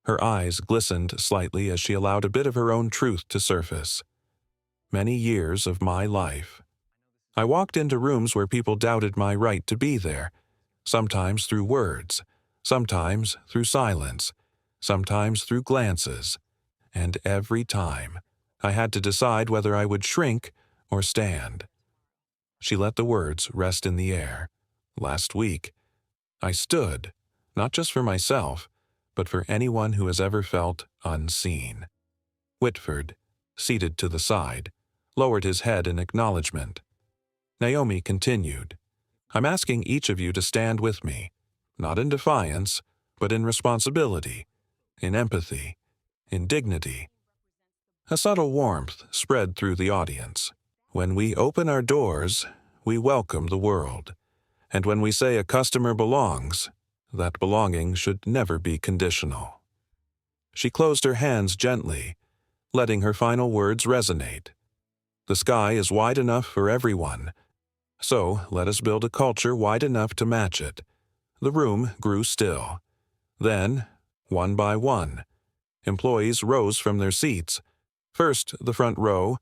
Her eyes glistened slightly as she allowed a bit of her own truth to surface. "Many years of my life. I walked into rooms where people doubted my right to be there, sometimes through words, sometimes through silence, sometimes through glances, and every time I had to decide whether I would shrink or stand." She let the words rest in the air. "Last week, I stood, not just for myself, but for anyone who has ever felt unseen." Whitford, seated to the side, lowered his head in acknowledgement. Naomi continued, "I'm asking each of you to stand with me, not in defiance, but in responsibility, in empathy, in dignity. A subtle warmth spread through the audience. When we open our doors, we welcome the world. And when we say a customer belongs, that belonging should never be conditional. She closed her hands gently, letting her final words resonate. The sky is wide enough for everyone, so let us build a culture wide enough to match it. The room grew still. Then, one by one, employees rose from their seats, first the front row,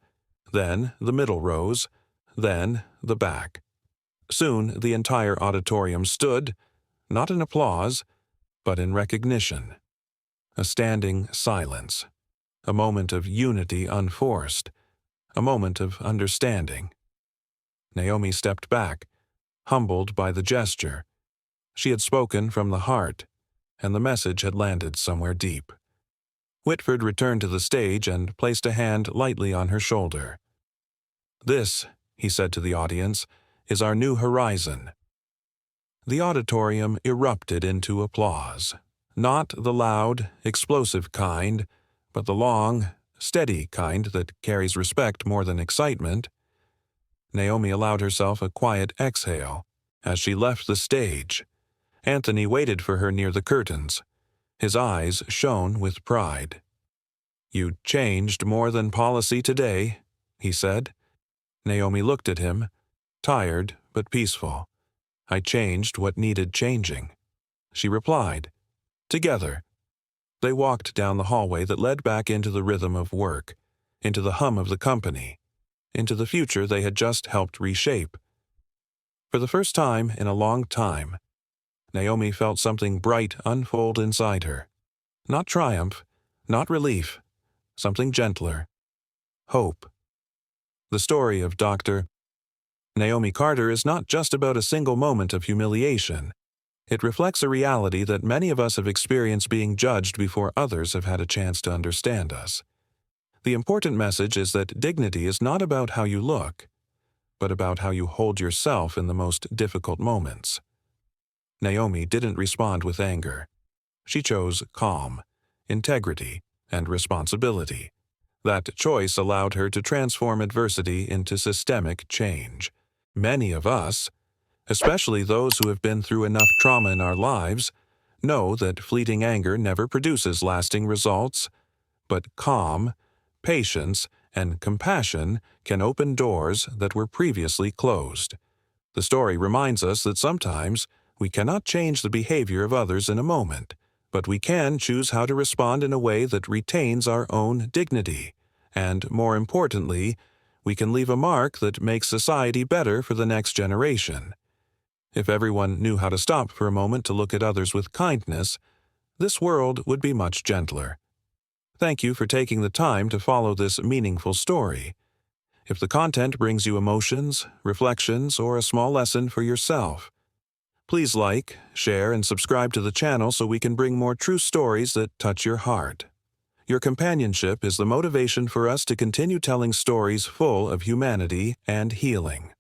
then the middle rows, then the back. Soon the entire auditorium stood, not in applause, but in recognition. A standing silence, a moment of unity unforced, a moment of understanding. Naomi stepped back, humbled by the gesture. She had spoken from the heart, and the message had landed somewhere deep. Whitford returned to the stage and placed a hand lightly on her shoulder. "This," he said to the audience, "is our new horizon." The auditorium erupted into applause. Not the loud, explosive kind, but the long, steady kind that carries respect more than excitement. Naomi allowed herself a quiet exhale as she left the stage. Anthony waited for her near the curtains. His eyes shone with pride. "You changed more than policy today," he said. Naomi looked at him, tired but peaceful. "I changed what needed changing," she replied. Together, they walked down the hallway that led back into the rhythm of work, into the hum of the company, into the future they had just helped reshape. For the first time in a long time, Naomi felt something bright unfold inside her. Not triumph, not relief, something gentler. Hope. The story of Dr. Naomi Carter is not just about a single moment of humiliation. It reflects a reality that many of us have experienced being judged before others have had a chance to understand us. The important message is that dignity is not about how you look, but about how you hold yourself in the most difficult moments. Naomi didn't respond with anger. She chose calm, integrity, and responsibility. That choice allowed her to transform adversity into systemic change. Many of us, especially those who have been through enough trauma in our lives, know that fleeting anger never produces lasting results, but calm, patience, and compassion can open doors that were previously closed. The story reminds us that sometimes we cannot change the behavior of others in a moment, but we can choose how to respond in a way that retains our own dignity, and, more importantly, we can leave a mark that makes society better for the next generation. If everyone knew how to stop for a moment to look at others with kindness, this world would be much gentler. Thank you for taking the time to follow this meaningful story. If the content brings you emotions, reflections, or a small lesson for yourself, please like, share, and subscribe to the channel so we can bring more true stories that touch your heart. Your companionship is the motivation for us to continue telling stories full of humanity and healing.